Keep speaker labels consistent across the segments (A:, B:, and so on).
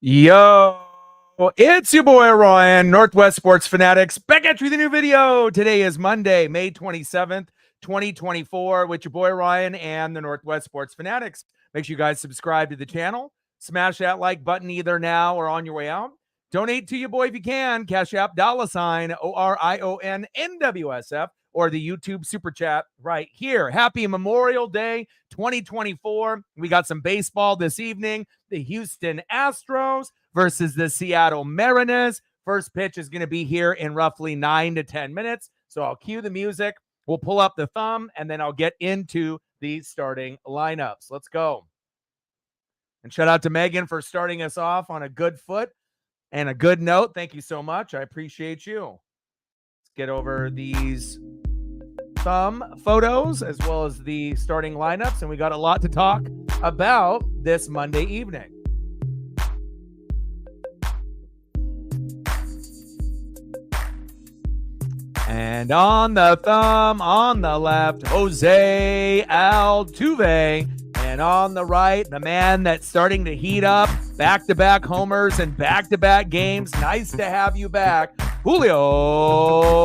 A: Yo, it's your boy Ryan, Northwest Sports Fanatics, back at you with a new video. Today is Monday, May 27th, 2024, with your boy Ryan and the Northwest Sports Fanatics. Make sure you guys subscribe to the channel. Smash that like button either now or on your way out. Donate to your boy if you can. Cash App, $ORION-NWSF, or the YouTube Super Chat right here. Happy Memorial Day 2024. We got some baseball this evening. The Houston Astros versus the Seattle Mariners. First pitch is going to be here in roughly 9 to 10 minutes. So I'll cue the music. We'll pull up the thumb, and then I'll get into the starting lineups. Let's go. And shout out to Megan for starting us off on a good foot and a good note. Thank you so much. I appreciate you. Let's get over these thumb photos as well as the starting lineups, and we got a lot to talk about this Monday evening. And on the thumb, on the left, Jose Altuve. And on the right, the man that's starting to heat up, back-to-back homers and back-to-back games. Nice to have you back, Julio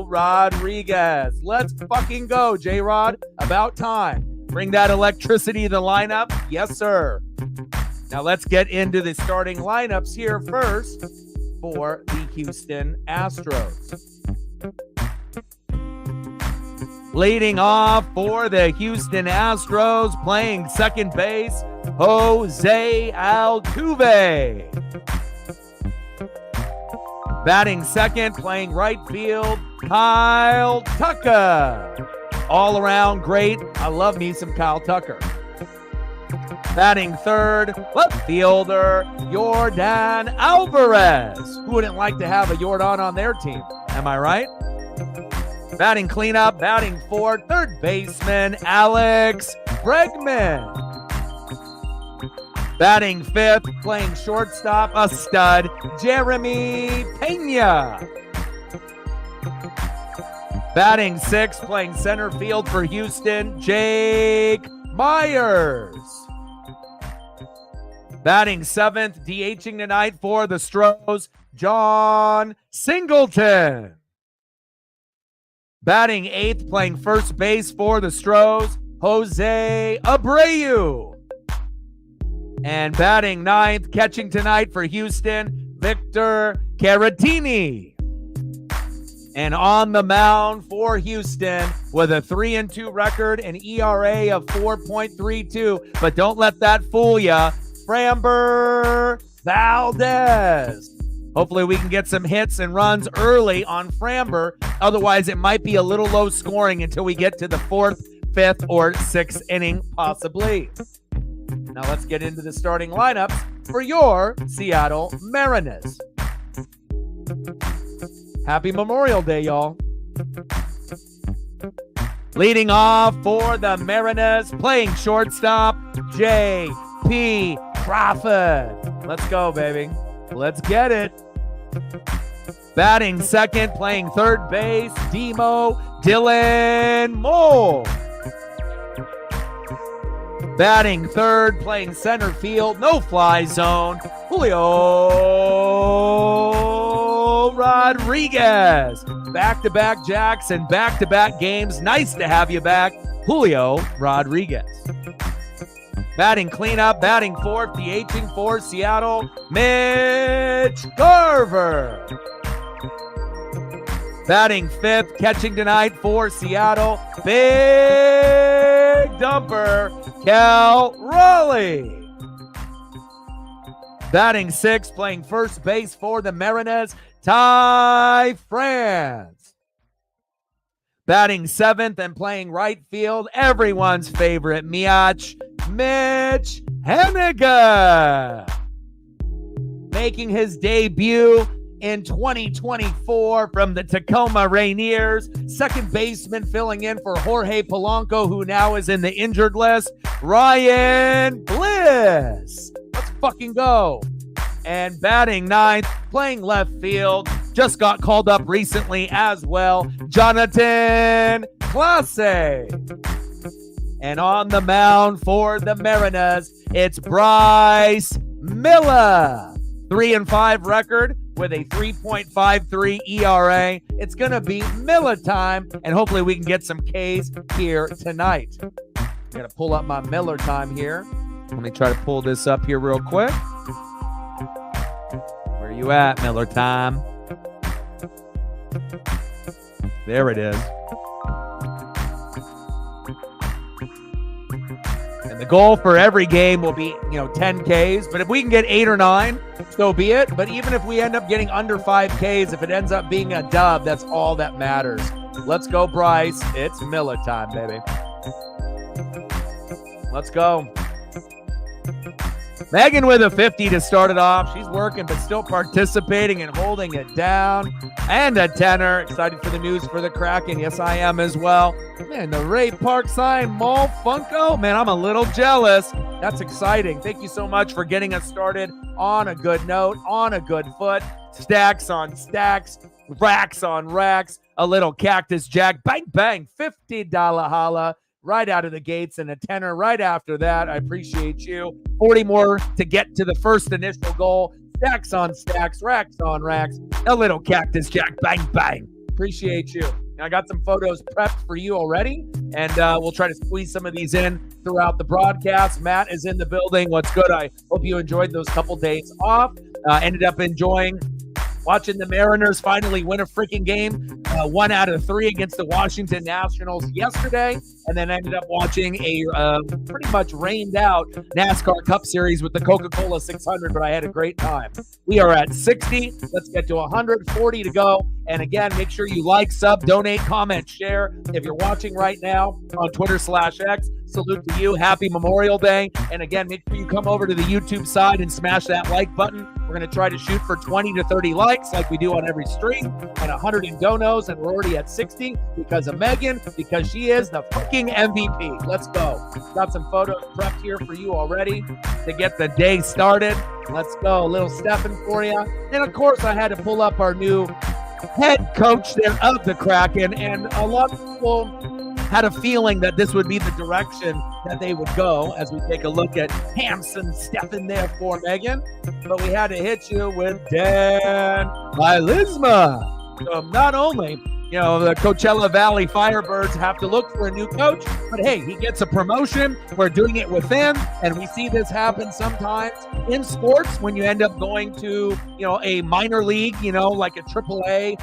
A: Rodriguez. Let's fucking go, J-Rod. About time. Bring that electricity to the lineup. Yes, sir. Now let's get into the starting lineups here first for the Houston Astros. Leading off for the Houston Astros, playing second base, Jose Altuve. Batting second, playing right field, Kyle Tucker. All around great. I love me some Kyle Tucker. Batting third, left fielder, Yordan Alvarez. Who wouldn't like to have a Yordan on their team? Am I right? Batting cleanup, batting fourth, third baseman, Alex Bregman. Batting fifth, playing shortstop, a stud, Jeremy Pena. Batting sixth, playing center field for Houston, Jake Myers. Batting seventh, DHing tonight for the Astros, John Singleton. Batting eighth, playing first base for the Astros, Jose Abreu. And batting ninth, catching tonight for Houston, Victor Caratini. And on the mound for Houston with a 3-2 record, an ERA of 4.32. But don't let that fool ya, Framber Valdez. Hopefully we can get some hits and runs early on Framber. Otherwise, it might be a little low scoring until we get to the fourth, fifth, or sixth inning, possibly. Now let's get into the starting lineups for your Seattle Mariners. Happy Memorial Day, y'all. Leading off for the Mariners, playing shortstop, J.P. Crawford. Let's go, baby. Let's get it. Batting second, playing third base, Dylan Moore. Batting third, playing center field, no fly zone, Julio Rodriguez. Back-to-back jacks and back-to-back games. Nice to have you back, Julio Rodriguez. Batting cleanup, batting fourth, DHing for Seattle, Mitch Garver. Batting fifth, catching tonight for Seattle, big dumper, Cal Raleigh. Batting sixth, playing first base for the Mariners, Ty France. Batting seventh and playing right field, everyone's favorite Mitch Haniga. Making his debut in 2024 from the Tacoma Rainiers. Second baseman filling in for Jorge Polanco, who now is in the injured list, Ryan Bliss. Let's fucking go. And batting ninth, playing left field, just got called up recently as well, Jonathan Clase. And on the mound for the Mariners, it's Bryce Miller. 3-5 record with a 3.53 ERA. It's going to be Miller time, and hopefully we can get some Ks here tonight. I'm going to pull up my Miller time here. Let me try to pull this up here real quick. Where are you at, Miller time? There it is. And the goal for every game will be, 10 Ks. But if we can get 8 or 9, so be it. But even if we end up getting under 5 Ks, if it ends up being a dub, that's all that matters. Let's go, Bryce. It's Miller time, baby. Let's go. Megan with a 50 to start it off. She's working, but still participating and holding it down. And a 10er. Excited for the news for the Kraken. Yes, I am as well. Man, the Ray Park sign, Mall Funko. Man, I'm a little jealous. That's exciting. Thank you so much for getting us started on a good note, on a good foot. Stacks on stacks, racks on racks. A little Cactus Jack. Bang, bang. $50 holla. Right out of the gates, and a 10er right after that. I appreciate you. 40 more to get to the first initial goal. Stacks on stacks, racks on racks. A little Cactus Jack, bang, bang. Appreciate you. I got some photos prepped for you already, and we'll try to squeeze some of these in throughout the broadcast. Matt is in the building. What's good? I hope you enjoyed those couple days off. Ended up enjoying watching the Mariners finally win a freaking game, 1 out of 3 against the Washington Nationals yesterday, and then ended up watching a pretty much rained out NASCAR Cup Series with the Coca-Cola 600, but I had a great time. We are at 60. Let's get to 140 to go. And again, make sure you like, sub, donate, comment, share. If you're watching right now on Twitter/X, salute to you. Happy Memorial Day. And again, make sure you come over to the YouTube side and smash that like button. We're going to try to shoot for 20 to 30 likes like we do on every stream, and 100 in donos, and we're already at 60 because of Megan, because she is the fucking MVP. Let's go. Got some photos prepped here for you already to get the day started. Let's go. A little Stefan for you. And of course, I had to pull up our new head coach there of the Kraken, and a lot of people had a feeling that this would be the direction that they would go as we take a look at Hampson Stefan there for Megan. But we had to hit you with Dan Bilisma. So not only, the Coachella Valley Firebirds have to look for a new coach, but hey, he gets a promotion. We're doing it within, and we see this happen sometimes in sports when you end up going to, a minor league, like a AAA,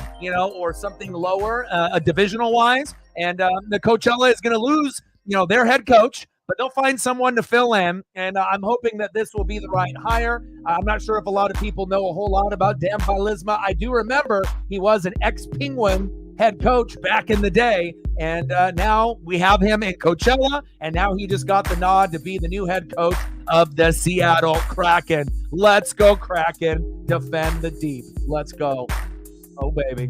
A: or something lower, a divisional wise. And the Coachella is going to lose, their head coach, but they'll find someone to fill in. And I'm hoping that this will be the right hire. I'm not sure if a lot of people know a whole lot about Dan Bilisma. I do remember he was an ex-Penguin head coach back in the day. And now we have him in Coachella. And now he just got the nod to be the new head coach of the Seattle Kraken. Let's go, Kraken. Defend the deep. Let's go. Oh, baby.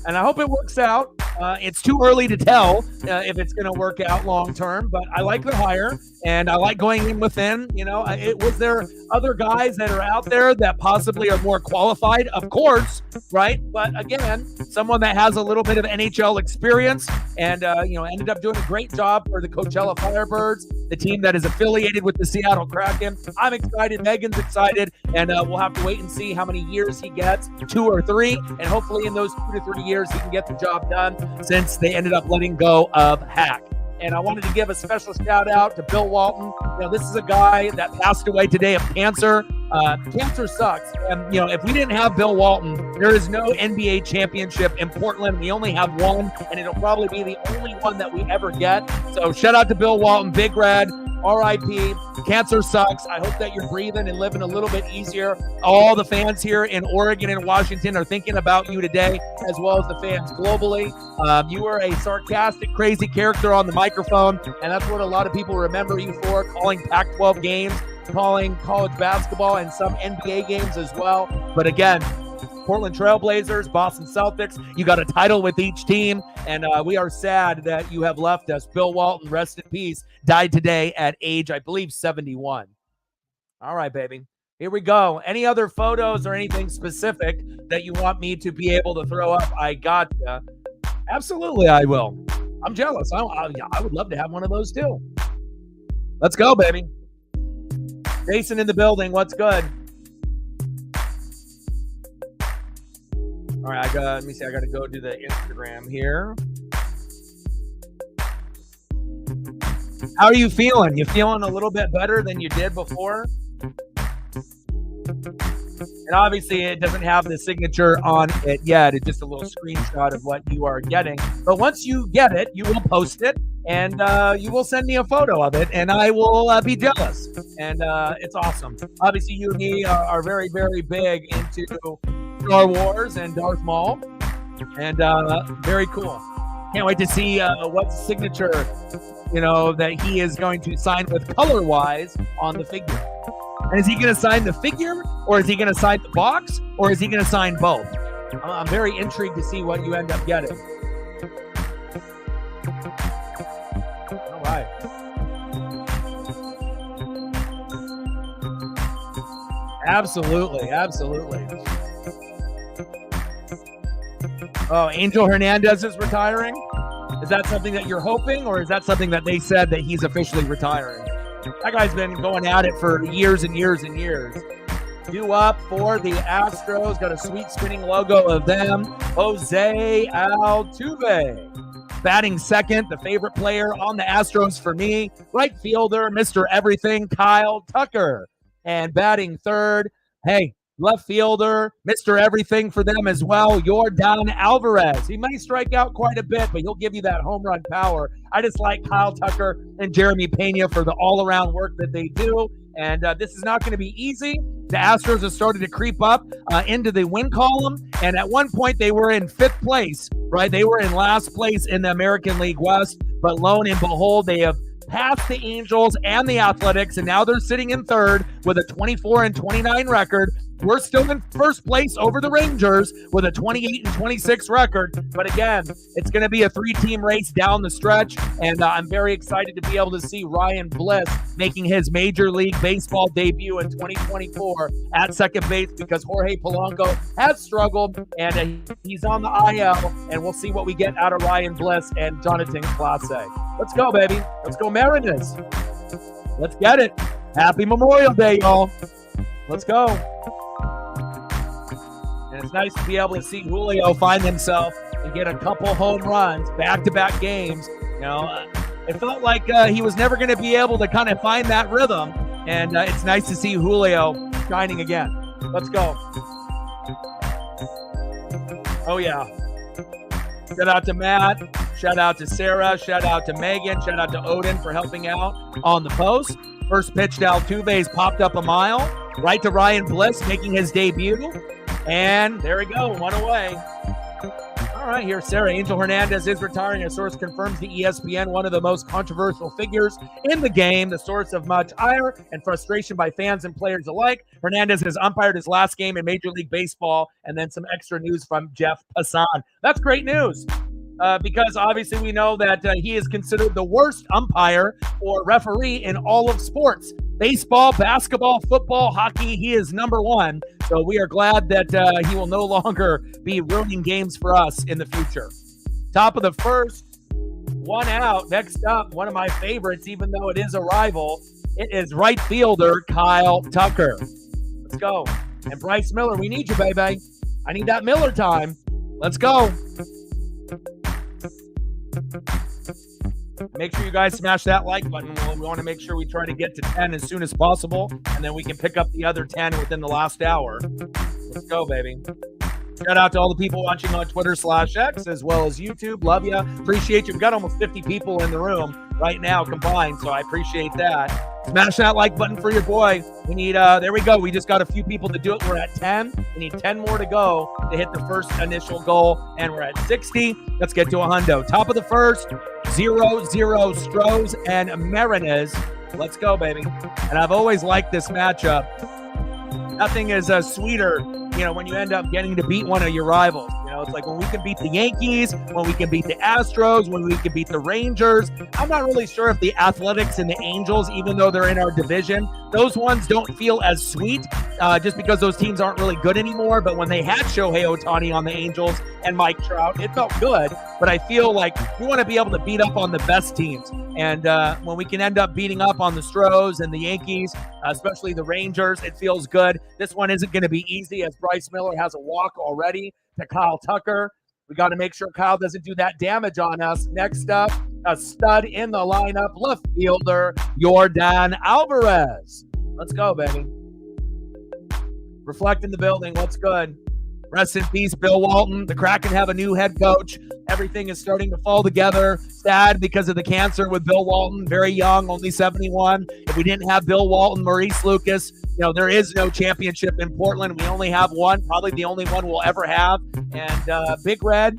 A: And I hope it works out. It's too early to tell if it's going to work out long term, but I like the hire, and I like going in within. Was there other guys that are out there that possibly are more qualified? Of course, right? But again, someone that has a little bit of NHL experience and, ended up doing a great job for the Coachella Firebirds, the team that is affiliated with the Seattle Kraken. I'm excited. Megan's excited, and we'll have to wait and see how many years he gets, 2 or 3, and hopefully in those 2 to 3 years he can get the job done, since they ended up letting go of Hack. And I wanted to give a special shout out to Bill Walton. This is a guy that passed away today of cancer. Cancer sucks. And, if we didn't have Bill Walton, there is no NBA championship in Portland. We only have one, and it'll probably be the only one that we ever get. So shout out to Bill Walton, Big Red. RIP. Cancer sucks. I hope that you're breathing and living a little bit easier. All the fans here in Oregon and Washington are thinking about you today, as well as the fans globally. You were a sarcastic, crazy character on the microphone, and that's what a lot of people remember you for, calling Pac-12 games, calling college basketball, and some NBA games as well. But again, Portland Trailblazers, Boston Celtics, you got a title with each team, and we are sad that you have left us. Bill Walton, rest in peace, died today at age, I believe, 71. All right, baby. Here we go. Any other photos or anything specific that you want me to be able to throw up? I got you. Absolutely, I will. I'm jealous. I would love to have one of those too. Let's go, baby. Jason in the building. What's good? All right, let me see. I got to go to the Instagram here. How are you feeling? You feeling a little bit better than you did before? And obviously, it doesn't have the signature on it yet. It's just a little screenshot of what you are getting. But once you get it, you will post it, and you will send me a photo of it, and I will be jealous. And it's awesome. Obviously, you and me are very, very big into Star Wars and Darth Maul, and very cool. Can't wait to see what signature, that he is going to sign with color-wise on the figure. And is he going to sign the figure, or is he going to sign the box, or is he going to sign both? I'm very intrigued to see what you end up getting. All right. Absolutely. Oh, Angel Hernandez is retiring? Is that something that you're hoping, or is that something that they said that he's officially retiring? That guy's been going at it for years and years and years. Due up for the Astros. Got a sweet spinning logo of them. Jose Altuve. Batting second, the favorite player on the Astros for me. Right fielder, Mr. Everything, Kyle Tucker. And batting third, left fielder, Mr. Everything for them as well, Yordan Alvarez. He may strike out quite a bit, but he'll give you that home run power. I just like Kyle Tucker and Jeremy Pena for the all-around work that they do. And this is not going to be easy. The Astros have started to creep up into the win column. And at one point, they were in fifth place, right? They were in last place in the American League West. But lo and behold, they have passed the Angels and the Athletics, and now they're sitting in third with a 24-29 record. We're still in first place over the Rangers with a 28-26 record. But again, it's going to be a three-team race down the stretch, and I'm very excited to be able to see Ryan Bliss making his Major League Baseball debut in 2024 at second base, because Jorge Polanco has struggled, and he's on the IL, and we'll see what we get out of Ryan Bliss and Jonathan Clase. Let's go, baby. Let's go, Mariners. Let's get it. Happy Memorial Day, y'all. Let's go. And it's nice to be able to see Julio find himself and get a couple home runs, back-to-back games. It felt like he was never going to be able to kind of find that rhythm. And it's nice to see Julio shining again. Let's go. Oh, yeah. Shout out to Matt. Shout out to Sarah. Shout out to Megan. Shout out to Odin for helping out on the post. First pitch to Altuve's popped up a mile. Right to Ryan Bliss making his debut. And there we go. One away. All right, here, Sarah. Angel Hernandez is retiring. A source confirms the ESPN, one of the most controversial figures in the game, the source of much ire and frustration by fans and players alike. Hernandez has umpired his last game in Major League Baseball, and then some extra news from Jeff Passan. That's great news. Because obviously we know that he is considered the worst umpire or referee in all of sports. Baseball, basketball, football, hockey, he is number one. So we are glad that he will no longer be ruining games for us in the future. Top of the first, one out. Next up, one of my favorites, even though it is a rival, it is right fielder Kyle Tucker. Let's go. And Bryce Miller, we need you, baby. I need that Miller time. Let's go. Make sure you guys smash that like button. We want to make sure we try to get to 10 as soon as possible, and then we can pick up the other 10 within the last hour. Let's go, baby. Shout out to all the people watching on Twitter/X as well as YouTube. Love you. Appreciate you. We've got almost 50 people in the room right now combined, so I appreciate that. Smash that like button for your boy. We need, there we go. We just got a few people to do it. We're at 10. We need 10 more to go to hit the first initial goal, and we're at 60. Let's get to a hundo. Top of the first, 0-0 Stros and Mariners. Let's go, baby. And I've always liked this matchup. Nothing is sweeter, when you end up getting to beat one of your rivals. It's like when we can beat the Yankees, when we can beat the Astros, when we can beat the Rangers. I'm not really sure if the Athletics and the Angels, even though they're in our division, those ones don't feel as sweet just because those teams aren't really good anymore. But when they had Shohei Ohtani on the Angels and Mike Trout, it felt good. But I feel like we want to be able to beat up on the best teams. And when we can end up beating up on the Astros and the Yankees, especially the Rangers, it feels good. This one isn't going to be easy as Bryce Miller has a walk already to Kyle Tucker. We got to make sure Kyle doesn't do that damage on us. Next up, a stud in the lineup, left fielder, Yordan Alvarez. Let's go, baby. Reflect in the building. What's good? Rest in peace, Bill Walton. The Kraken have a new head coach. Everything is starting to fall together. Sad because of the cancer with Bill Walton. Very young, only 71. If we didn't have Bill Walton, Maurice Lucas, there is no championship in Portland. We only have one, probably the only one we'll ever have. And Big Red,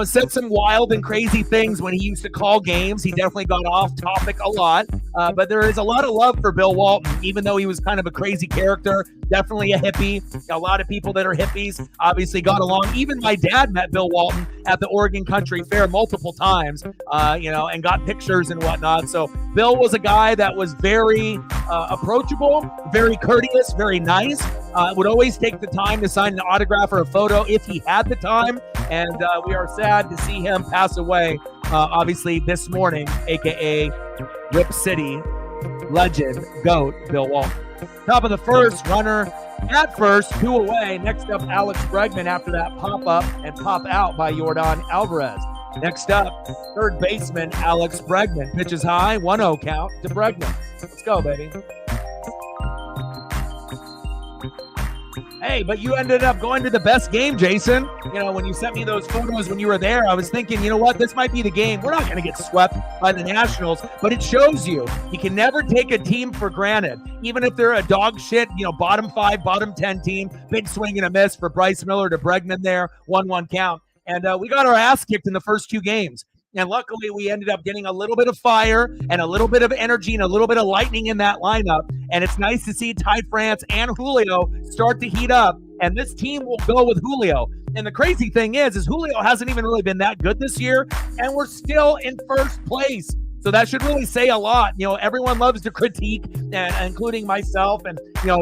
A: said some wild and crazy things when he used to call games. He definitely got off topic a lot. But there is a lot of love for Bill Walton, even though he was kind of a crazy character. Definitely a hippie. A lot of people that are hippies obviously got along. Even my dad met Bill Walton at the Oregon Country Fair multiple times, and got pictures and whatnot. So Bill was a guy that was very approachable, very courteous, very nice. Would always take the time to sign an autograph or a photo if he had the time. And we are sad to see him pass away, obviously, this morning, a.k.a. Rip City legend, GOAT, Bill Walton. Top of the first, runner at first, 2 away. Next up, Alex Bregman after that pop-up and pop-out by Yordan Alvarez. Next up, third baseman, Alex Bregman. Pitches high, 1-0 count to Bregman. Let's go, baby. Hey, but you ended up going to the best game, Jason. When you sent me those photos when you were there, I was thinking, you know what? This might be the game. We're not going to get swept by the Nationals, but it shows you can never take a team for granted. Even if they're a dog shit, bottom 5, bottom 10 team, big swing and a miss for Bryce Miller to Bregman there, 1-1 count. And we got our ass kicked in the first 2 games. And luckily, we ended up getting a little bit of fire and a little bit of energy and a little bit of lightning in that lineup. And it's nice to see Ty France and Julio start to heat up. And this team will go with Julio. And the crazy thing is Julio hasn't even really been that good this year. And we're still in first place. So that should really say a lot. Everyone loves to critique, and including myself and,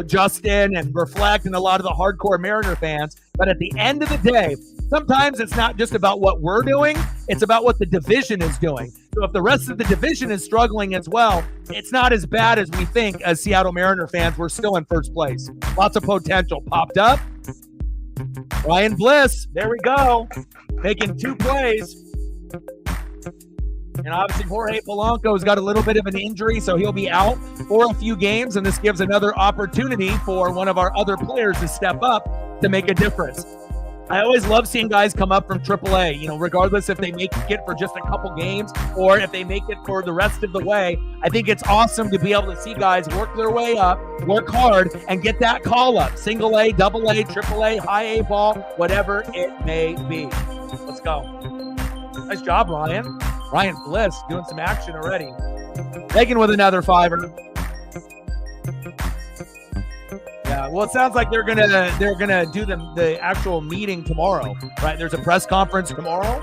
A: Justin and Reflect and a lot of the hardcore Mariner fans. But at the end of the day, sometimes it's not just about what we're doing. It's about what the division is doing. So if the rest of the division is struggling as well, it's not as bad as we think as Seattle Mariner fans. We're still in first place. Lots of potential popped up. Ryan Bliss, there we go. Making 2 plays. And obviously Jorge Polanco's got a little bit of an injury, so he'll be out for a few games, and this gives another opportunity for one of our other players to step up to make a difference. I always love seeing guys come up from AAA, regardless if they make it for just a couple games or if they make it for the rest of the way. I think it's awesome to be able to see guys work their way up, work hard, and get that call up. Single A, double A, triple A, high A ball, whatever it may be. Let's go. Nice job, Ryan. Ryan Bliss doing some action already. Megan with another 5er. Yeah, well, it sounds like they're gonna do the actual meeting tomorrow, right? There's a press conference tomorrow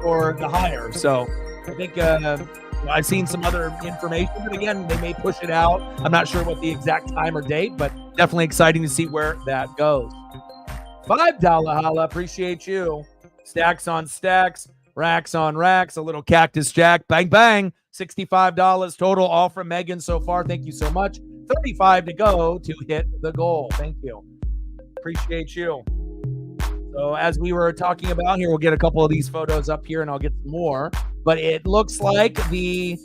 A: for the hire. So I think I've seen some other information, but again, they may push it out. I'm not sure what the exact time or date, but definitely exciting to see where that goes. $5 holla, appreciate you. Stacks on stacks. Racks on racks, a little Cactus Jack. Bang, bang. $65 total, all from Megan so far. Thank you so much. 35 to go to hit the goal. Thank you. Appreciate you. So as we were talking about here, we'll get a couple of these photos up here and I'll get some more. But it looks like the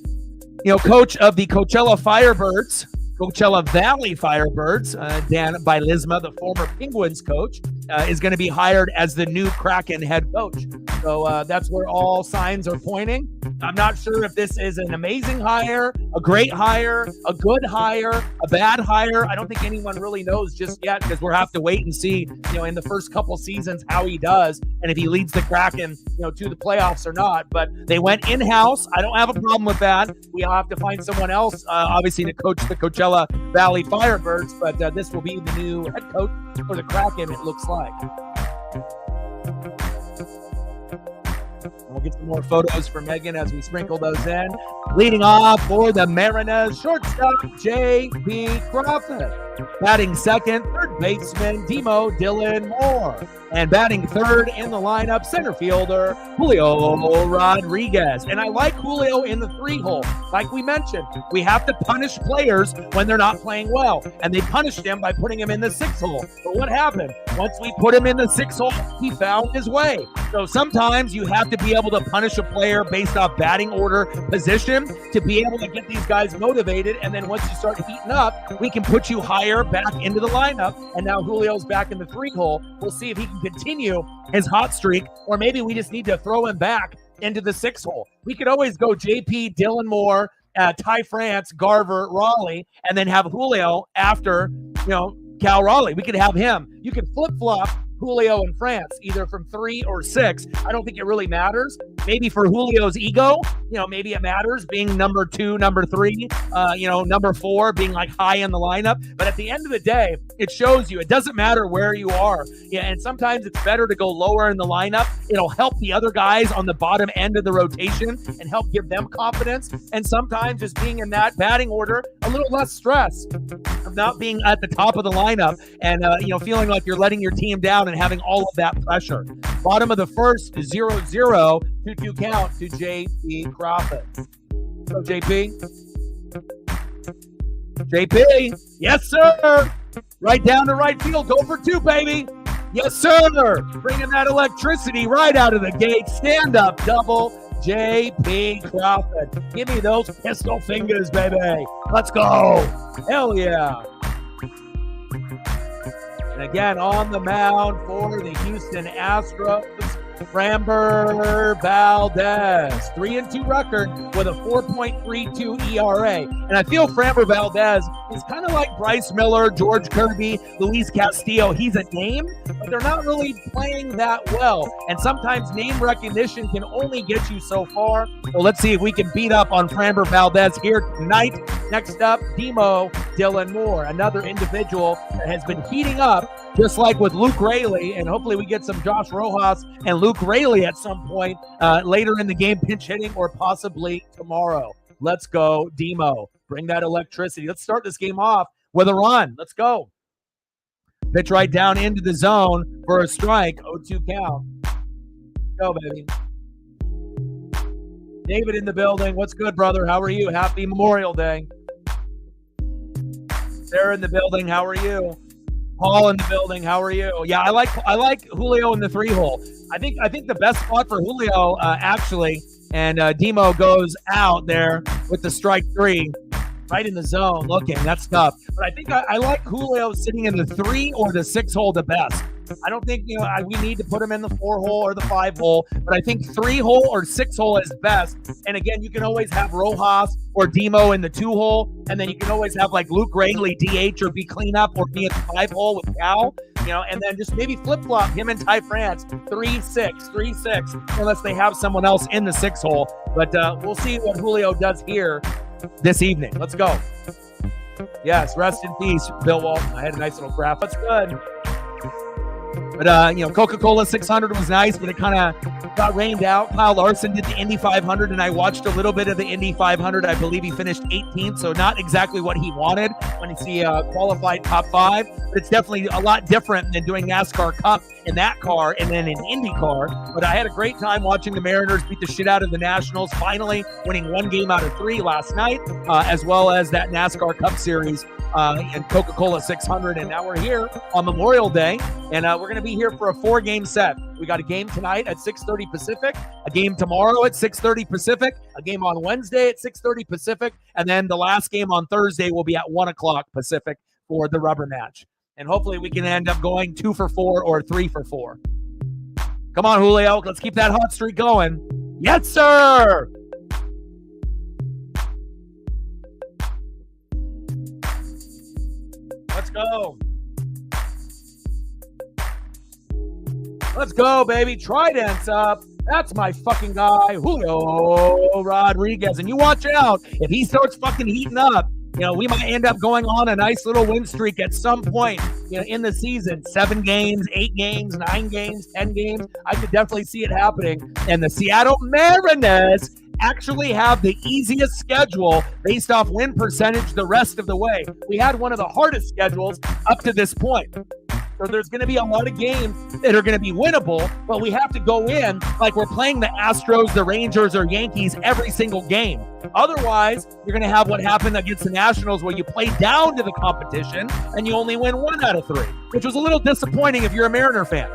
A: coach of the Coachella Firebirds, Coachella Valley Firebirds, Dan Bylsma, the former Penguins coach, is going to be hired as the new Kraken head coach. So that's where all signs are pointing. I'm not sure if this is an amazing hire, a great hire, a good hire, a bad hire. I don't think anyone really knows just yet because we'll have to wait and see, in the first couple seasons how he does and if he leads the Kraken, to the playoffs or not. But they went in-house. I don't have a problem with that. We'll have to find someone else, obviously, to coach the Coachella Valley Firebirds. But this will be the new head coach for the Kraken, it looks like. We'll get some more photos for Megan as we sprinkle those in. Leading off for the Mariners, shortstop J.P. Crawford. Batting second, third baseman Demo Dylan Moore. And batting third in the lineup, center fielder Julio Rodriguez. And I like Julio in the 3-hole. Like we mentioned, we have to punish players when they're not playing well. And they punished him by putting him in the 6-hole. But what happened? Once we put him in the 6-hole, he found his way. So sometimes you have to be able to punish a player based off batting order position to be able to get these guys motivated. And then once you start heating up, we can put you higher back into the lineup. And now Julio's back in the 3-hole. We'll see if he can continue his hot streak, or maybe we just need to throw him back into the 6-hole. We could always go JP, Dylan Moore, Ty France, Garver, Raleigh, and then have Julio after, Cal Raleigh. We could have him. You could flip-flop Julio and France, either from 3 or 6. I don't think it really matters. Maybe for Julio's ego, maybe it matters being number 2, number 3, number 4 being like high in the lineup. But at the end of the day, it shows you it doesn't matter where you are. Yeah, and sometimes it's better to go lower in the lineup. It'll help the other guys on the bottom end of the rotation and help give them confidence. And sometimes just being in that batting order, a little less stress of not being at the top of the lineup and feeling like you're letting your team down and having all of that pressure. Bottom of the first, 0-0, 2-2 count to J.P. Crawford. So JP. JP. Yes, sir. Right down to right field. Go for 2, baby. Yes, sir. Bringing that electricity right out of the gate. Stand up double. J.P. Crawford. Give me those pistol fingers, baby. Let's go. Hell yeah. And again, on the mound for the Houston Astros, Framber Valdez, 3-2 record with a 4.32 ERA. And I feel Framber Valdez is kind of like Bryce Miller, George Kirby, Luis Castillo. He's a name, but they're not really playing that well. And sometimes name recognition can only get you so far. Well, let's see if we can beat up on Framber Valdez here tonight. Next up, Demo Dylan Moore, another individual that has been heating up, just like with Luke Raley, and hopefully we get some Josh Rojas and Luke Raley at some point later in the game, pinch hitting, or possibly tomorrow. Let's go, Demo. Bring that electricity. Let's start this game off with a run. Let's go. Pitch right down into the zone for a strike. 0-2 count. Go, baby. David in the building. What's good, brother? How are you? Happy Memorial Day. Sarah in the building. How are you? Paul in the building. How are you? Yeah, I like Julio in the 3-hole. I think the best spot for Julio actually, and Demo goes out there with the strike 3, right in the zone. Looking, that's tough. But I think I like Julio sitting in the 3 or the 6-hole the best. I don't think we need to put him in the 4-hole or the 5-hole, but I think 3-hole or 6-hole is best. And again, you can always have Rojas or Demo in the 2-hole, and then you can always have like Luke Raley DH or be cleanup or be at the 5-hole with Cal, and then just maybe flip-flop him and Ty France 3-6, 3-6, unless they have someone else in the 6-hole. But we'll see what Julio does here this evening. Let's go. Yes, rest in peace, Bill Walton. I had a nice little graph. That's good. But, Coca-Cola 600 was nice, but it kind of got rained out. Kyle Larson did the Indy 500, and I watched a little bit of the Indy 500. I believe he finished 18th, so not exactly what he wanted when he qualified top 5. But it's definitely a lot different than doing NASCAR Cup in that car and then in Indy car. But I had a great time watching the Mariners beat the shit out of the Nationals, finally winning 1 game out of 3 last night, as well as that NASCAR Cup Series and Coca-Cola 600. And now we're here on Memorial Day, and we're going to be here for a 4-game set. We got a game tonight at 6:30 Pacific, a game tomorrow at 6:30 Pacific, a game on Wednesday at 6:30 Pacific, and then the last game on Thursday will be at 1 o'clock Pacific for the rubber match. And hopefully we can end up going 2 for 4 or 3 for 4. Come on, Julio. Let's keep that hot streak going. Yes, sir. Let's go. Let's go, baby. Trident's up. That's my fucking guy, Julio Rodriguez. And you watch out. If he starts fucking heating up, We might end up going on a nice little win streak at some point, in the season. 7 games, 8 games, 9 games, 10 games. I could definitely see it happening. And the Seattle Mariners actually have the easiest schedule based off win percentage the rest of the way. We had one of the hardest schedules up to this point. So there's going to be a lot of games that are going to be winnable, but we have to go in like we're playing the Astros, the Rangers, or Yankees every single game. Otherwise, you're going to have what happened against the Nationals where you play down to the competition and you only win 1 out of 3, which was a little disappointing if you're a Mariner fan,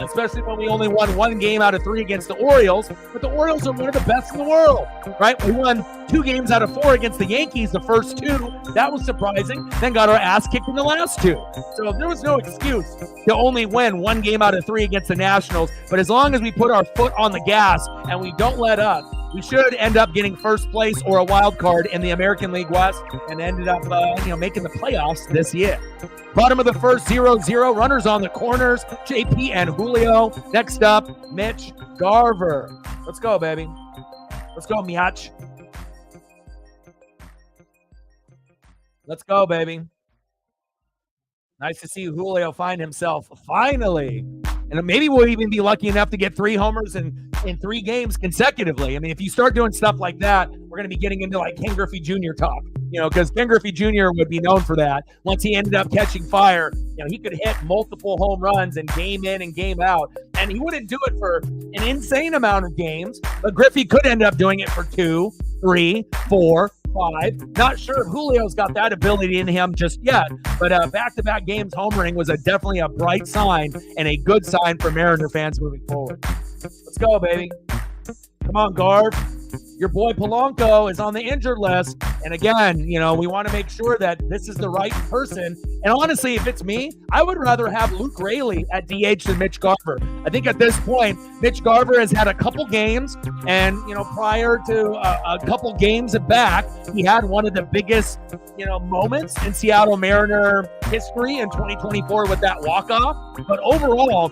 A: especially when we only won 1 game out of 3 against the Orioles. But the Orioles are one of the best in the world, right? We won 2 games out of 4 against the Yankees, the first 2. That was surprising. Then got our ass kicked in the last 2. So there was no excuse to only win 1 game out of 3 against the Nationals. But as long as we put our foot on the gas and we don't let up, we should end up getting first place or a wild card in the American League West and ended up, making the playoffs this year. Bottom of the first, 0-0. Runners on the corners, JP and Julio. Next up, Mitch Garver. Let's go, baby. Let's go, Miach. Let's go, baby. Nice to see Julio find himself finally. And maybe we'll even be lucky enough to get 3 homers in 3 games consecutively. I mean, if you start doing stuff like that, we're going to be getting into like Ken Griffey Jr. talk, because Ken Griffey Jr. would be known for that. Once he ended up catching fire, he could hit multiple home runs and game in and game out. And he wouldn't do it for an insane amount of games, but Griffey could end up doing it for 2, 3, 4, 5. Not sure if Julio's got that ability in him just yet, but back-to-back games homering was definitely a bright sign and a good sign for Mariner fans moving forward. Let's go, baby. Come on, Garv. Your boy Polanco is on the injured list. And again, we want to make sure that this is the right person. And honestly, if it's me, I would rather have Luke Raley at DH than Mitch Garver. I think at this point, Mitch Garver has had a couple games. And, prior to a couple games back, he had one of the biggest, moments in Seattle Mariner history in 2024 with that walk-off. But overall,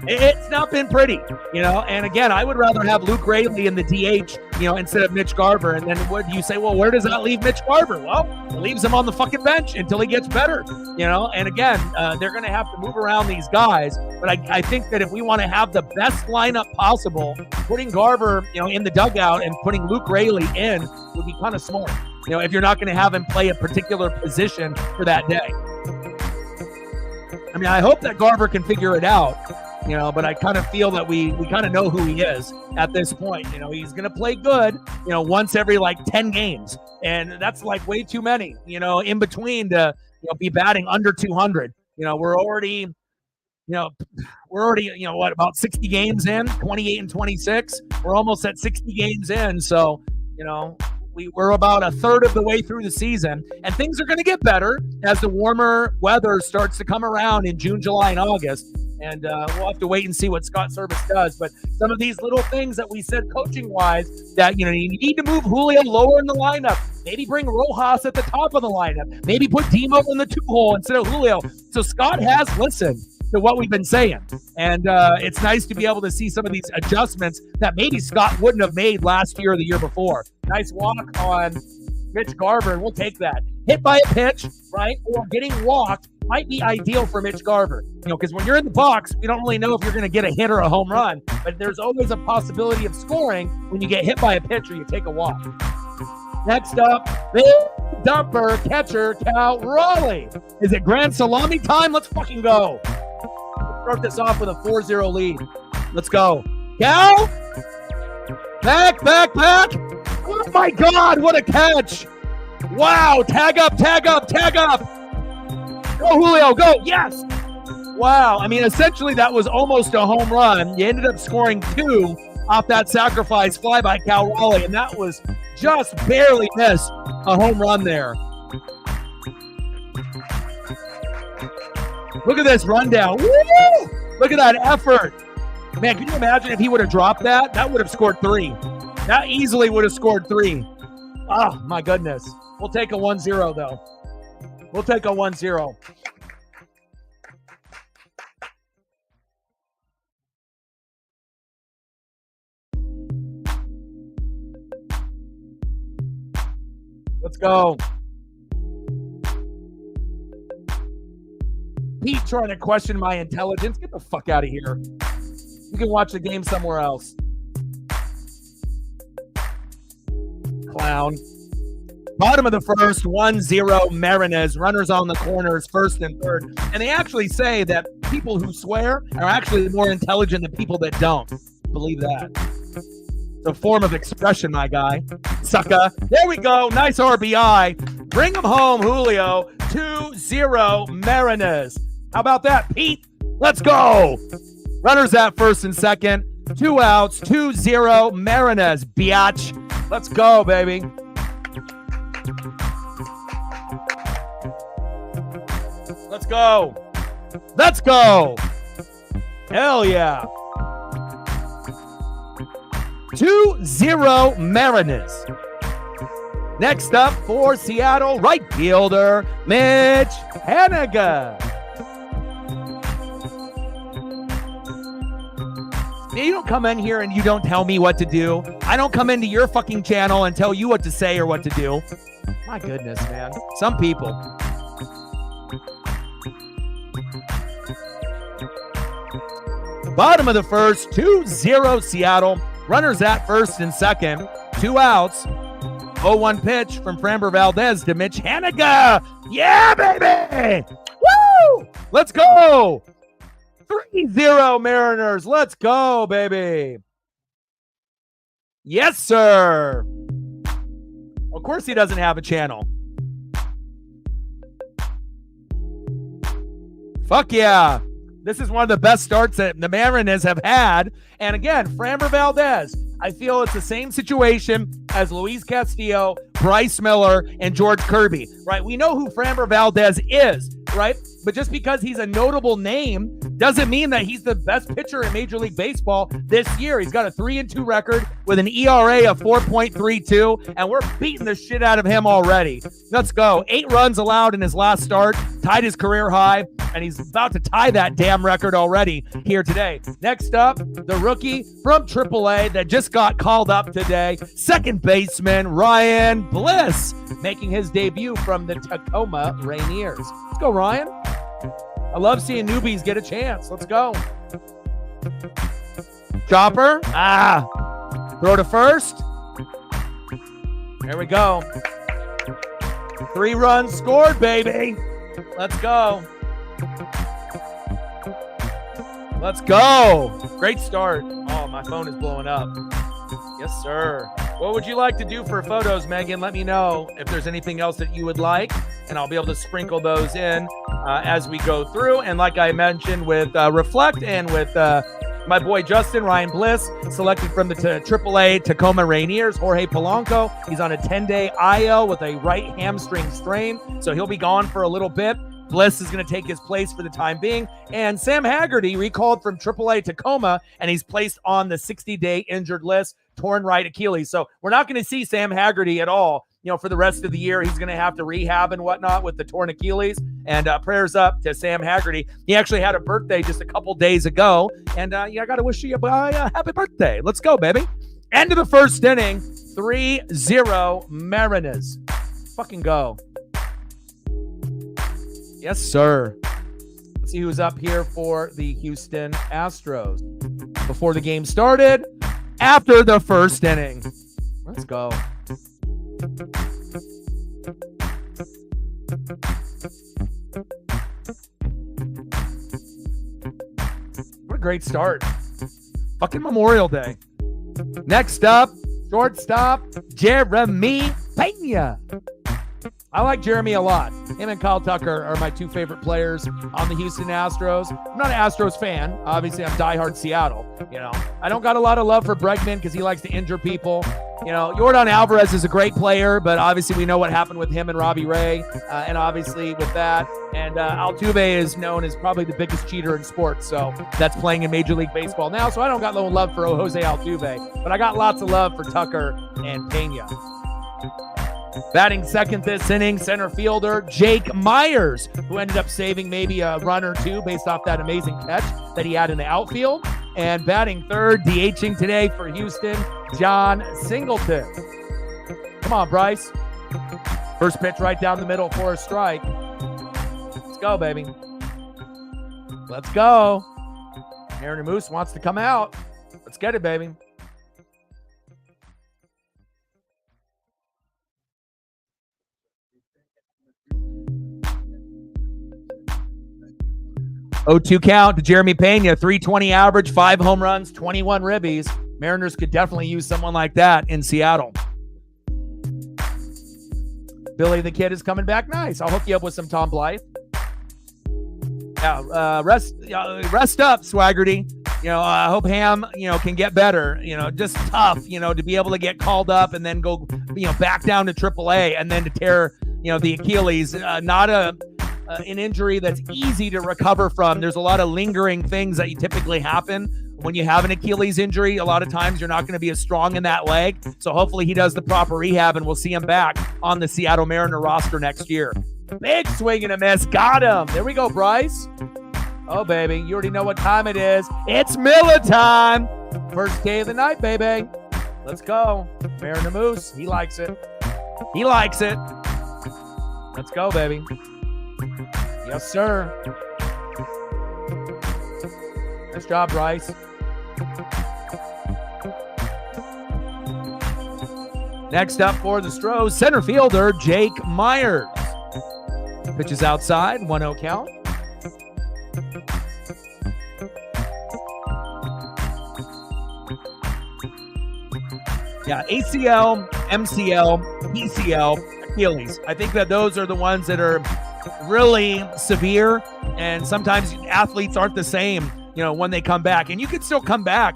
A: it's not been pretty, and again, I would rather have Luke Raley in the DH, instead of Mitch Garver. And then what do you say? Well, where does that leave Mitch Garver? Well, it leaves him on the fucking bench until he gets better, and again, they're going to have to move around these guys. But I think that if we want to have the best lineup possible, putting Garver, in the dugout and putting Luke Raley in would be kind of smart, if you're not going to have him play a particular position for that day. I mean, I hope that Garver can figure it out. But I kind of feel that we kind of know who he is at this point. He's going to play good, once every 10 games. And that's way too many, in between to, be batting under 200. We're already, about 60 games in, 28 and 26. We're almost at 60 games in. So, we're about a third of the way through the season, and things are going to get better as the warmer weather starts to come around in June, July, and August. And we'll have to wait and see what Scott Service does. But some of these little things that we said coaching-wise that, you need to move Julio lower in the lineup. Maybe bring Rojas at the top of the lineup. Maybe put Demo in the 2-hole instead of Julio. So Scott has listened to what we've been saying. And it's nice to be able to see some of these adjustments that maybe Scott wouldn't have made last year or the year before. Nice walk on Mitch Garver, and we'll take that. Hit by a pitch, right, or getting walked might be ideal for Mitch Garver. Because when you're in the box, we don't really know if you're going to get a hit or a home run, but there's always a possibility of scoring when you get hit by a pitch or you take a walk. Next up, big dumper catcher Cal Raleigh. Is it grand salami time? Let's fucking go. Let's start this off with a 4-0 lead. Let's go. Cal? Back. Oh my God, what a catch. Wow, tag up. Go, Julio, go. Yes. Wow. I mean, essentially, that was almost a home run. You ended up scoring 2 off that sacrifice fly by Cal Raleigh, and that was just barely missed a home run there. Look at this rundown. Woo! Look at that effort. Man, can you imagine if he would have dropped that? That would have scored 3. That easily would have scored 3. Oh, my goodness. We'll take a 1-0, though. We'll take a 1-0. Let's go. Pete trying to question my intelligence. Get the fuck out of here. You can watch the game somewhere else. Clown. Bottom of the first, 1-0 Mariners. Runners on the corners, first and third. And they actually say that people who swear are actually more intelligent than people that don't. Believe that. It's a form of expression, my guy. Sucker. There we go. Nice RBI. Bring them home, Julio. 2-0 Mariners. How about that, Pete? Let's go. Runners at first and second. 2 outs. 2-0 Mariners, biatch. Let's go, baby. Let's go. Let's go. Hell yeah. 2-0 Mariners. Next up for Seattle, right fielder, Mitch Haniger. You don't come in here and you don't tell me what to do. I don't come into your fucking channel and tell you what to say or what to do. My goodness, man. Some people. Bottom of the first, 2-0 Seattle. Runners at first and second. 2 outs. 0-1 pitch from Framber Valdez to Mitch Haniger. Yeah, baby! Woo! Let's go! 3-0 Mariners. Let's go, baby. Yes, sir. Of course he doesn't have a channel. Fuck yeah. This is one of the best starts that the Mariners have had. And again, Framber Valdez, I feel it's the same situation as Luis Castillo, Bryce Miller, and George Kirby, right? We know who Framber Valdez is, right? But just because he's a notable name doesn't mean that he's the best pitcher in Major League Baseball this year. He's got a 3-2 record with an ERA of 4.32, and we're beating the shit out of him already. Let's go. 8 runs allowed in his last start, tied his career high, and he's about to tie that damn record already here today. Next up, the rookie from AAA that just got called up today, second baseman Ryan Bliss, making his debut from the Tacoma Rainiers. Let's go, Ryan. I love seeing newbies get a chance. Let's go. Chopper. Throw to first. There we go. 3 runs scored, baby. Let's go. Let's go. Great start. Oh, my phone is blowing up. Yes, sir. What would you like to do for photos, Megan? Let me know if there's anything else that you would like, and I'll be able to sprinkle those in as we go through. And like I mentioned with Reflect and with my boy Justin, Ryan Bliss, selected from the AAA Tacoma Rainiers, Jorge Polanco. He's on a 10-day IL with a right hamstring strain, so he'll be gone for a little bit. Bliss is going to take his place for the time being. And Sam Haggerty recalled from AAA Tacoma, and he's placed on the 60-day injured list, torn right Achilles. So we're not going to see Sam Haggerty at all, for the rest of the year. He's going to have to rehab and whatnot with the torn Achilles. And prayers up to Sam Haggerty. He actually had a birthday just a couple days ago. And I got to wish you a happy birthday. Let's go, baby. End of the first inning, 3-0 Mariners. Fucking go. Yes, sir. Let's see who's up here for the Houston Astros. Before the game started, after the first inning. Let's go. What a great start. Fucking Memorial Day. Next up, shortstop, Jeremy Pena. I like Jeremy a lot. Him and Kyle Tucker are my 2 favorite players on the Houston Astros. I'm not an Astros fan. Obviously, I'm diehard Seattle. I don't got a lot of love for Bregman because he likes to injure people. Yordan Alvarez is a great player, but obviously we know what happened with him and Robbie Ray. And obviously with that. And Altuve is known as probably the biggest cheater in sports. So that's playing in Major League Baseball now. So I don't got no love for Jose Altuve. But I got lots of love for Tucker and Pena. Batting second this inning, center fielder Jake Myers, who ended up saving maybe a run or 2 based off that amazing catch that he had in the outfield. And batting third, DHing today for Houston, John Singleton. Come on, Bryce. First pitch right down the middle for a strike. Let's go, baby. Let's go. Mariner Moose wants to come out. Let's get it, baby. Oh, 2 count to Jeremy Pena, 320 average, 5 home runs, 21 ribbies. Mariners could definitely use someone like that in Seattle. Billy the Kid is coming back. Nice. I'll hook you up with some Tom Blythe. Yeah, rest up, Swaggerty. I hope Ham, can get better. Just tough, to be able to get called up and then go, back down to AAA and then to tear, the Achilles. Not an injury that's easy to recover from. There's a lot of lingering things that typically happen when you have an Achilles injury. A lot of times you're not going to be as strong in that leg. So hopefully he does the proper rehab and we'll see him back on the Seattle Mariner roster next year. Big swing and a miss. Got him. There we go, Bryce. Oh, baby. You already know what time it is. It's Miller time. First day of the night, baby. Let's go. Mariner Moose. He likes it. He likes it. Let's go, baby. Yes, sir. Nice job, Bryce. Next up for the Astros, center fielder Jake Myers. Pitches outside, 1-0 count. Yeah, ACL, MCL, PCL, Achilles. I think that those are the ones that are really severe, and sometimes athletes aren't the same, when they come back. And you could still come back,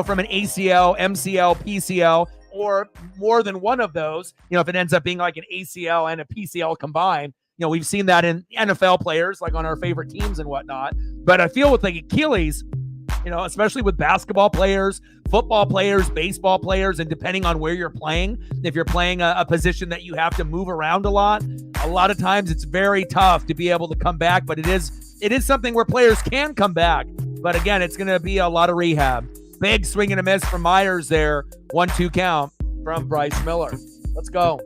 A: from an ACL, MCL, PCL, or more than one of those, if it ends up being like an ACL and a PCL combined. We've seen that in NFL players, like on our favorite teams and whatnot. But I feel with like Achilles, especially with basketball players, football players, baseball players, and depending on where you're playing, if you're playing a position that you have to move around a lot of times it's very tough to be able to come back. But it is something where players can come back. But again, it's going to be a lot of rehab. Big swing and a miss from Myers there. 1-2 count from Bryce Miller. Let's go.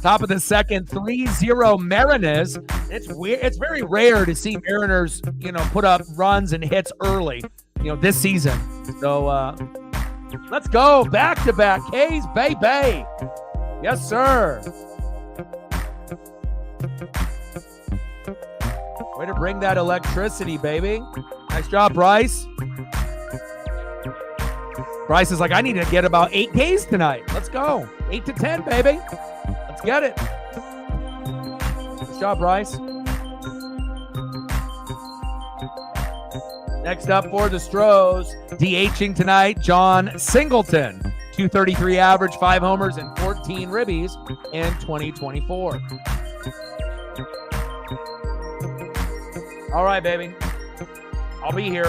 A: Top of the second, 3-0 Mariners. It's weird. It's very rare to see Mariners, put up runs and hits early, this season. So let's go. Back-to-back K's, baby. Yes, sir. Way to bring that electricity, baby. Nice job, Bryce. Bryce is like, I need to get about 8 Ks tonight. Let's go. 8 to 10, baby. Let's get it. Good job, Bryce. Next up for the Astros, DHing tonight, John Singleton. 233 average, 5 homers, and 14 ribbies in 2024. All right, baby. I'll be here.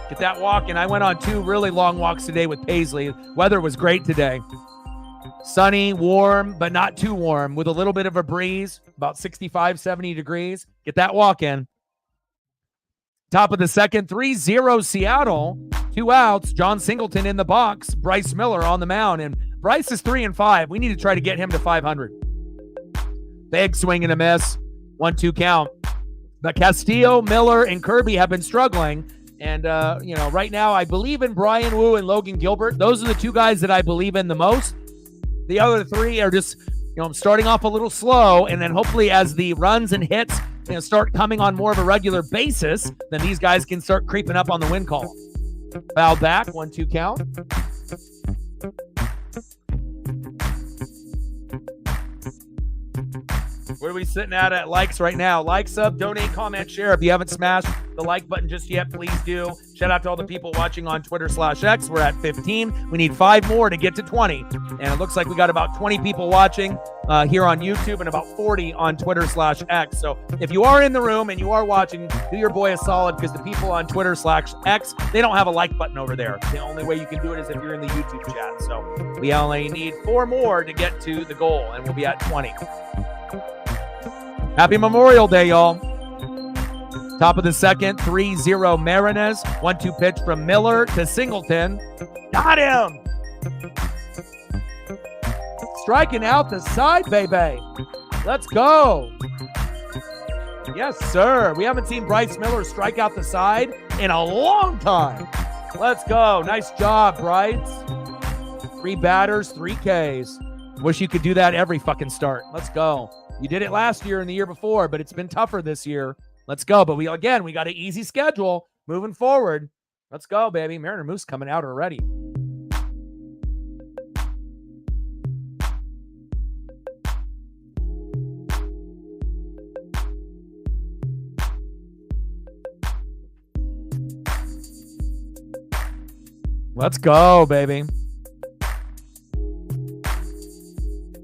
A: Get that walk in. I went on 2 really long walks today with Paisley. Weather was great today. Sunny, warm, but not too warm, with a little bit of a breeze, about 65, 70 degrees. Get that walk in. Top of the second, 3-0 Seattle. 2 outs. John Singleton in the box. Bryce Miller on the mound. And Bryce is 3-5. We need to try to get him to 500. Big swing and a miss. 1-2 count. But Castillo, Miller, and Kirby have been struggling. And, right now I believe in Brian Wu and Logan Gilbert. Those are the 2 guys that I believe in the most. The other 3 are just, starting off a little slow. And then hopefully as the runs and hits, start coming on more of a regular basis, then these guys can start creeping up on the win column. Foul back, 1-2 count. Where are we sitting at likes right now? Like, sub, donate, comment, share. If you haven't smashed the like button just yet, please do. Shout out to all the people watching on Twitter/X. We're at 15. We need 5 more to get to 20. And it looks like we got about 20 people watching here on YouTube and about 40 on Twitter/X. So if you are in the room and you are watching, do your boy a solid, because the people on Twitter/X, they don't have a like button over there. The only way you can do it is if you're in the YouTube chat. So we only need 4 more to get to the goal, and we'll be at 20. Happy Memorial Day, y'all. Top of the second, 3-0 Mariners. 1-2 pitch from Miller to Singleton. Got him! Striking out the side, baby. Let's go. Yes, sir. We haven't seen Bryce Miller strike out the side in a long time. Let's go. Nice job, Bryce. 3 batters, 3 Ks. Wish you could do that every fucking start. Let's go. You did it last year and the year before, but it's been tougher this year. Let's go. But we got an easy schedule moving forward. Let's go, baby. Mariner Moose coming out already. Let's go, baby.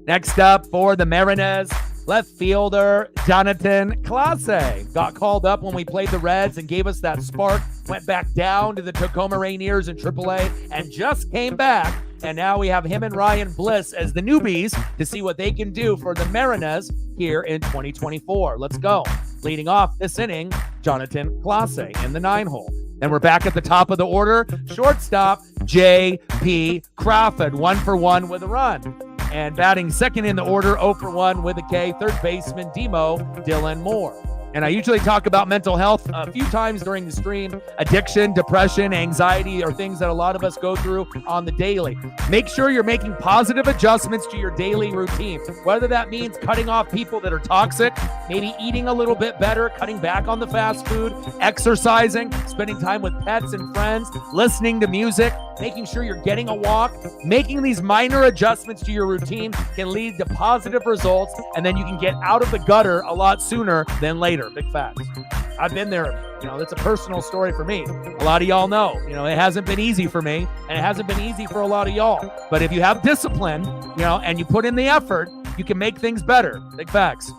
A: Next up for the Mariners, left fielder Jonathan Clase. Got called up when we played the Reds and gave us that spark. Went back down to the Tacoma Rainiers in AAA and just came back. And now we have him and Ryan Bliss as the newbies to see what they can do for the Mariners here in 2024. Let's go. Leading off this inning, Jonathan Clase in the 9-hole. Then we're back at the top of the order. Shortstop, J.P. Crawford, 1 for 1 with a run. And batting second in the order, 0 for 1 with a K, third baseman, Demo Dylan Moore. And I usually talk about mental health a few times during the stream. Addiction, depression, anxiety are things that a lot of us go through on the daily. Make sure you're making positive adjustments to your daily routine, whether that means cutting off people that are toxic, maybe eating a little bit better, cutting back on the fast food, exercising, spending time with pets and friends, listening to music, making sure you're getting a walk. Making these minor adjustments to your routine can lead to positive results, and then you can get out of the gutter a lot sooner than later. Big facts. I've been there. That's a personal story for me. A lot of y'all know, it hasn't been easy for me, and it hasn't been easy for a lot of y'all. But if you have discipline, and you put in the effort, you can make things better. Big facts.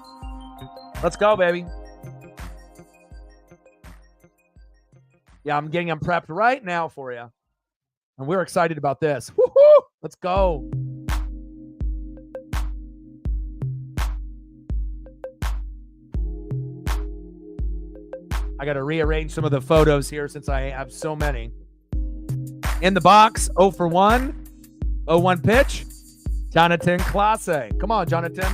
A: Let's go, baby. Yeah, I'm getting them prepped right now for you. And we're excited about this. Woo-hoo! Let's go. I got to rearrange some of the photos here since I have so many. In the box, 0 for 1. 0-1 pitch. Jonathan Clase. Come on, Jonathan.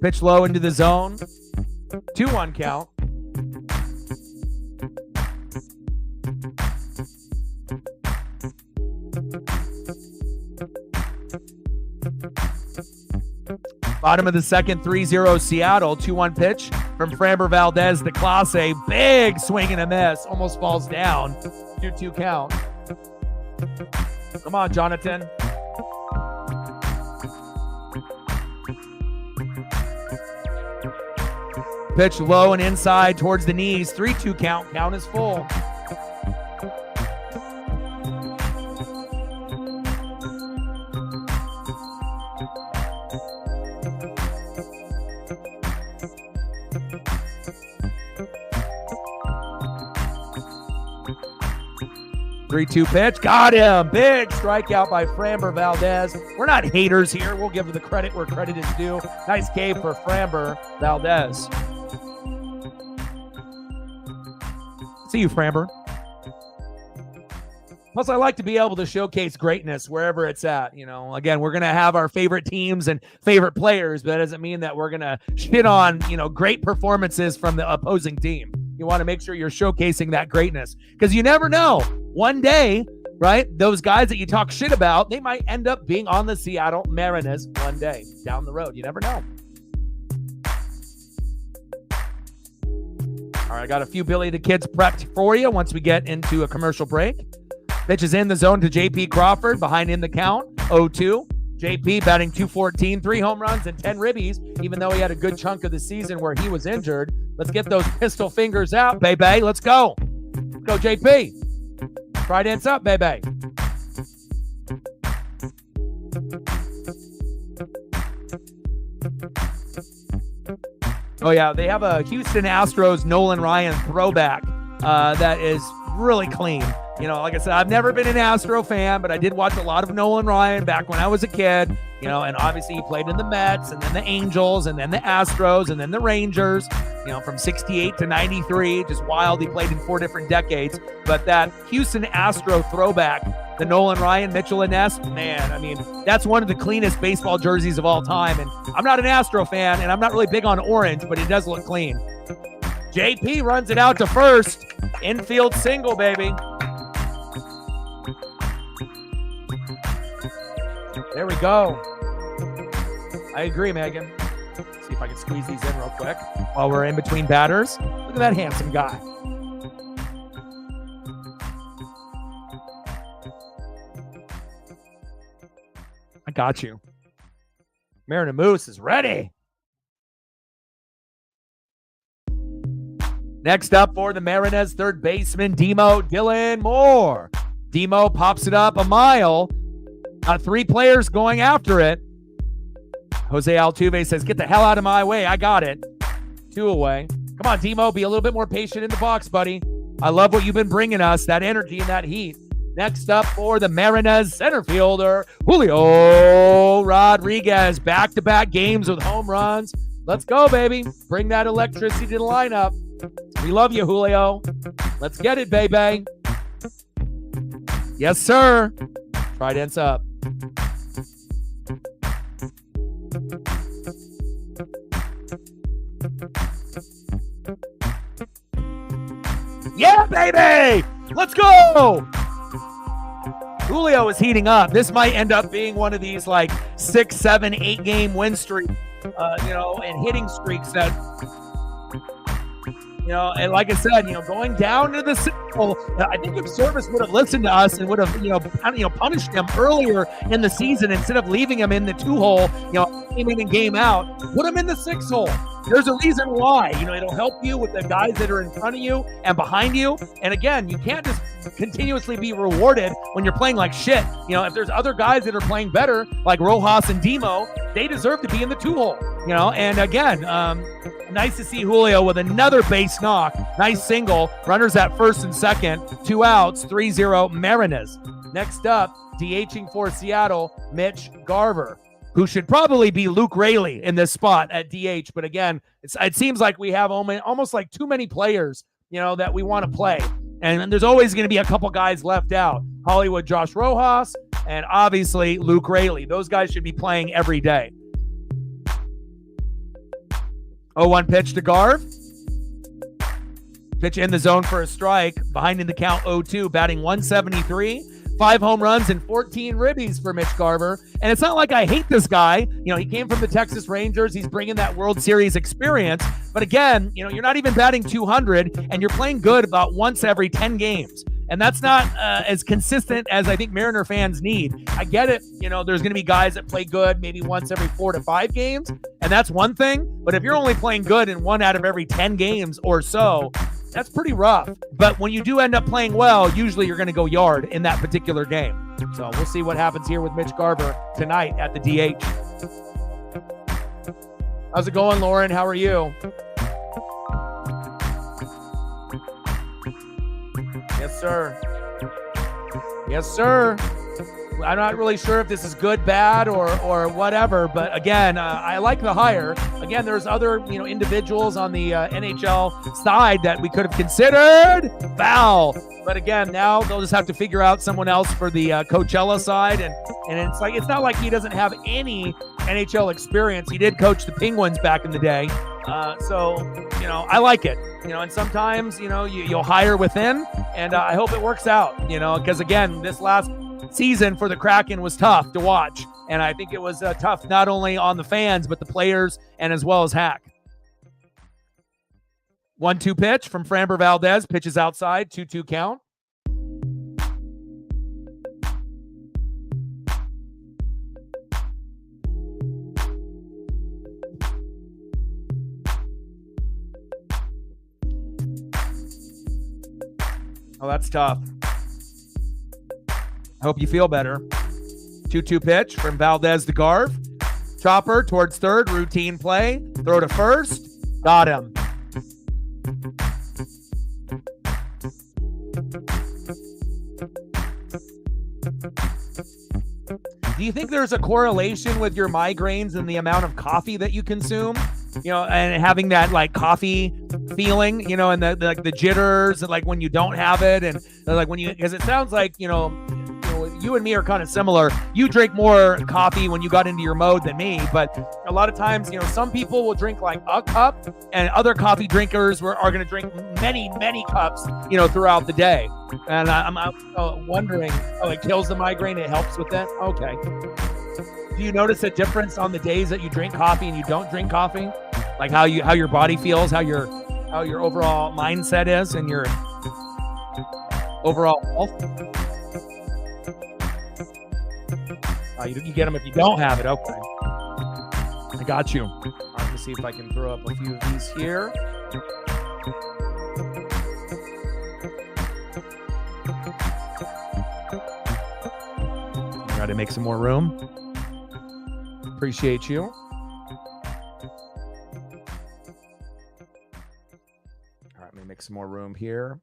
A: Pitch low into the zone. 2-1 count. Bottom of the second, 3-0 Seattle. 2-1 pitch from Framber Valdez to Clase. Big swing and a miss. Almost falls down. 2-2 count. Come on, Jonathan. Pitch low and inside towards the knees. 3-2 count. Count is full. Three-two pitch. Got him. Big strikeout by Framber Valdez. We're not haters here. We'll give the credit where credit is due. Nice game for Framber Valdez. See you, Framber. Plus, I like to be able to showcase greatness wherever it's at. Again, we're going to have our favorite teams and favorite players, but that doesn't mean that we're going to shit on, great performances from the opposing team. You want to make sure you're showcasing that greatness because you never know. One day, right, those guys that you talk shit about, they might end up being on the Seattle Mariners one day down the road. You never know. All right, I got a few Billy the Kids prepped for you once we get into a commercial break. Pitch is in the zone to J.P. Crawford, behind in the count, 0-2. J.P. batting .214, 3 home runs and 10 ribbies, even though he had a good chunk of the season where he was injured. Let's get those pistol fingers out, baby. Let's go. Let's go, J.P. Try dance up, baby. Oh, yeah, they have a Houston Astros Nolan Ryan throwback that is really clean. You know, like I said, I've never been an Astro fan, but I did watch a lot of Nolan Ryan back when I was a kid. You know, and obviously he played in the Mets and then the Angels and then the Astros and then the Rangers, you know, from 68 to 93, just wild. He played in 4 different decades. But that Houston Astro throwback, the Nolan Ryan, Mitchell and Ness, man, I mean, that's one of the cleanest baseball jerseys of all time. And I'm not an Astro fan, and I'm not really big on orange, but it does look clean. JP runs it out to first. Infield single, baby. There we go. I agree, Megan. Let's see if I can squeeze these in real quick while we're in between batters. Look at that handsome guy. I got you. Mariner Moose is ready. Next up for the Mariners, third baseman, Demo Dylan Moore. Demo pops it up a mile. 3 players going after it. Jose Altuve says, get the hell out of my way. I got it. 2 away. Come on, Demo, be a little bit more patient in the box, buddy. I love what you've been bringing us, that energy and that heat. Next up for the Mariners, center fielder, Julio Rodriguez. Back-to-back games with home runs. Let's go, baby. Bring that electricity to the lineup. We love you, Julio. Let's get it, baby. Yes, sir. Trident's up. Yeah, baby! Let's go! Julio is heating up. This might end up being one of these like 6, 7, 8 game win streaks, and hitting streaks that, and like I said, going down to the single. I think if Service would have listened to us and would have, punished him earlier in the season instead of leaving him in the 2-hole, game in and game out, put him in the 6-hole. There's a reason why. It'll help you with the guys that are in front of you and behind you. And again, you can't just continuously be rewarded when you're playing like shit. If there's other guys that are playing better, like Rojas and Demo, they deserve to be in the 2-hole. And again, nice to see Julio with another base knock. Nice single. Runners at first and second. 2 outs. 3-0 Mariners. Next up, DHing for Seattle, Mitch Garver, who should probably be Luke Raley in this spot at DH. But again, it seems like we have almost like too many players, that we want to play. And there's always going to be a couple guys left out. Hollywood Josh Rojas and obviously Luke Raley. Those guys should be playing every day. 0-1 pitch to Garv. Pitch in the zone for a strike. Behind in the count 0-2, batting 173. 5 home runs and 14 ribbies for Mitch Garver. And it's not like I hate this guy. He came from the Texas Rangers. He's bringing that World Series experience. But again, you're not even batting 200, and you're playing good about once every 10 games. And that's not as consistent as I think Mariner fans need. I get it. There's going to be guys that play good maybe once every 4 to 5 games, and that's one thing. But if you're only playing good in 1 out of every 10 games or so, that's pretty rough. But when you do end up playing well, usually you're going to go yard in that particular game. So we'll see what happens here with Mitch Garver tonight at the DH. How's it going, Lauren? How are you? Yes, sir. Yes, sir. I'm not really sure if this is good, bad, or whatever, but again, I like the hire. Again, there's other individuals on the NHL side that we could have considered. Foul. But again, now they'll just have to figure out someone else for the Coachella side, and it's not like he doesn't have any NHL experience. He did coach the Penguins back in the day, so I like it. And sometimes you'll hire within, and I hope it works out. Because again, this last season for the Kraken was tough to watch, and I think it was tough not only on the fans but the players and as well as Hack. 1-2 pitch from Framber Valdez, pitches outside, 2-2 count. Oh, that's tough. I hope you feel better. 2-2 pitch from Valdez to Garv. Chopper towards third, routine play. Throw to first. Got him. Do you think there's a correlation with your migraines and the amount of coffee that you consume? And having that like coffee feeling, and the jitters, and like when you don't have it, and like because it sounds like, you and me are kind of similar. You drink more coffee when you got into your mode than me, but a lot of times, some people will drink like a cup, and other coffee drinkers are going to drink many, many cups, throughout the day. And I'm wondering, it kills the migraine. It helps with that. Okay. Do you notice a difference on the days that you drink coffee and you don't drink coffee? Like how your body feels, how your overall mindset is, and your overall health? You get them if you don't have it. Okay. I got you. All right, let me see if I can throw up a few of these here. Got to make some more room. Appreciate you. All right, let me make some more room here.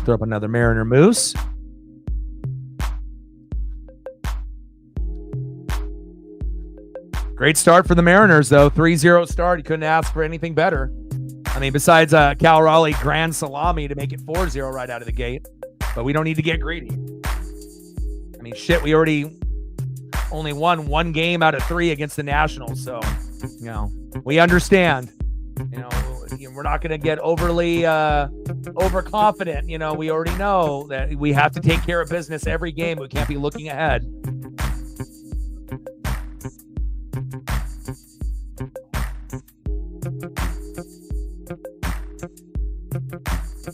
A: Throw up another Mariner Moose. Great start for the Mariners, though. 3-0 start. You couldn't ask for anything better. I mean, besides Cal Raleigh grand salami to make it 4-0 right out of the gate. But we don't need to get greedy. I mean, shit, we already only won 1 game out of 3 against the Nationals. So, we understand. We're not going to get overly overconfident. We already know that we have to take care of business every game. We can't be looking ahead.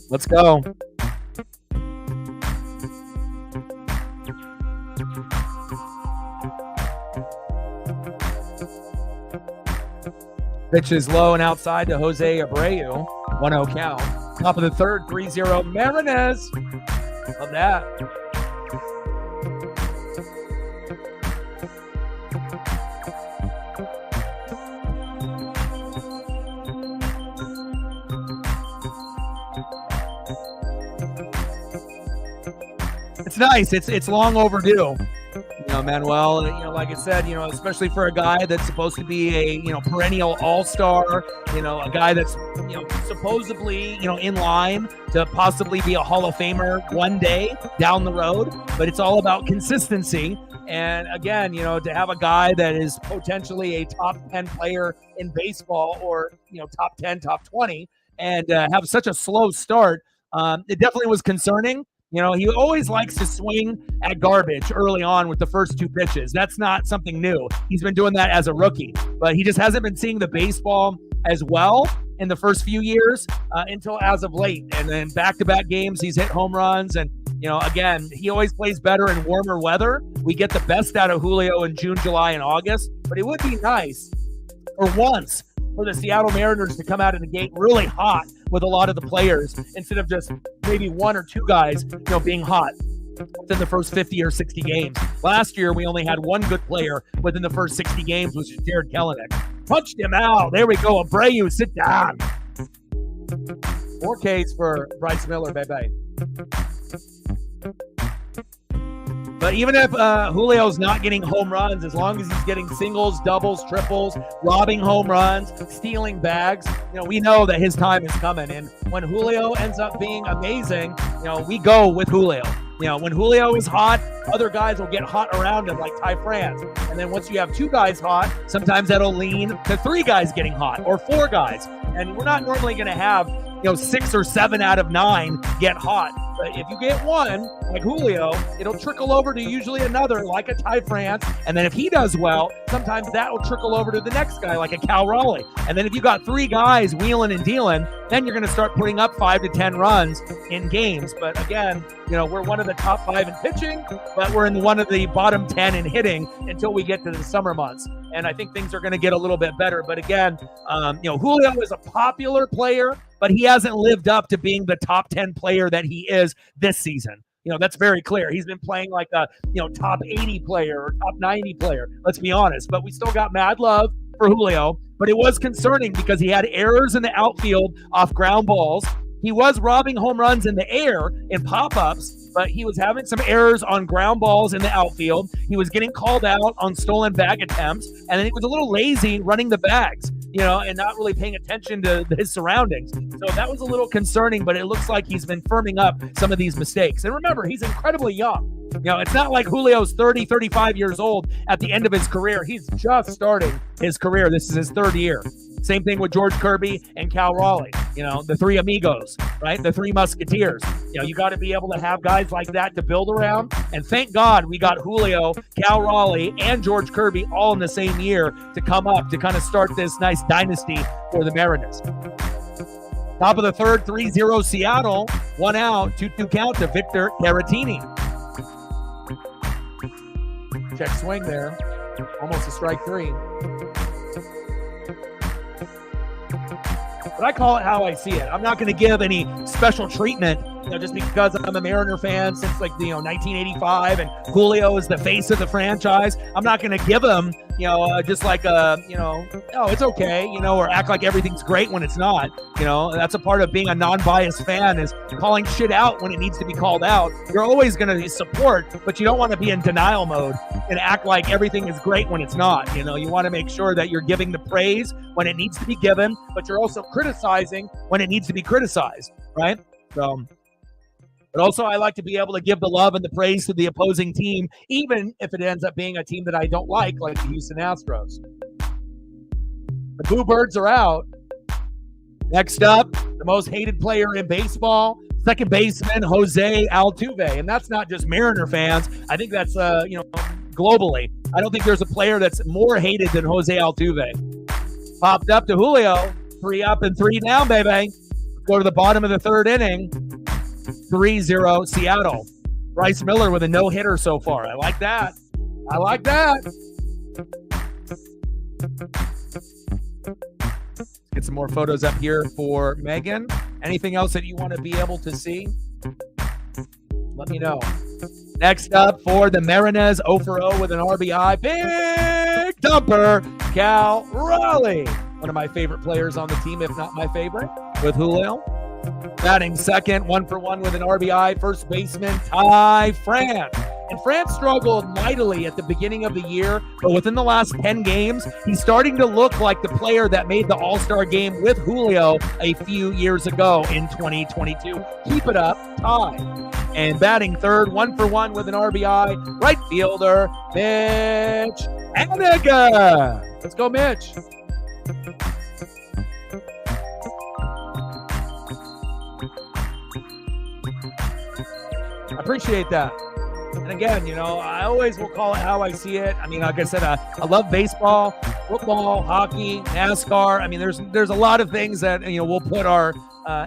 A: Let's go. Pitch is low and outside to Jose Abreu. 1-0 count. Top of the third, 3-0 Mariners. Love that. It's nice. It's long overdue. Manuel, like I said, especially for a guy that's supposed to be a, perennial all-star, a guy that's, supposedly, in line to possibly be a Hall of Famer one day down the road, but it's all about consistency. And again, to have a guy that is potentially a top 10 player in baseball or, top 10, top 20, and have such a slow start, it definitely was concerning. He always likes to swing at garbage early on with the first 2 pitches. That's not something new. He's been doing that as a rookie, but he just hasn't been seeing the baseball as well in the first few years until as of late. And then back-to-back games, he's hit home runs. And, again, he always plays better in warmer weather. We get the best out of Julio in June, July, and August. But it would be nice for once for the Seattle Mariners to come out of the gate really hot with a lot of the players instead of just maybe 1 or 2 guys, being hot within the first 50 or 60 games. Last year, we only had 1 good player within the first 60 games, which is Jared Kelenic. Punched him out. There we go. Abreu, sit down. 4 Ks for Bryce Miller, baby. But even if Julio's not getting home runs, as long as he's getting singles, doubles, triples, robbing home runs, stealing bags, we know that his time is coming. And when Julio ends up being amazing, we go with Julio. When Julio is hot, other guys will get hot around him like Ty France. And then once you have 2 guys hot, sometimes that'll lean to 3 guys getting hot or 4 guys. And we're not normally going to have, 6 or 7 out of 9 get hot. But if you get 1, like Julio, it'll trickle over to usually another, like a Ty France. And then if he does well, sometimes that will trickle over to the next guy, like a Cal Raleigh. And then if you got 3 guys wheeling and dealing, then you're going to start putting up 5 to 10 runs in games. But again, we're one of the top 5 in pitching, but we're in one of the bottom 10 in hitting until we get to the summer months. And I think things are going to get a little bit better. But again, Julio is a popular player, but he hasn't lived up to being the top 10 player that he is this season. That's very clear. He's been playing like a, top 80 player or top 90 player. Let's be honest. But we still got mad love for Julio. But it was concerning because he had errors in the outfield off ground balls. He was robbing home runs in the air in pop-ups, but he was having some errors on ground balls in the outfield. He was getting called out on stolen bag attempts, and then he was a little lazy running the bags, and not really paying attention to his surroundings. So that was a little concerning, but it looks like he's been firming up some of these mistakes. And remember, he's incredibly young. It's not like Julio's 30, 35 years old at the end of his career. He's just starting his career. This is his third year. Same thing with George Kirby and Cal Raleigh, the three amigos, right? The three musketeers. You got to be able to have guys like that to build around. And thank God we got Julio, Cal Raleigh, and George Kirby all in the same year to come up to kind of start this nice dynasty for the Mariners. Top of the third, 3-0 Seattle. 1 out, 2-2 count to Victor Caratini. Check swing there. Almost a strike three. But I call it how I see it. I'm not going to give any special treatment, just because I'm a Mariner fan since 1985, and Julio is the face of the franchise. I'm not going to give him, just like oh, it's okay, or act like everything's great when it's not. That's a part of being a non-biased fan, is calling shit out when it needs to be called out. You're always going to support, but you don't want to be in denial mode and act like everything is great when it's not. You want to make sure that you're giving the praise when it needs to be given, but you're also criticizing when it needs to be criticized, right? So, but also I like to be able to give the love and the praise to the opposing team, even if it ends up being a team that I don't like the Houston Astros. The Boo Birds are out. Next up, the most hated player in baseball, second baseman Jose Altuve. And that's not just Mariner fans. I think that's, globally. I don't think there's a player that's more hated than Jose Altuve. Popped up to Julio. 3 up and 3 down, baby. Let's go to the bottom of the third inning. 3-0 Seattle. Bryce Miller with a no-hitter so far. I like that. Get some more photos up here for Megan. Anything else that you want to be able to see? Let me know. Next up for the Mariners, 0-for-0 with an RBI. Big dumper, Cal Raleigh. One of my favorite players on the team, if not my favorite, with Julio. Batting second, 1-for-1 with an RBI. First baseman, Ty France. And France struggled mightily at the beginning of the year, but within the last 10 games, he's starting to look like the player that made the All-Star game with Julio a few years ago in 2022. Keep it up, Ty. And batting third, 1-for-1 with an RBI, right fielder, Mitch Haniger. Let's go, Mitch. I appreciate that. And again, I always will call it how I see it. I mean, like I said, I love baseball, football, hockey, NASCAR. I mean, there's a lot of things that, we'll put our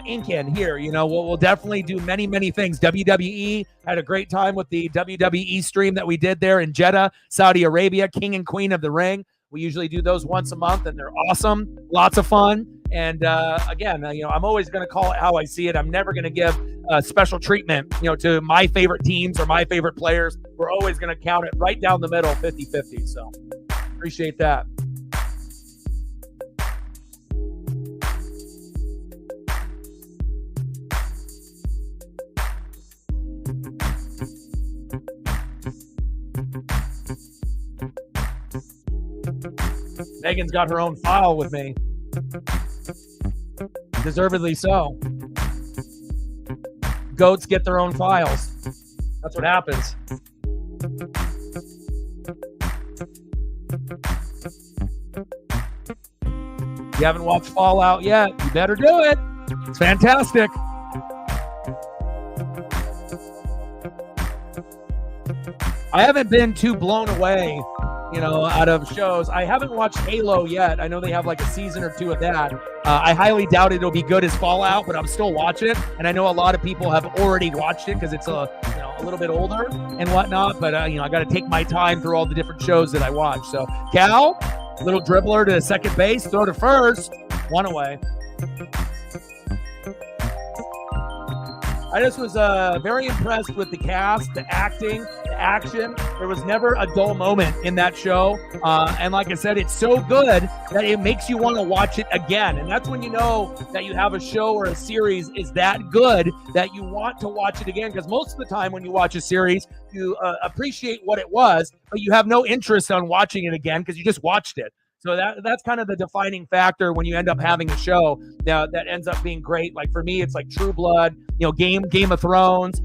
A: ink in here. We'll definitely do many, many things. WWE had a great time with the WWE stream that we did there in Jeddah, Saudi Arabia, King and Queen of the Ring. We usually do those once a month, and they're awesome. Lots of fun. And again, I'm always going to call it how I see it. I'm never going to give special treatment, to my favorite teams or my favorite players. We're always going to count it right down the middle, 50-50. So appreciate that. Megan's got her own file with me. Deservedly so. Goats get their own files. That's what happens. If you haven't watched Fallout yet, you better do it. It's fantastic. I haven't been too blown away, out of shows. I haven't watched Halo yet. I know they have like a season or 2 of that. I highly doubt it'll be good as Fallout, but I'm still watching it. And I know a lot of people have already watched it because it's a little bit older and whatnot. But I got to take my time through all the different shows that I watch. So Cal, little dribbler to second base, throw to first, 1 away. I just was very impressed with the cast, the acting, the action. There was never a dull moment in that show. And like I said, it's so good that it makes you want to watch it again. And that's when you know that you have a show or a series is that good that you want to watch it again. Because most of the time when you watch a series, you appreciate what it was, but you have no interest on watching it again because you just watched it. So that's kind of the defining factor when you end up having a show that ends up being great. Like for me, it's like True Blood, Game of Thrones.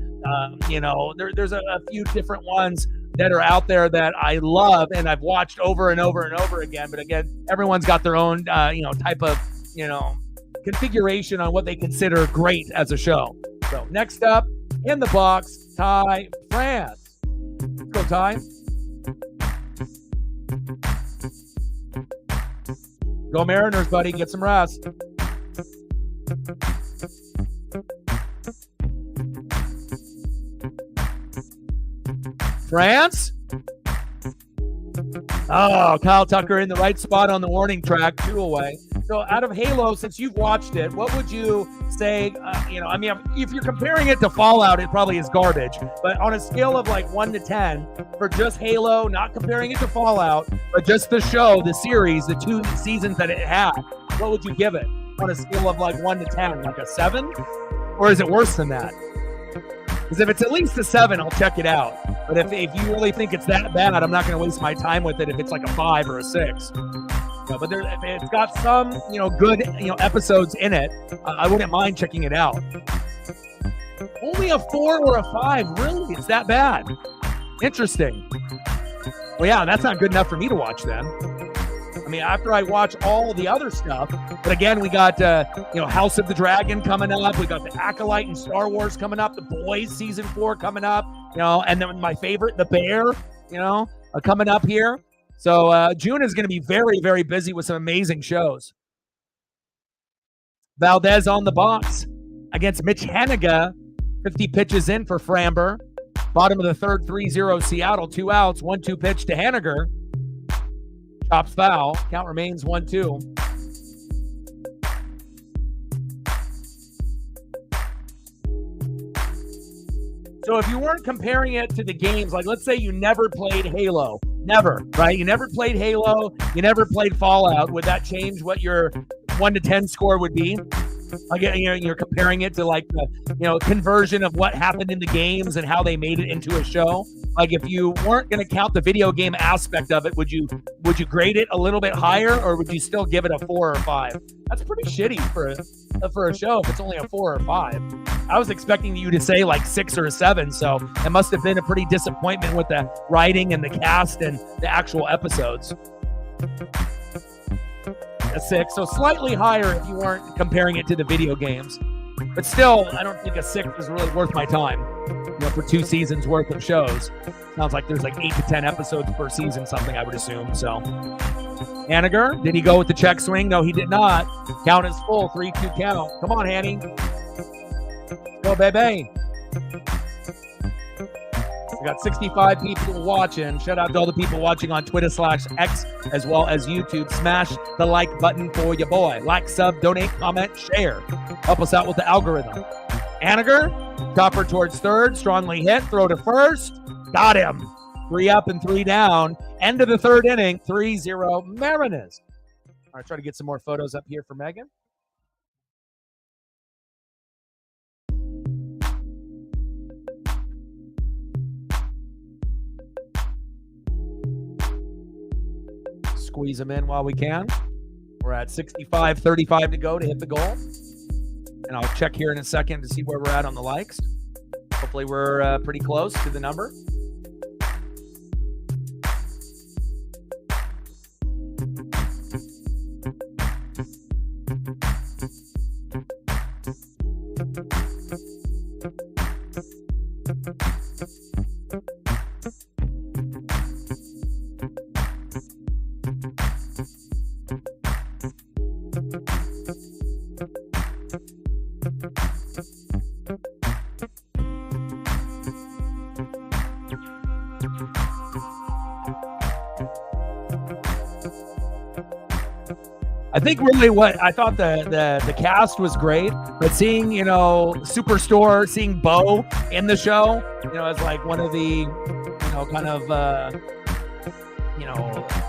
A: There's a few different ones that are out there that I love and I've watched over and over and over again. But again, everyone's got their own type of configuration on what they consider great as a show. So next up in the box, Ty France. Let's go, Ty. Go Mariners, buddy. Get some rest. France? Oh, Kyle Tucker in the right spot on the warning track, 2 away. So out of Halo, since you've watched it, what would you say, if you're comparing it to Fallout, it probably is garbage. But on a scale of like 1 to 10 for just Halo, not comparing it to Fallout, but just the show, the series, the 2 seasons that it had, what would you give it on a scale of like 1 to 10? Like a 7? Or is it worse than that? Because if it's at least a 7, I'll check it out. But if you really think it's that bad, I'm not going to waste my time with it if it's like a 5 or a 6. But it's got some, good, episodes in it. I wouldn't mind checking it out. Only a 4 or a 5, really? It's that bad? Interesting. Well, yeah, that's not good enough for me to watch then. I mean, after I watch all the other stuff, but again, we got, House of the Dragon coming up. We got The Acolyte and Star Wars coming up. The Boys season 4 coming up, and then my favorite, The Bear, coming up here. So June is going to be very, very busy with some amazing shows. Valdez on the box against Mitch Haniga. 50 pitches in for Framber. Bottom of the third, 3-0 Seattle. 2 outs, 1-2 pitch to Haniger. Chops foul. Count remains 1-2. So if you weren't comparing it to the games, like let's say you never played Halo. Never, right? You never played Halo. You never played Fallout. Would that change what your 1 to 10 score would be? Like, you're comparing it to like the, conversion of what happened in the games and how they made it into a show. Like if you weren't going to count the video game aspect of it, would you grade it a little bit higher, or would you still give it a 4 or 5? That's pretty shitty for a show if it's only a 4 or 5. I was expecting you to say like 6 or a 7, so it must have been a pretty disappointment with the writing and the cast and the actual episodes. A 6, so slightly higher if you weren't comparing it to the video games. But still, I don't think a 6 is really worth my time. For 2 seasons worth of shows. Sounds like there's like 8 to 10 episodes per season, something I would assume. So, Haniger, did he go with the check swing? No, he did not. Count is full, 3-2 count. Come on, Hanny. Go, baby. We got 65 people watching. Shout out to all the people watching on Twitter/X as well as YouTube. Smash the like button for your boy. Like, sub, donate, comment, share. Help us out with the algorithm. Haniger, topper towards third, strongly hit, throw to first. Got him. 3 up and 3 down. End of the third inning, 3-0 Mariners. All right, try to get some more photos up here for Megan. Squeeze them in while we can. We're at 65-35 to go to hit the goal. And I'll check here in a second to see where we're at on the likes. Hopefully we're pretty close to the number. I think really what I thought the cast was great, but seeing, Superstore, seeing Bo in the show, as like one of the, kind of,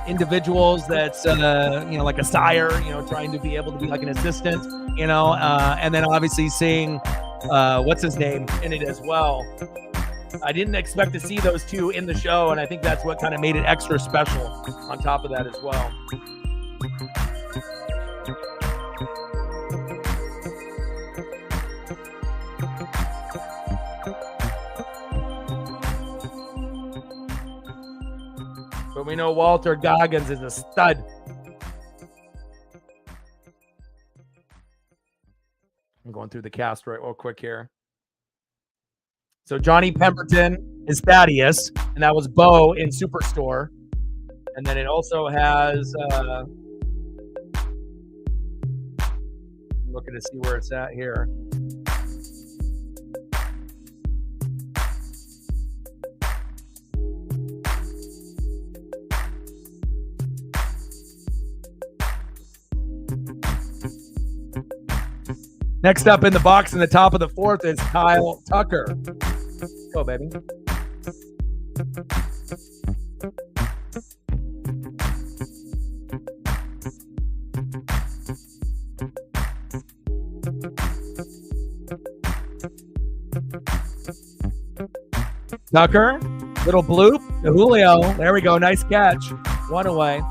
A: individuals that's, like a sire, trying to be able to be like an assistant, and then obviously seeing, what's his name in it as well. I didn't expect to see those two in the show, and I think that's what kind of made it extra special on top of that as well. But we know Walter Goggins is a stud. I'm going through the cast real quick here. So Johnny Pemberton is Thaddeus, and that was Bo in Superstore. And then it also has, I'm looking to see where it's at here. Next up in the box in the top of the fourth is Kyle Tucker. Go, baby. Tucker, little bloop to Julio. There we go. Nice catch. One away.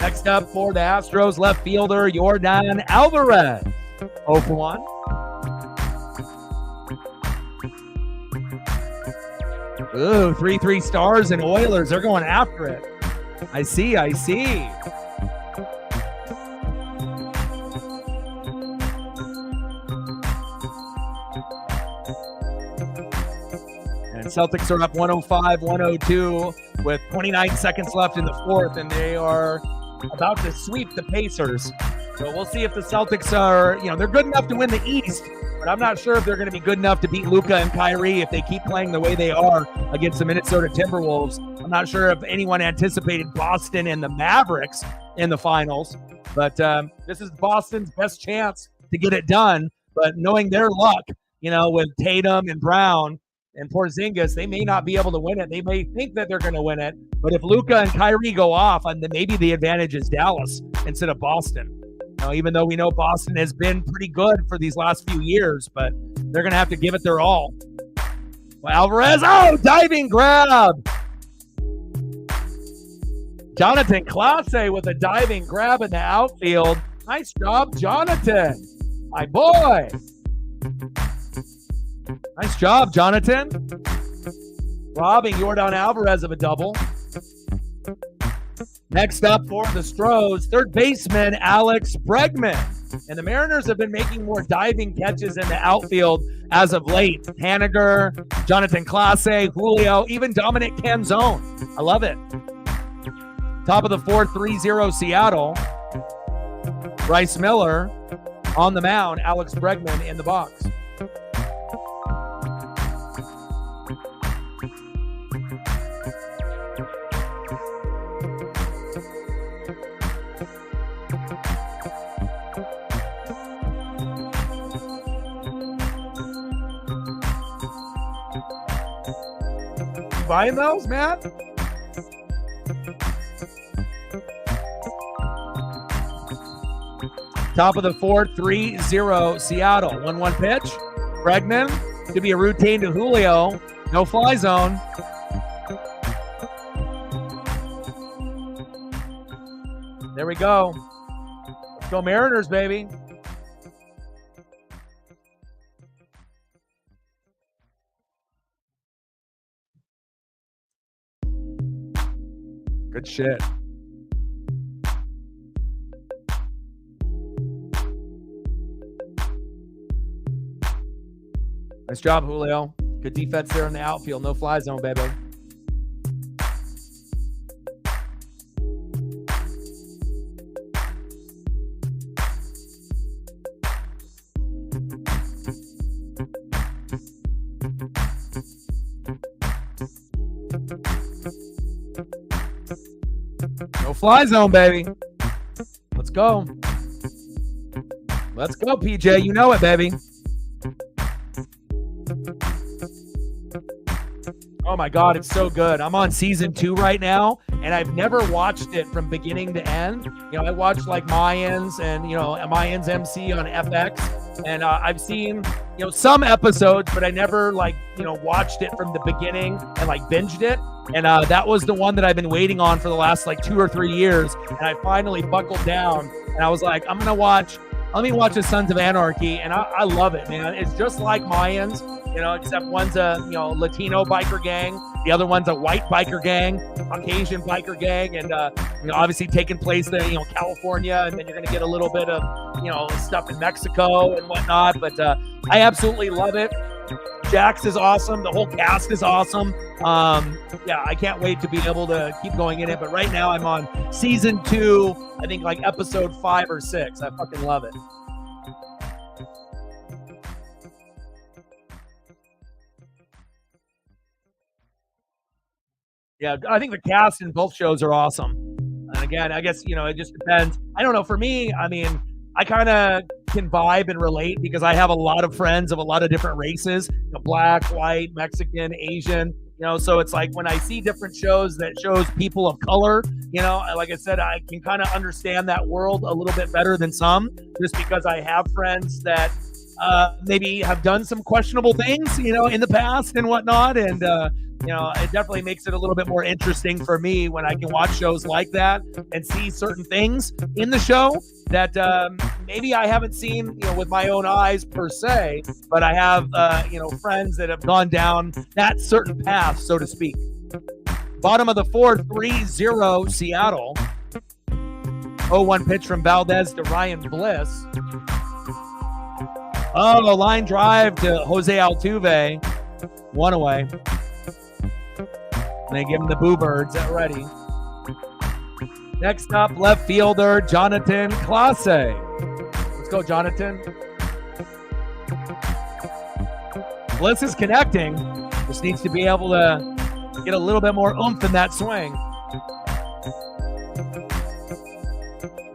A: Next up for the Astros, left fielder Yordan Alvarez. 0 for 1. Ooh, 3 stars and Oilers. They're going after it. I see. And Celtics are up 105-102 with 29 seconds left in the fourth, and they are about to sweep the Pacers. So we'll see if the Celtics are, they're good enough to win the East, but I'm not sure if they're going to be good enough to beat Luka and Kyrie if they keep playing the way they are against the Minnesota Timberwolves. I'm not sure if anyone anticipated Boston and the Mavericks in the finals, but this is Boston's best chance to get it done. But knowing their luck, with Tatum and Brown and Porzingis, they may not be able to win it. They may think that they're going to win it, but if Luka and Kyrie go off, then maybe the advantage is Dallas instead of Boston. Even though we know Boston has been pretty good for these last few years, but they're going to have to give it their all. Well, Alvarez, diving grab. Jonathan Clase with a diving grab in the outfield. Nice job, Jonathan. My boy. Nice job, Jonathan. Robbing Yordan Alvarez of a double. Next up for the Astros, third baseman Alex Bregman. And the Mariners have been making more diving catches in the outfield as of late. Haniger, Jonathan Clase, Julio, even Dominic Canzone. I love it. Top of the fourth, 3-0 Seattle. Bryce Miller on the mound, Alex Bregman in the box. Buying those, man? Top of the fourth, 3-0 Seattle. 1-1 pitch. Bregman to be a routine to Julio. No fly zone. There we go. Let's go Mariners, baby. Good shit. Nice job, Julio. Good defense there in the outfield. No fly zone, baby. No fly zone, baby. go. Let's go, PJ. You know it, baby. Oh my God, it's so good. I'm on season 2 right now, and I've never watched it from beginning to end. You know, I watched like Mayans and, you know, Mayans MC on FX, and I've seen, you know, some episodes, but I never like, you know, watched it from the beginning and like binged it. And that was the one that I've been waiting on for the last like 2 or 3 years. And I finally buckled down, and I was like, let me watch the Sons of Anarchy. And I love it, man. It's just like Mayans, you know, except one's a, you know, Latino biker gang. The other one's a white biker gang, Caucasian biker gang. And, you know, obviously taking place there, you know, California. And then you're going to get a little bit of, you know, stuff in Mexico and whatnot. But I absolutely love it. Jax is awesome. The whole cast is awesome. Yeah, I can't wait to be able to keep going in it. But right now I'm on season 2, I think like episode 5 or 6. I fucking love it. Yeah, I think the cast in both shows are awesome. And again, I guess, you know, it just depends. I don't know. For me, I mean, I kind of can vibe and relate because I have a lot of friends of a lot of different races, you know, black, white, Mexican, Asian, you know, so it's like when I see different shows that shows people of color, you know, like I said, I can kind of understand that world a little bit better than some, just because I have friends that maybe have done some questionable things, you know, in the past and whatnot. And, you know, it definitely makes it a little bit more interesting for me when I can watch shows like that and see certain things in the show that maybe I haven't seen, you know, with my own eyes per se, but I have, you know, friends that have gone down that certain path, so to speak. Bottom of the 4th, 3-0 Seattle. 0-1 pitch from Valdez to Ryan Bliss. Oh, line drive to Jose Altuve. 1 away. And they give him the Boo Birds at ready. Next up, left fielder Jonathan Clase. Let's go, Jonathan. Bliss is connecting. Just needs to be able to get a little bit more oomph in that swing.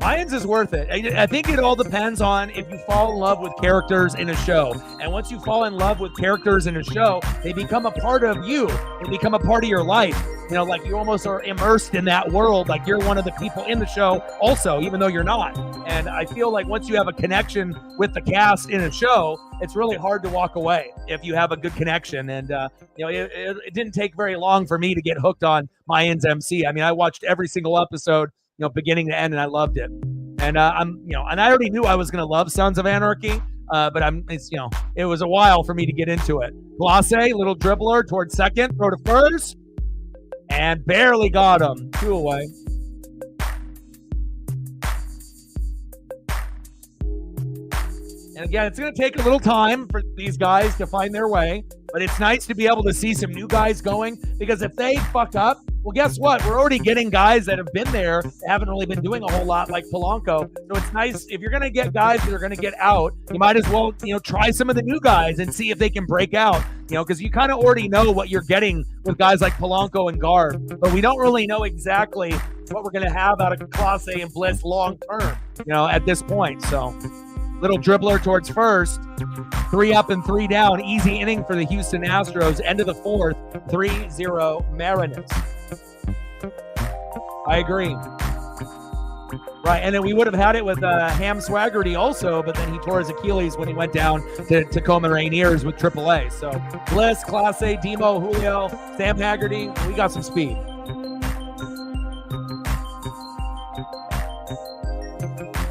A: Lions is worth it. I think it all depends on if you fall in love with characters in a show. And once you fall in love with characters in a show, they become a part of you. They become a part of your life. You know, like you almost are immersed in that world. Like you're one of the people in the show also, even though you're not. And I feel like once you have a connection with the cast in a show, it's really hard to walk away if you have a good connection. And, you know, it didn't take very long for me to get hooked on Mayans MC. I mean, I watched every single episode, you know, beginning to end, and I loved it. And you know, and I already knew I was going to love Sons of Anarchy, but you know, it was a while for me to get into it. Clase, little dribbler towards second, throw to first, and barely got him. 2 away. And again, it's going to take a little time for these guys to find their way, but it's nice to be able to see some new guys going, because if they fuck up, well, guess what? We're already getting guys that have been there, that haven't really been doing a whole lot, like Polanco. So it's nice if you're going to get guys that are going to get out, you might as well, you know, try some of the new guys and see if they can break out, you know, because you kind of already know what you're getting with guys like Polanco and Garb, but we don't really know exactly what we're going to have out of Clase and Bliss long term, you know, at this point. So little dribbler towards first, 3 up and 3 down, easy inning for the Houston Astros. End of the 4th, 3-0 Mariners. I agree. Right, and then we would have had it with Ham Swaggerty also, but then he tore his Achilles when he went down to Tacoma Rainiers with AAA. So Bliss, Clase, Demo, Julio, Sam Haggerty, we got some speed.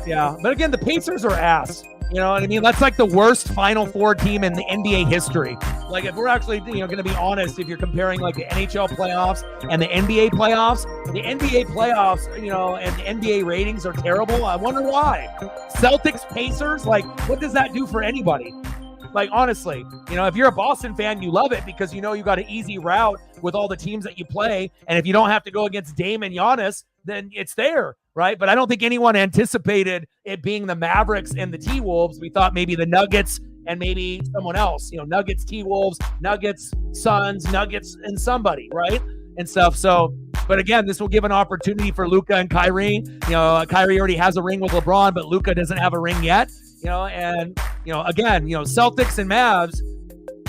A: Yeah, but again, the Pacers are ass. You know what I mean? That's like the worst Final Four team in the NBA history. Like, if we're actually, you know, going to be honest, if you're comparing like the NHL playoffs and the NBA playoffs, you know, and the NBA ratings are terrible. I wonder why. Celtics, Pacers, like, what does that do for anybody? Like, honestly, you know, if you're a Boston fan, you love it because you know you got an easy route with all the teams that you play. And if you don't have to go against Dame and Giannis, then it's there, right? But I don't think anyone anticipated it being the Mavericks and the T-Wolves. We thought maybe the Nuggets and maybe someone else, you know, Nuggets, T-Wolves, Nuggets, Suns, Nuggets, and somebody, right? And stuff. So, But again, this will give an opportunity for Luka and Kyrie. Kyrie already has a ring with LeBron, but Luka doesn't have a ring yet. And again, Celtics and Mavs,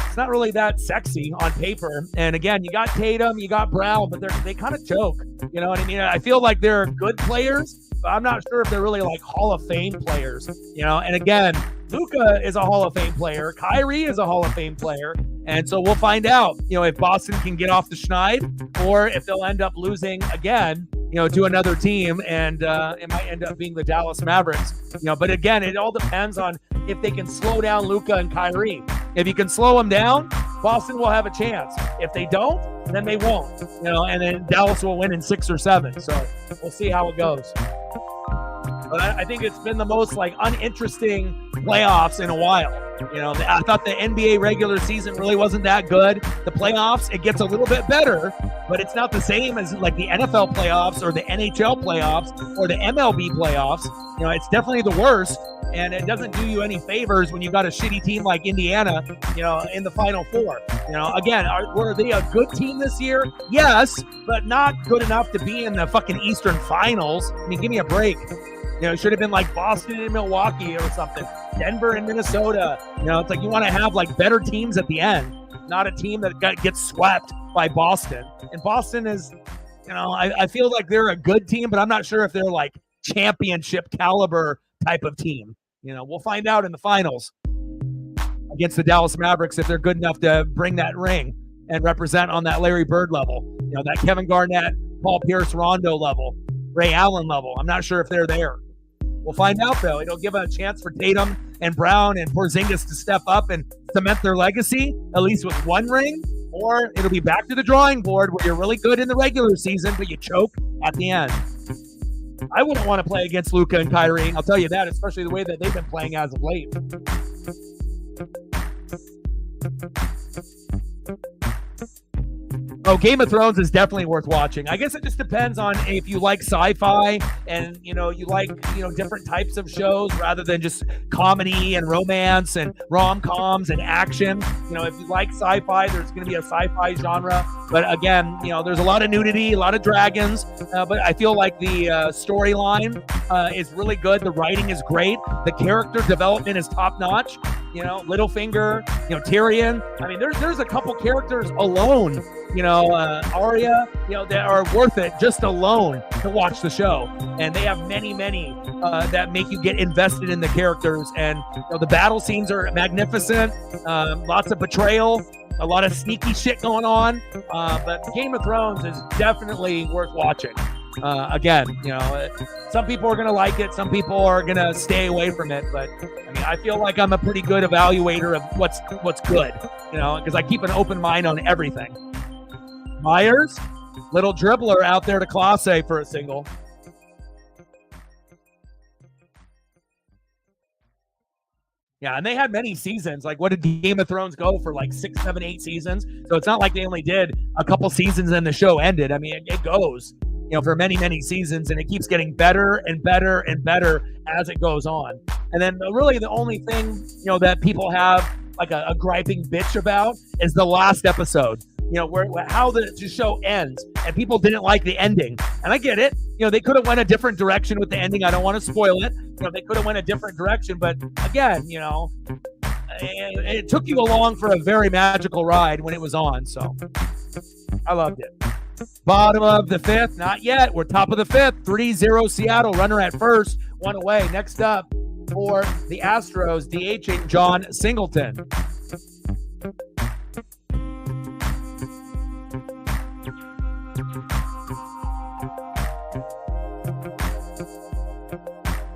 A: it's not really that sexy on paper. And again, you got Tatum, you got Brown, but they kind of choke. You know what I mean? I feel like they're good players, but I'm not sure if they're really like Hall of Fame players. And again, Luka is a Hall of Fame player. Kyrie is a Hall of Fame player. And so we'll find out, if Boston can get off the schneid or if they'll end up losing again, to another team, and it might end up being the Dallas Mavericks. But again, it all depends on if they can slow down Luka and Kyrie. If you can slow them down, Boston will have a chance. If they don't, then they won't. And then Dallas will win in 6 or 7. So we'll see how it goes. But I think it's been the most uninteresting playoffs in a while. I thought the NBA regular season really wasn't that good. The playoffs, it gets a little bit better, but it's not the same as like the NFL playoffs or the NHL playoffs or the MLB playoffs. It's definitely the worst, and it doesn't do you any favors when you got a shitty team like Indiana, in the Final Four. Again, were they a good team this year? Yes, but not good enough to be in the fucking Eastern Finals. I mean, give me a break. It should have been like Boston and Milwaukee or something. Denver and Minnesota. It's like you want to have like better teams at the end, not a team that gets swept by Boston. And Boston is, I feel like they're a good team, but I'm not sure if they're like championship caliber type of team. We'll find out in the finals against the Dallas Mavericks if they're good enough to bring that ring and represent on that Larry Bird level, that Kevin Garnett, Paul Pierce, Rondo level, Ray Allen level. I'm not sure if they're there. We'll find out, though. It'll give a chance for Tatum and Brown and Porzingis to step up and cement their legacy, at least with one ring, or it'll be back to the drawing board where you're really good in the regular season, but you choke at the end. I wouldn't want to play against Luka and Kyrie. I'll tell you that, especially the way that they've been playing as of late. Oh, Game of Thrones is definitely worth watching. I guess it just depends on if you like sci-fi and, you like, different types of shows rather than just comedy and romance and rom-coms and action. If you like sci-fi, there's going to be a sci-fi genre. But again, there's a lot of nudity, a lot of dragons. But I feel like the storyline is really good. The writing is great. The character development is top-notch. Littlefinger, Tyrion. I mean, there's a couple characters alone, Arya, that are worth it just alone to watch the show. And they have many that make you get invested in the characters. And the battle scenes are magnificent. Lots of betrayal, a lot of sneaky shit going on. But Game of Thrones is definitely worth watching. Again, some people are going to like it. Some people are going to stay away from it. But I mean, I feel like I'm a pretty good evaluator of what's good, because I keep an open mind on everything. Myers, little dribbler out there to Clase for a single. Yeah, and they had many seasons. Like, what did Game of Thrones go for? Like 6, 7, 8 seasons? So it's not like they only did a couple seasons and the show ended. I mean, it goes, for many seasons, and it keeps getting better and better and better as it goes on. And then really the only thing, that people have like a griping bitch about is the last episode. How the show ends, and people didn't like the ending. And I get it. They could have went a different direction with the ending. I don't want to spoil it. They could have went a different direction. But again, it took you along for a very magical ride when it was on. So I loved it. Bottom of the 5th, not yet. We're top of the 5th. 3-0 Seattle. Runner at first, 1 away. Next up for the Astros, DHing John Singleton.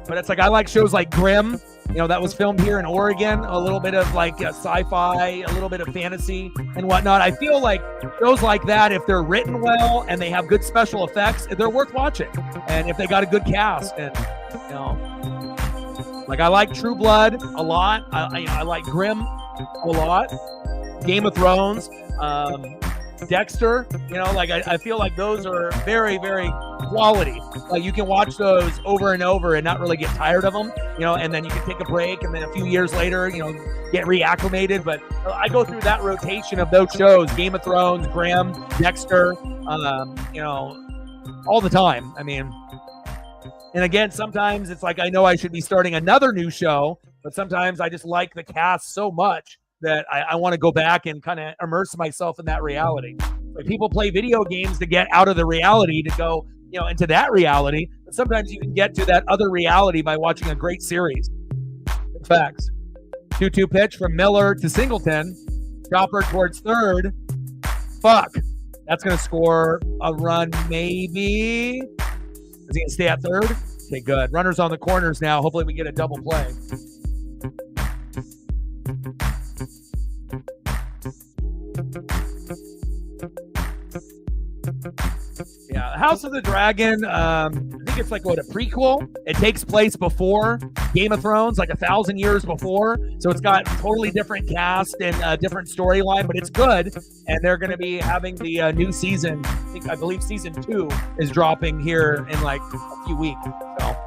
A: But it's like, I like shows like Grimm, that was filmed here in Oregon, a little bit of like sci-fi, a little bit of fantasy and whatnot. I feel like shows like that, if they're written well and they have good special effects, they're worth watching. And if they got a good cast, and, like I like True Blood a lot. I like Grimm a lot. Game of Thrones, Dexter, I feel like those are very, very quality. Like you can watch those over and over and not really get tired of them, and then you can take a break and then a few years later, get reacclimated. But I go through that rotation of those shows: Game of Thrones, Grimm, Dexter, all the time. I mean, and again, sometimes it's like I know I should be starting another new show, but sometimes I just like the cast so much that I want to go back and kind of immerse myself in that reality. Like people play video games to get out of the reality to go, into that reality. But sometimes you can get to that other reality by watching a great series. Facts. 2-2 pitch from Miller to Singleton. Chopper towards third. Fuck. That's going to score a run, maybe. Is he going to stay at third? Okay, good. Runners on the corners now. Hopefully we get a double play. Yeah, House of the Dragon, I think it's like a prequel. It takes place before Game of Thrones, like 1,000 years before. So it's got totally different cast and a different storyline, but it's good. And they're going to be having the new season. I believe season 2 is dropping here in like a few weeks. So.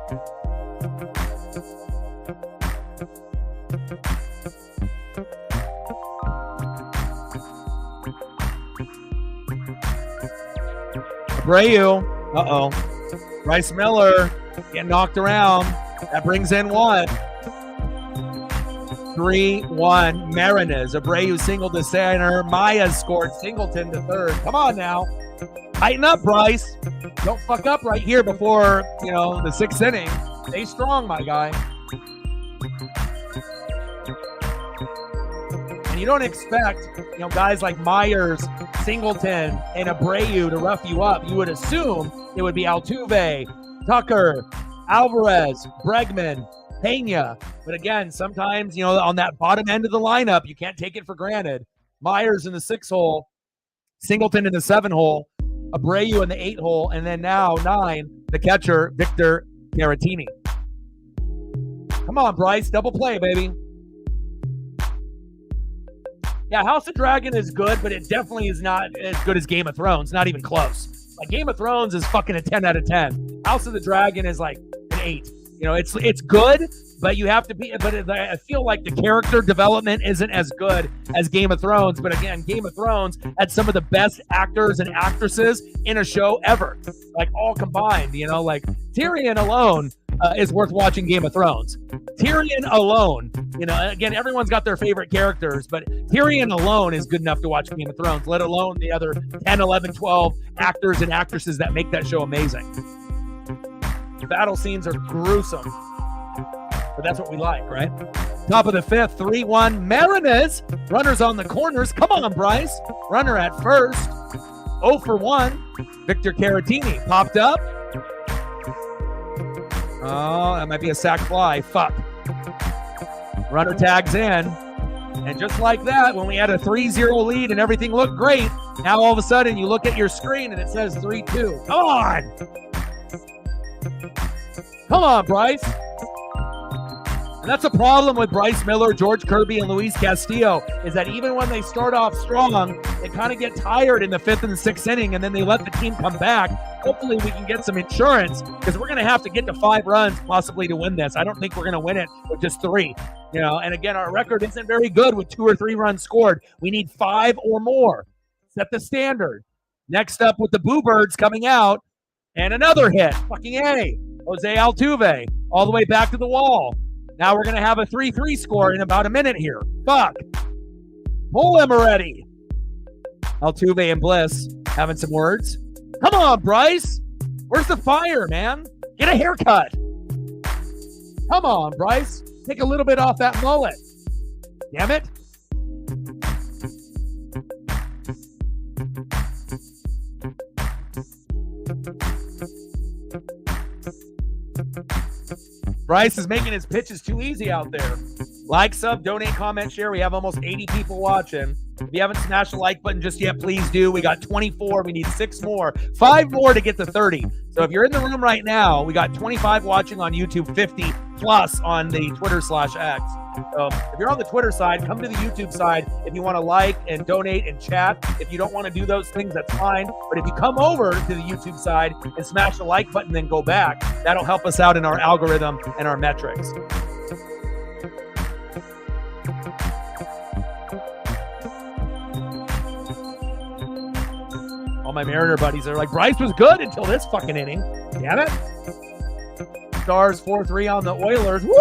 A: Abreu. Uh-oh. Bryce Miller getting knocked around. That brings in one. 3-1 Mariners. Abreu singled to center. Maya scored. Singleton to third. Come on now. Tighten up, Bryce. Don't fuck up right here before, the 6th inning. Stay strong, my guy. And you don't expect, guys like Myers, Singleton, and Abreu to rough you up. You would assume it would be Altuve, Tucker, Alvarez, Bregman, Pena. But again, sometimes, on that bottom end of the lineup, you can't take it for granted. Myers in the 6 hole, Singleton in the 7 hole, Abreu in the 8 hole, and then now 9, the catcher, Victor Caratini. Come on, Bryce. Double play, baby. Yeah, House of Dragon is good, but it definitely is not as good as Game of Thrones. Not even close. Like Game of Thrones is fucking a 10 out of 10. House of the Dragon is like an 8. It's good, but you have to be. But I feel like the character development isn't as good as Game of Thrones. But again, Game of Thrones had some of the best actors and actresses in a show ever, like all combined. Like Tyrion alone is worth watching Game of Thrones. Tyrion alone, again, everyone's got their favorite characters, but Tyrion alone is good enough to watch Game of Thrones, let alone the other 10, 11, 12 actors and actresses that make that show amazing. The battle scenes are gruesome, but that's what we like, right? Top of the 5th, 3-1 Mariners. Runners on the corners. Come on, Bryce. Runner at first. 0 for 1. Victor Caratini popped up. Oh, that might be a sac fly. Fuck. Runner tags in. And just like that, when we had a 3-0 lead and everything looked great, now all of a sudden you look at your screen and it says 3-2. Come on! Come on, Bryce. And that's a problem with Bryce Miller, George Kirby, and Luis Castillo, is that even when they start off strong, they kind of get tired in the 5th and 6th inning, and then they let the team come back. Hopefully we can get some insurance, because we're going to have to get to 5 runs possibly to win this. I don't think we're going to win it with just 3. And again, our record isn't very good with 2 or 3 runs scored. We need 5 or more. Set the standard. Next up with the Boo Birds coming out, and another hit. Fucking A. Jose Altuve, all the way back to the wall. Now we're going to have a 3-3 score in about a minute here. Fuck. Pull him already. Altuve and Bliss having some words. Come on, Bryce. Where's the fire, man? Get a haircut. Come on, Bryce. Take a little bit off that mullet. Damn it. Bryce is making his pitches too easy out there. Like, sub, donate, comment, share. We have almost 80 people watching. If you haven't smashed the like button just yet, please do. We got 24. We need 6 more. 5 more to get to 30. So if you're in the room right now, we got 25 watching on YouTube, 50 plus on the Twitter/X. So if you're on the Twitter side, come to the YouTube side if you want to like and donate and chat. If you don't want to do those things, that's fine. But if you come over to the YouTube side and smash the like button, then go back, that'll help us out in our algorithm and our metrics. All my Mariner buddies are like, Bryce was good until this fucking inning. Damn it. Stars 4-3 on the Oilers. Woo!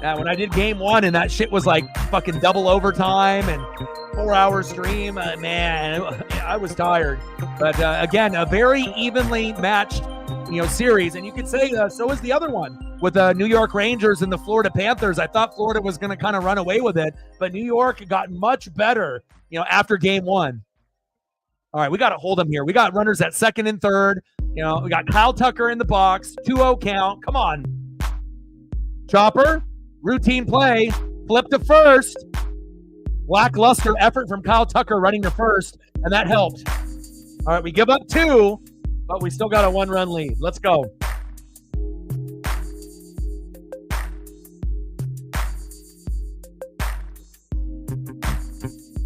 A: Yeah, when I did game 1 and that shit was like fucking double overtime and 4-hour stream, man, I was tired. But again, a very evenly matched, series. And you could say so is the other one with the New York Rangers and the Florida Panthers. I thought Florida was going to kind of run away with it, but New York got much better, after game 1. All right, we got to hold them here. We got runners at second and third. We got Kyle Tucker in the box, 2-0 count. Come on. Chopper, routine play, flip to first. Lackluster effort from Kyle Tucker running to first, and that helped. All right, we give up 2, but we still got a 1-run lead. Let's go.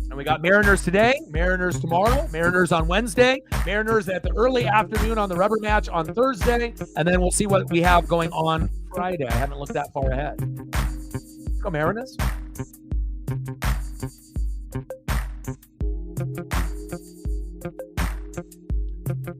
A: And we got Mariners today, Mariners tomorrow, Mariners on Wednesday, Mariners at the early afternoon on the rubber match on Thursday, and then we'll see what we have going on Friday. I haven't looked that far ahead. Let's go, Mariners.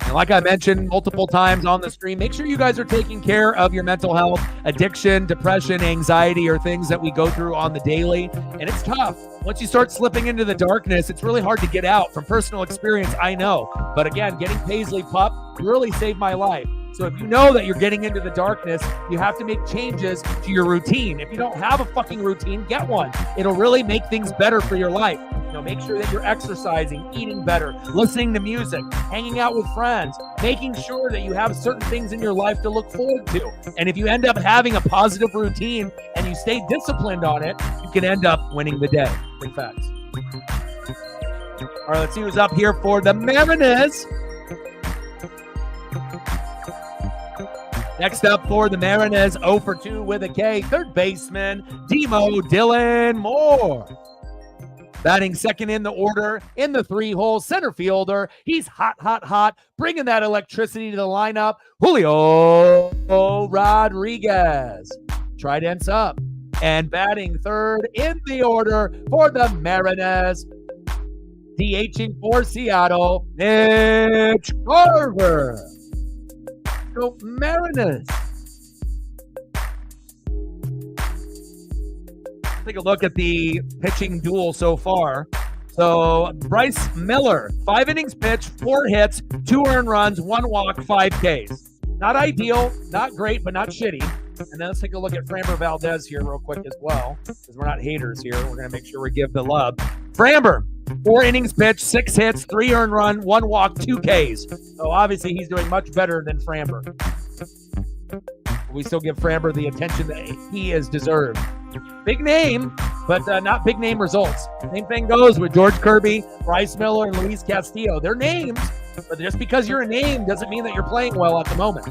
A: And like I mentioned multiple times on the stream, make sure you guys are taking care of your mental health. Addiction, depression, anxiety are things that we go through on the daily, and it's tough. Once you start slipping into the darkness, it's really hard to get out. From personal experience, I know. But again, getting Paisley Pup really saved my life. So if you know that you're getting into the darkness, you have to make changes to your routine. If you don't have a fucking routine, get one. It'll really make things better for your life. Make sure that you're exercising, eating better, listening to music, hanging out with friends, making sure that you have certain things in your life to look forward to. And if you end up having a positive routine and you stay disciplined on it, you can end up winning the day. Big facts. All right, let's see who's up here for the Mariners. Next up for the Mariners, 0 for 2 with a K, third baseman, Demo Dylan Moore. Batting second in the order, in the 3-hole, center fielder. He's hot, hot, hot, bringing that electricity to the lineup. Julio Rodriguez. Trident's up. And batting third in the order for the Mariners. DHing for Seattle, Mitch Garver. So Mariners. Take a look at the pitching duel so far. So Bryce Miller, 5 innings pitched, 4 hits, 2 earned runs, 1 walk, 5 Ks. Not ideal, not great, but not shitty. And then let's take a look at Framber Valdez here real quick as well, because we're not haters here. We're going to make sure we give the love. Framber, 4 innings pitched, 6 hits, 3 earned run, 1 walk, 2 Ks. So obviously he's doing much better than Framber. We still give Framber the attention that he has deserved. Big name, but not big name results. Same thing goes with George Kirby, Bryce Miller, and Luis Castillo. They're names, but just because you're a name doesn't mean that you're playing well at the moment.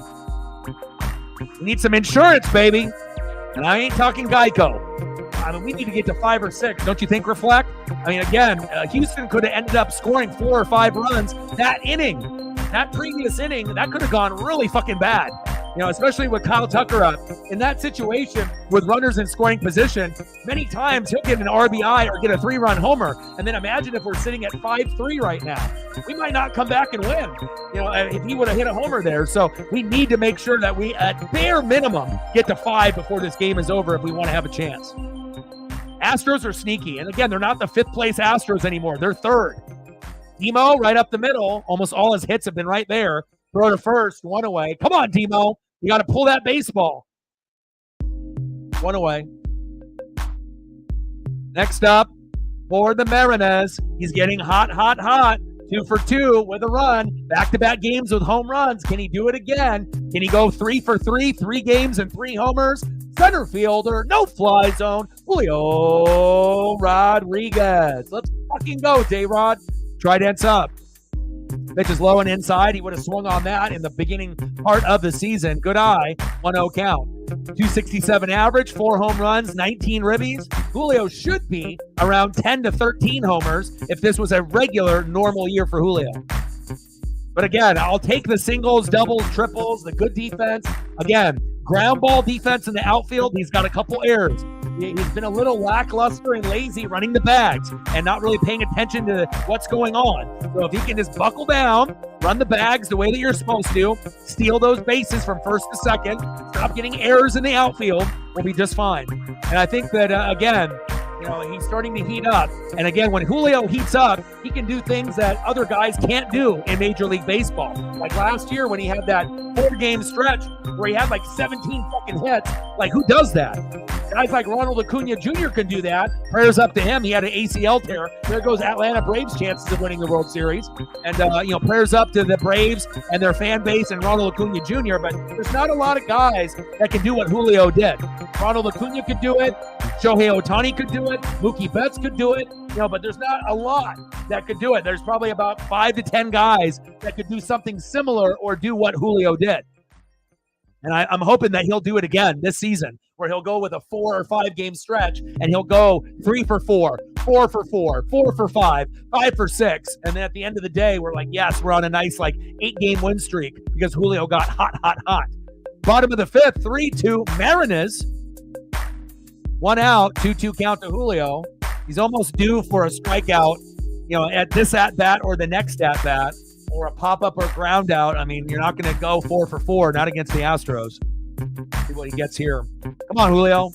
A: We need some insurance, baby. And I ain't talking Geico. I mean, we need to get to 5 or 6. Don't you think, Reflect? I mean, again, Houston could have ended up scoring 4 or 5 runs that inning. That previous inning, that could have gone really fucking bad. Especially with Kyle Tucker up. In that situation, with runners in scoring position, many times he'll get an RBI or get a 3-run homer. And then imagine if we're sitting at 5-3 right now. We might not come back and win, if he would have hit a homer there. So we need to make sure that we, at bare minimum, get to 5 before this game is over if we want to have a chance. Astros are sneaky. And again, they're not the 5th place Astros anymore. They're 3rd. Demo right up the middle. Almost all his hits have been right there. Throw to first, 1 away. Come on, Demo. You got to pull that baseball. 1 away. Next up for the Mariners, he's getting hot, hot, hot. 2 for 2 with a run. Back-to-back games with home runs. Can he do it again? Can he go 3 for 3, 3 games and 3 homers? Center fielder, no fly zone. Julio Rodriguez. Let's fucking go, J-Rod. Trident's up. Pitch is low and inside. He would have swung on that in the beginning part of the season. Good eye. 1-0 count. 267 average, 4 home runs, 19 ribbies. Julio should be around 10 to 13 homers if this was a regular, normal year for Julio. But again, I'll take the singles, doubles, triples, the good defense. Again, ground ball defense in the outfield. He's got a couple errors. He's been a little lackluster and lazy running the bags and not really paying attention to what's going on. So if he can just buckle down, run the bags the way that you're supposed to, steal those bases from first to second, stop getting errors in the outfield, we'll be just fine. And I think that, again, he's starting to heat up. And again, when Julio heats up, he can do things that other guys can't do in Major League Baseball. Like last year when he had that 4-game stretch where he had like 17 fucking hits. Like, who does that? Guys like Ronald Acuna Jr. can do that. Prayers up to him. He had an ACL tear. There goes Atlanta Braves' chances of winning the World Series. And, prayers up to the Braves and their fan base and Ronald Acuna Jr. But there's not a lot of guys that can do what Julio did. Ronald Acuna could do it. Shohei Ohtani could do it. Mookie Betts could do it. But there's not a lot that could do it. There's probably about 5 to 10 guys that could do something similar or do what Julio did. And I'm hoping that he'll do it again this season, where he'll go with a 4 or 5 game stretch and he'll go 3 for 4, 4 for 4, 4 for 5, 5 for 6. And then at the end of the day, we're like, yes, we're on a nice 8-game win streak because Julio got hot. Bottom of the 5th, 3-2 Mariners. 1 out, 2-2 count to Julio. He's almost due for a strikeout, at this at-bat or the next at-bat, or a pop-up or ground out. I mean, you're not going to go 4 for 4, not against the Astros. See what he gets here. Come on, Julio.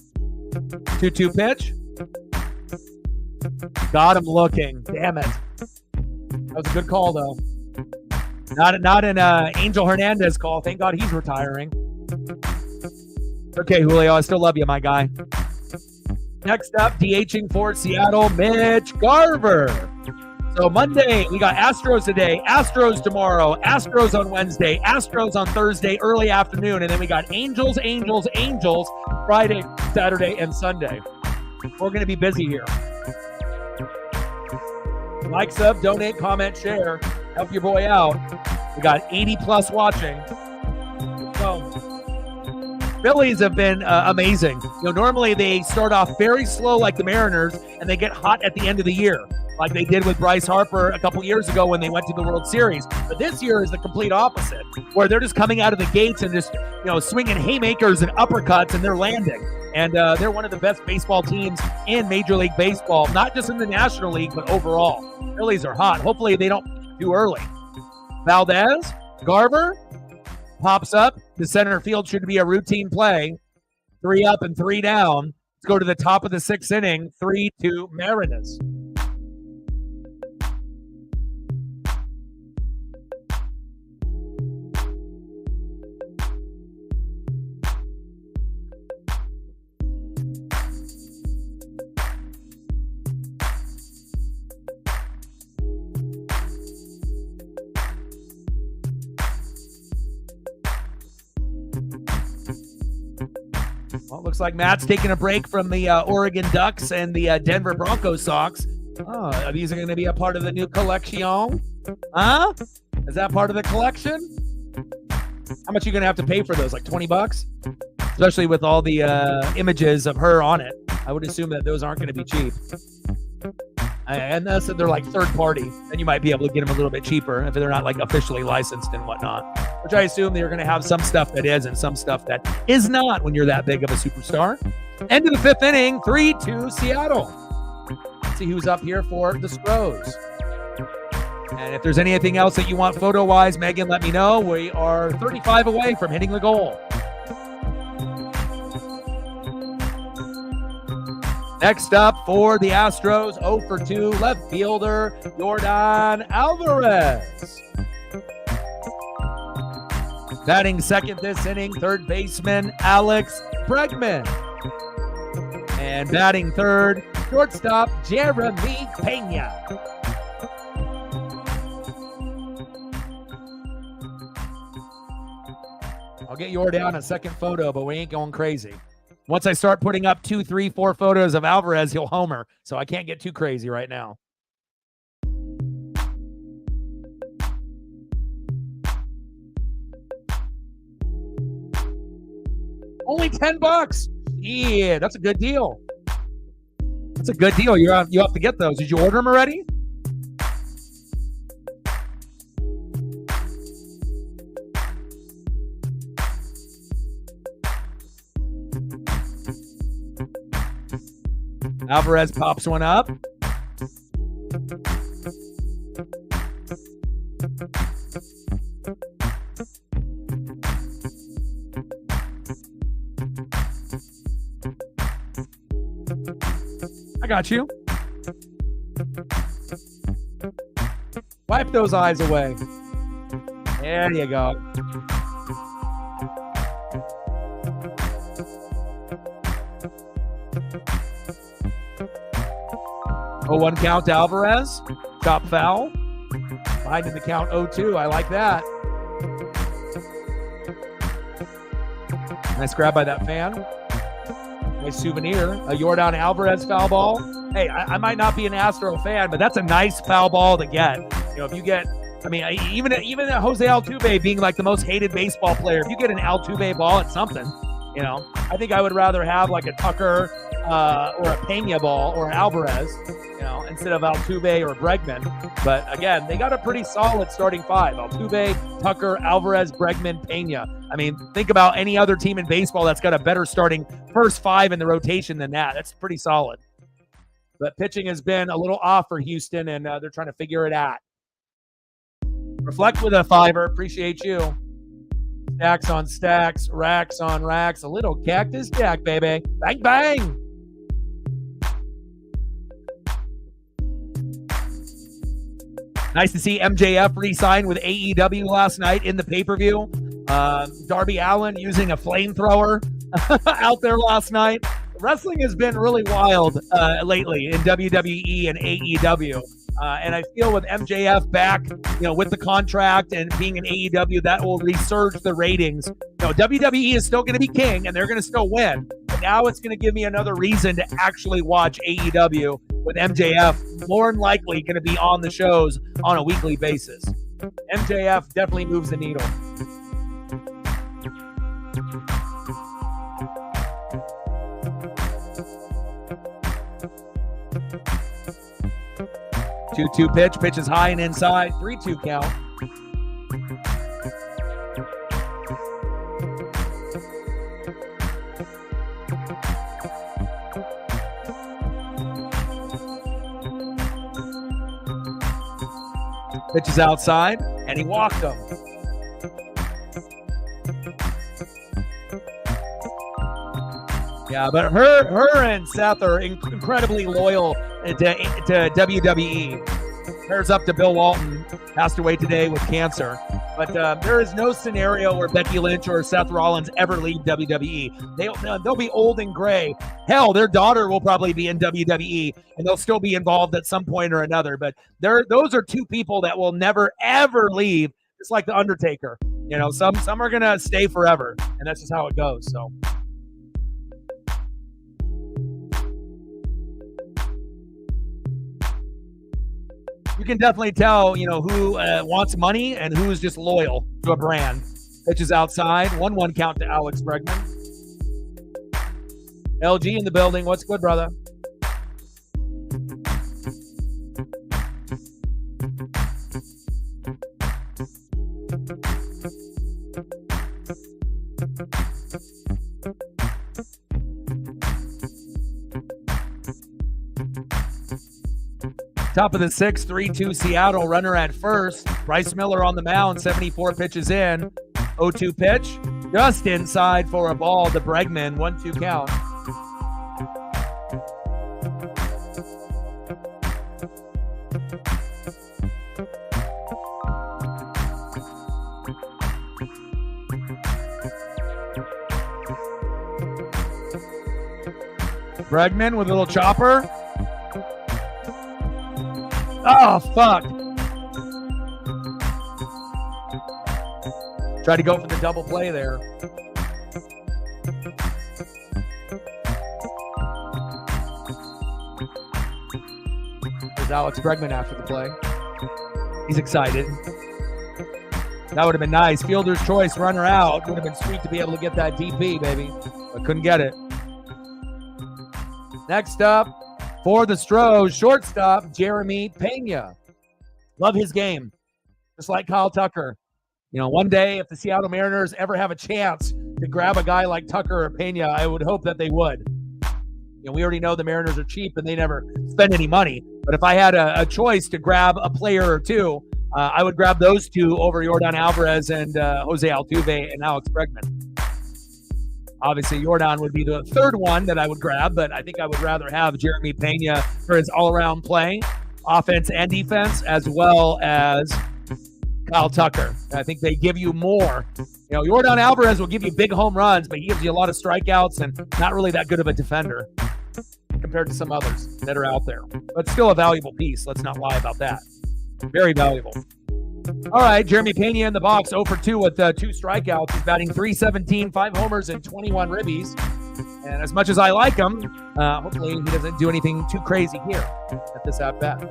A: 2-2 pitch. Got him looking. Damn it. That was a good call, though. Not an Angel Hernandez call. Thank God he's retiring. Okay, Julio, I still love you, my guy. Next up, DHing for Seattle, Mitch Garver. So Monday, we got Astros today, Astros tomorrow, Astros on Wednesday, Astros on Thursday, early afternoon, and then we got Angels, Friday, Saturday, and Sunday. We're going to be busy here. Like, sub, donate, comment, share. Help your boy out. We got 80 plus watching. So Phillies have been amazing. Normally they start off very slow like the Mariners, and they get hot at the end of the year, like they did with Bryce Harper a couple years ago when they went to the World Series. But this year is the complete opposite, where they're just coming out of the gates and just, swinging haymakers and uppercuts, and they're landing. And they're one of the best baseball teams in Major League Baseball, not just in the National League, but overall. Phillies are hot. Hopefully they don't too early. Valdez, Garver, pops up. The center field should be a routine play. 3 up and 3 down. Let's go to the top of the 6th inning. 3-2 Mariners. Well, it looks like Matt's taking a break from the Oregon Ducks and the Denver Broncos socks. Oh, are these going to be a part of the new collection? Huh? Is that part of the collection? How much are you going to have to pay for those? Like $20? Especially with all the images of her on it. I would assume that those aren't going to be cheap. Unless they're like third party, then you might be able to get them a little bit cheaper if they're not like officially licensed and whatnot. Which I assume they're going to have some stuff that is and some stuff that is not when you're that big of a superstar. End of the 5th inning, 3-2 Seattle. Let's see who's up here for the Astros. And if there's anything else that you want photo-wise, Megan, let me know. We are 35 away from hitting the goal. Next up for the Astros, 0 for 2, left fielder, Yordan Alvarez. Batting second this inning, third baseman, Alex Bregman. And batting third, shortstop, Jeremy Pena. I'll get Yordan a second photo, but we ain't going crazy. Once I start putting up 2, 3, 4 photos of Alvarez, he'll homer. So I can't get too crazy right now. Only $10. Yeah, that's a good deal. That's a good deal. You have to get those. Did you order them already? Alvarez pops one up. I got you. Wipe those eyes away. There you go. Oh, 1 count to Alvarez. Chop foul. Behind in the count 0-2. I like that. Nice grab by that fan. Nice souvenir. A Yordan Alvarez foul ball. Hey, I might not be an Astro fan, but that's a nice foul ball to get. You know, if you get, I mean, even Jose Altuve being like the most hated baseball player, if you get an Altuve ball, it's something. You know, I think I would rather have like a Tucker or a Pena ball or an Alvarez, you know, instead of Altuve or Bregman. But again, they got a pretty solid starting five. Altuve, Tucker, Alvarez, Bregman, Pena. I mean, think about any other team in baseball that's got a better starting first five in the rotation than that. That's pretty solid. But pitching has been a little off for Houston, and they're trying to figure it out. Reflect with a fiver. Appreciate you. Stacks on stacks, racks on racks. A little Cactus Jack, baby. Bang, bang. Nice to see MJF re-sign with AEW last night in the pay-per-view. Darby Allin using a flamethrower out there last night. Wrestling has been really wild lately in WWE and AEW. And I feel with MJF back, you know, with the contract and being in AEW, that will resurge the ratings. You know, WWE is still going to be king and they're going to still win. But now it's going to give me another reason to actually watch AEW with MJF more than likely going to be on the shows on a weekly basis. MJF definitely moves the needle. Two-two pitch. Pitch is high and inside. 3-2 count. Pitch is outside, and he walked him. Yeah, but her and Seth are incredibly loyal to WWE. Prayers up to Bill Walton, passed away today with cancer. But there is no scenario where Becky Lynch or Seth Rollins ever leave WWE. They'll be old and gray. Hell, their daughter will probably be in WWE, and they'll still be involved at some point or another. But those are two people that will never, ever leave. It's like The Undertaker. You know, some are going to stay forever, and that's just how it goes. So. You can definitely tell, you know, who wants money and who is just loyal to a brand. Pitch is outside. 1-1 count to Alex Bregman. LG in the building. What's good, brother? Top of the sixth, 3-2 Seattle, runner at first. Bryce Miller on the mound, 74 pitches in. 0-2 pitch, just inside for a ball to Bregman, 1-2 count. Bregman with a little chopper. Oh, fuck. Tried to go for the double play there. There's Alex Bregman after the play. He's excited. That would have been nice. Fielder's choice, runner out. Would have been sweet to be able to get that DP, baby. But couldn't get it. Next up, for the Astros, shortstop, Jeremy Pena. Love his game. Just like Kyle Tucker. You know, one day if the Seattle Mariners ever have a chance to grab a guy like Tucker or Pena, I would hope that they would. You we already know the Mariners are cheap and they never spend any money. But if I had a choice to grab a player or two, I would grab those two over Yordan Alvarez and Jose Altuve and Alex Bregman. Obviously, Yordan would be the third one that I would grab, but I think I would rather have Jeremy Pena for his all-around play, offense and defense, as well as Kyle Tucker. I think they give you more. Yordan Alvarez will give you big home runs, but he gives you a lot of strikeouts and not really that good of a defender compared to some others that are out there. But still a valuable piece. Let's not lie about that. Very valuable. All right, Jeremy Pena in the box, 0 for 2 with 2 strikeouts. He's batting .317, 5 homers, and 21 ribbies. And as much as I like him, hopefully he doesn't do anything too crazy here at this at-bat.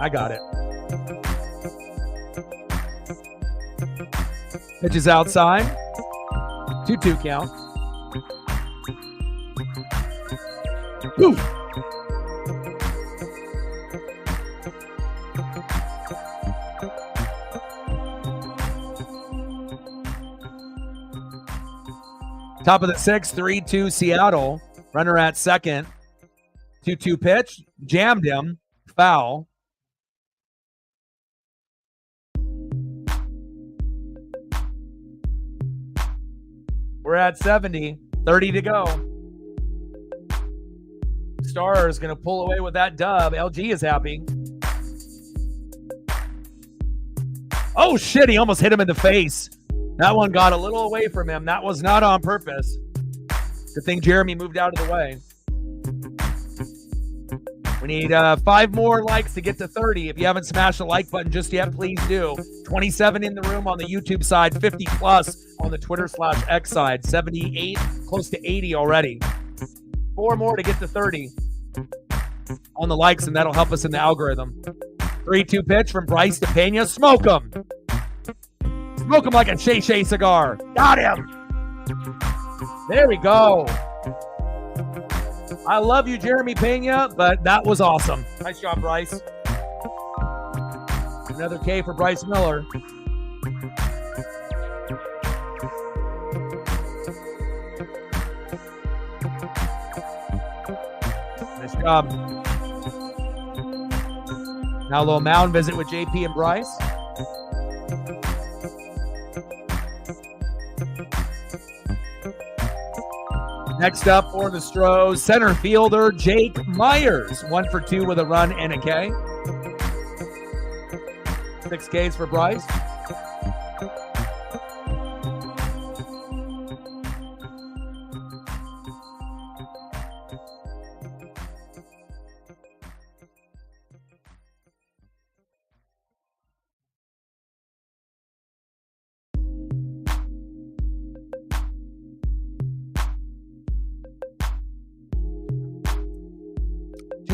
A: I got it. Pitch is outside. 2-2 count. Woo! Top of the 6th, 3-2 Seattle. Runner at second. 2-2 pitch. Jammed him. Foul. We're at 70, 30 to go. Stars going to pull away with that dub. LG is happy. Oh, shit, he almost hit him in the face. That one got a little away from him. That was not on purpose. Good thing Jeremy moved out of the way. We need 5 more likes to get to 30. If you haven't smashed the like button just yet, please do. 27 in the room on the YouTube side, 50 plus on the Twitter/X side, 78, close to 80 already. 4 more to get to 30 on the likes, and that'll help us in the algorithm. 3-2 pitch from Bryce to Pena. Smoke him. Smoke him like a Shay cigar. Got him. There we go. I love you, Jeremy Pena, but that was awesome. Nice job, Bryce. Another K for Bryce Miller. Nice job. Now a little mound visit with JP and Bryce. Next up for the Astros, center fielder Jake Myers. 1 for 2 with a run and a K. 6 Ks for Bryce.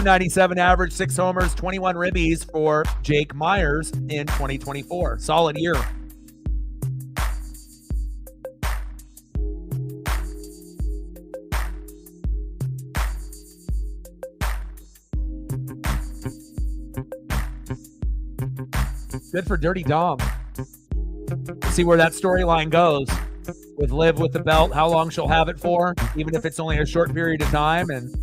A: .297 average, 6 homers, 21 ribbies for Jake Myers in 2024. Solid year. Good for Dirty Dom. See where that storyline goes with Liv with the belt, how long she'll have it for, even if it's only a short period of time. And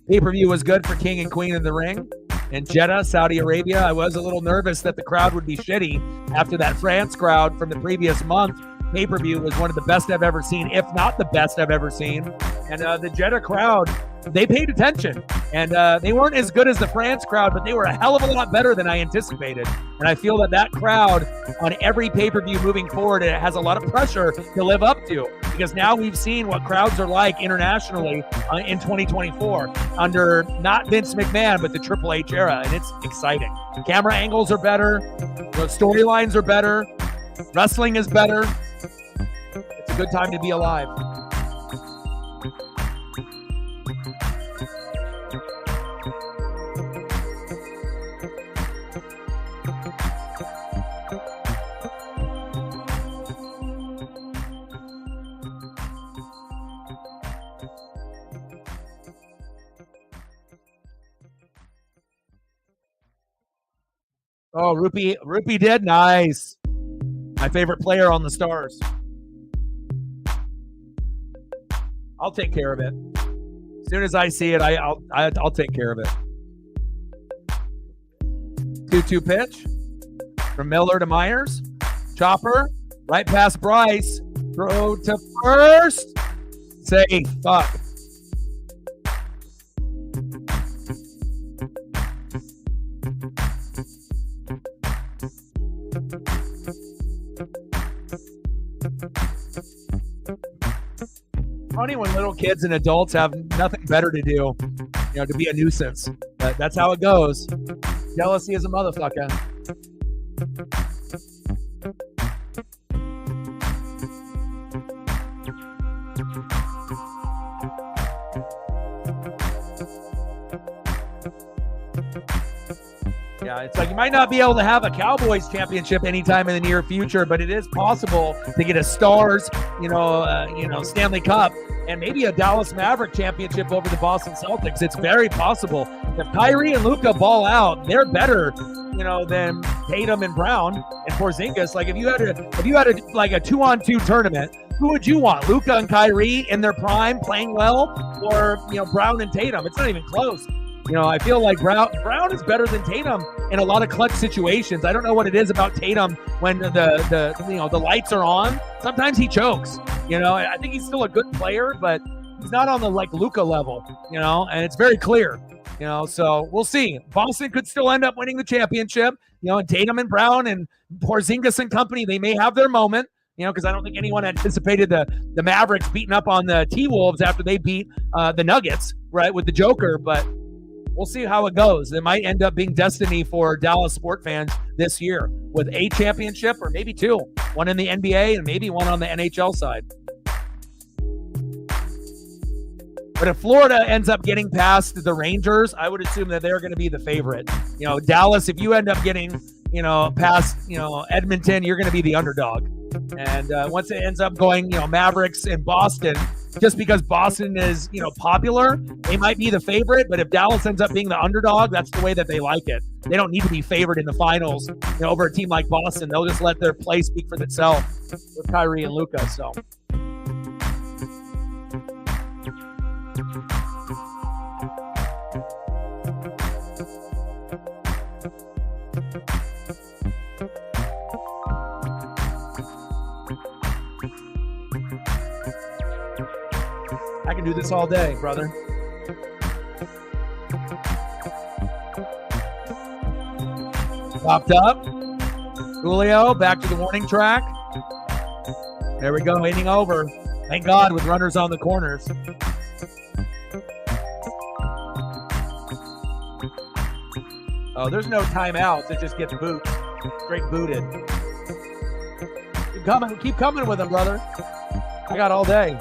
A: pay-per-view was good for King and Queen in the Ring. In Jeddah, Saudi Arabia, I was a little nervous that the crowd would be shitty after that France crowd from the previous month. Pay-per-view was one of the best I've ever seen, if not the best I've ever seen. And the Jeddah crowd, they paid attention. And they weren't as good as the France crowd, but they were a hell of a lot better than I anticipated. And I feel that that crowd on every pay-per-view moving forward, it has a lot of pressure to live up to. Because now we've seen what crowds are like internationally in 2024 under not Vince McMahon, but the Triple H era. And it's exciting. Camera angles are better. The storylines are better. Wrestling is better. It's a good time to be alive. Oh, Rupee did. Nice. My favorite player on the Stars. I'll take care of it. As soon as I see it, I'll take care of it. 2-2 pitch from Miller to Myers. Chopper, right past Bryce. Throw to first. Safe. Fuck. Funny when little kids and adults have nothing better to do, to be a nuisance. But that's how it goes. Jealousy is a motherfucker. Yeah, it's like you might not be able to have a Cowboys championship anytime in the near future, but it is possible to get a Stars, Stanley Cup and maybe a Dallas Maverick championship over the Boston Celtics. It's very possible. If Kyrie and Luka ball out, they're better, than Tatum and Brown and Porzingis. Like if you had a 2-on-2 tournament, who would you want? Luka and Kyrie in their prime playing well, or Brown and Tatum? It's not even close. I feel like Brown is better than Tatum in a lot of clutch situations. I don't know what it is about Tatum when the lights are on. Sometimes he chokes. I think he's still a good player, but he's not on the Luka level. And it's very clear. So we'll see. Boston could still end up winning the championship. And Tatum and Brown and Porzingis and company, they may have their moment. Because I don't think anyone anticipated the Mavericks beating up on the T-Wolves after they beat the Nuggets, right, with the Joker, but. We'll see how it goes. It might end up being destiny for Dallas sport fans this year with a championship or maybe two. One in the NBA and maybe one on the NHL side. But if Florida ends up getting past the Rangers, I would assume that they're going to be the favorite. Dallas, if you end up getting, past, Edmonton, you're going to be the underdog. And once it ends up going, Mavericks and Boston, just because Boston is, popular, they might be the favorite. But if Dallas ends up being the underdog, that's the way that they like it. They don't need to be favored in the finals, over a team like Boston. They'll just let their play speak for itself with Kyrie and Luka. So. I can do this all day, brother. Popped up. Julio back to the warning track. There we go, inning over. Thank God with runners on the corners. Oh, there's no timeouts. It just gets booted. Straight booted. Keep coming with them, brother. I got all day.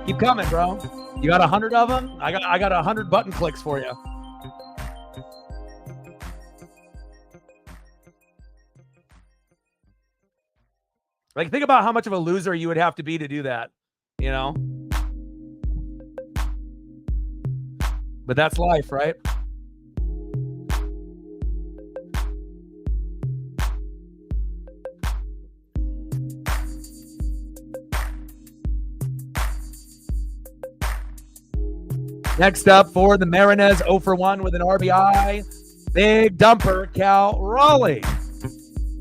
A: Keep coming, bro. You got 100 of them? I got 100 button clicks for you. Think about how much of a loser you would have to be to do that, But that's life, right? Next up for the Mariners, 0 for 1 with an RBI. Big dumper, Cal Raleigh.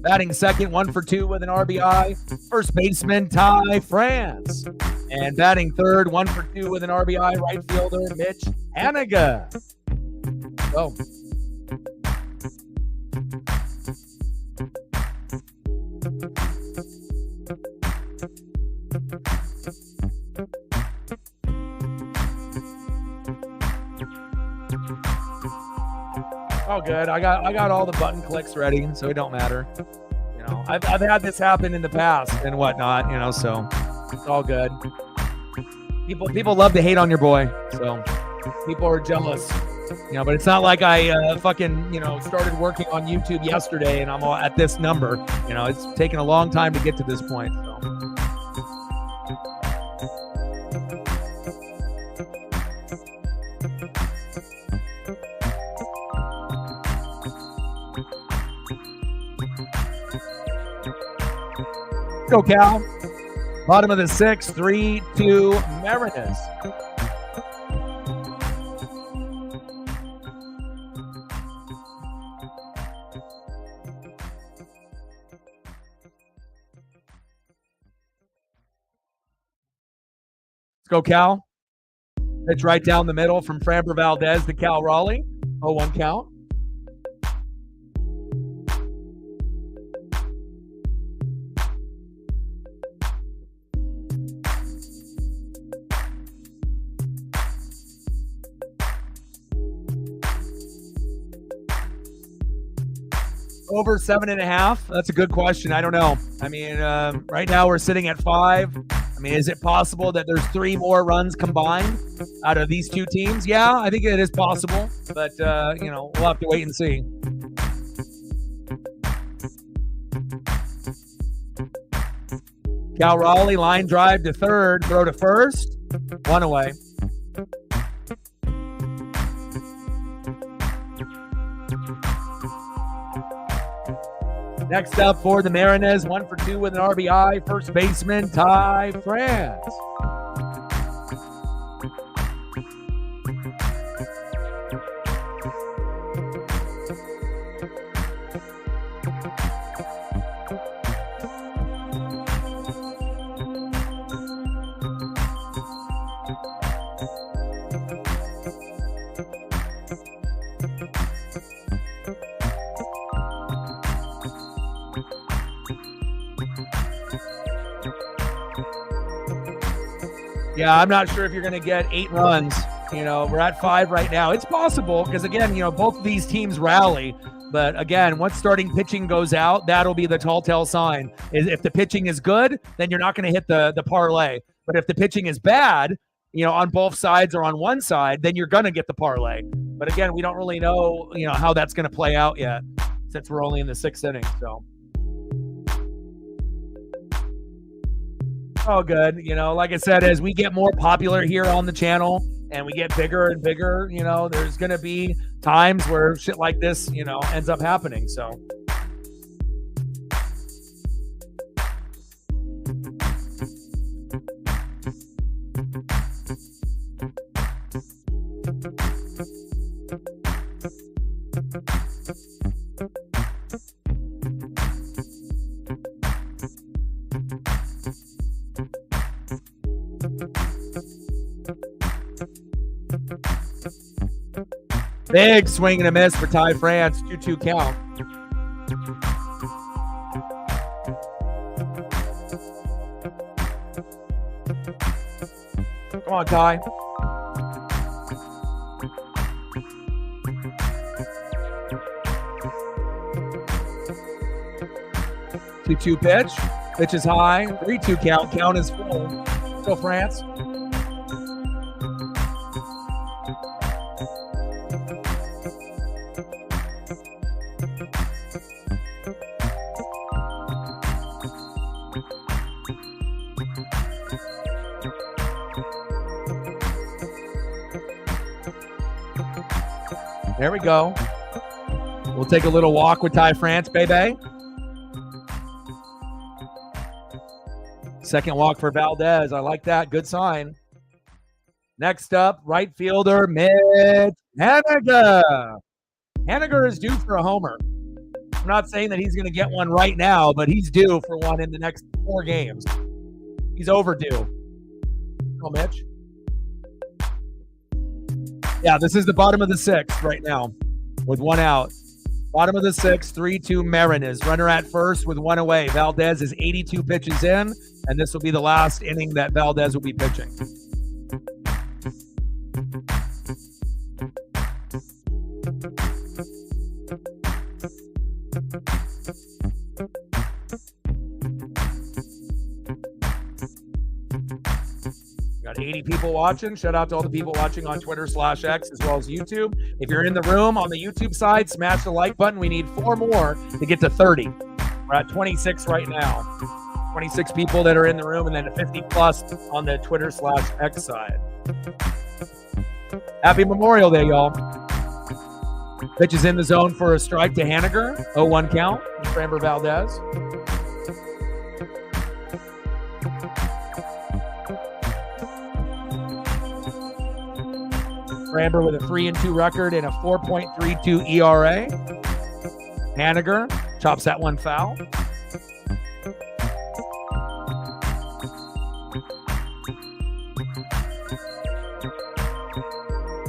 A: Batting second, 1 for 2 with an RBI. First baseman, Ty France. And batting third, 1 for 2 with an RBI, right fielder, Mitch Haniga. Go. Oh, good. I got all the button clicks ready, so it don't matter. I've had this happen in the past and whatnot, so it's all good. People love to hate on your boy, so people are jealous. But it's not like I started working on YouTube yesterday and I'm at this number. It's taken a long time to get to this point. So. Go Cal. Bottom of the 6th, 3-2 Mariners. Let's go Cal. Pitch right down the middle from Framber Valdez to Cal Raleigh. 0-1 count. Over 7.5. That's a good question. I don't know. I mean, right now we're sitting at 5. I mean, is it possible that there's 3 more runs combined out of these two teams? Yeah, I think it is possible, but we'll have to wait and see. Cal Raleigh, line drive to third, throw to first, 1 away. Next up for the Mariners, 1 for 2 with an RBI, first baseman Ty France. Yeah, I'm not sure if you're going to get 8 runs. We're at 5 right now. It's possible because, again, both of these teams rally. But, again, once starting pitching goes out, that'll be the telltale sign. If the pitching is good, then you're not going to hit the parlay. But if the pitching is bad, on both sides or on one side, then you're going to get the parlay. But, again, we don't really know, how that's going to play out yet since we're only in the 6th inning. So. Oh, good. Like I said, as we get more popular here on the channel and we get bigger and bigger, there's going to be times where shit like this, ends up happening. So. Big swing and a miss for Ty France, 2-2 count. Come on, Ty. Two pitch. Pitch is high. 3-2 count. Count is full. Go France. There we go. We'll take a little walk with Ty France, baby. Second walk for Valdez. I like that. Good sign. Next up, right fielder, Mitch Haniger. Haniger is due for a homer. I'm not saying that he's going to get one right now, but he's due for one in the next 4 games. He's overdue. Oh, Mitch. Yeah, this is the bottom of the 6th right now with 1 out. Bottom of the 6th, 3-2 Mariners. Runner at first with 1 away. Valdez is 82 pitches in, and this will be the last inning that Valdez will be pitching. Got 80 people watching. Shout out to all the people watching on Twitter/X as well as YouTube. If you're in the room on the YouTube side, smash the like button. We need 4 more to get to 30. We're at 26 right now. 26 people that are in the room, and then 50 plus on the Twitter/X side. Happy Memorial Day, y'all. Pitch is in the zone for a strike to Haniger. 0-1 count. Framber Valdez. Framber with a 3-2 record and a 4.32 ERA. Haniger chops that one foul.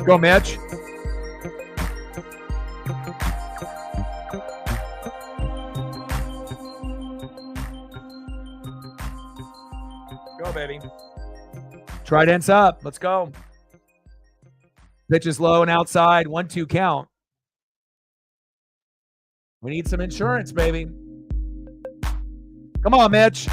A: Go, Mitch. Go, baby. Trident's up. Let's go. Pitch is low and outside. 1-2 count. We need some insurance, baby. Come on, Mitch.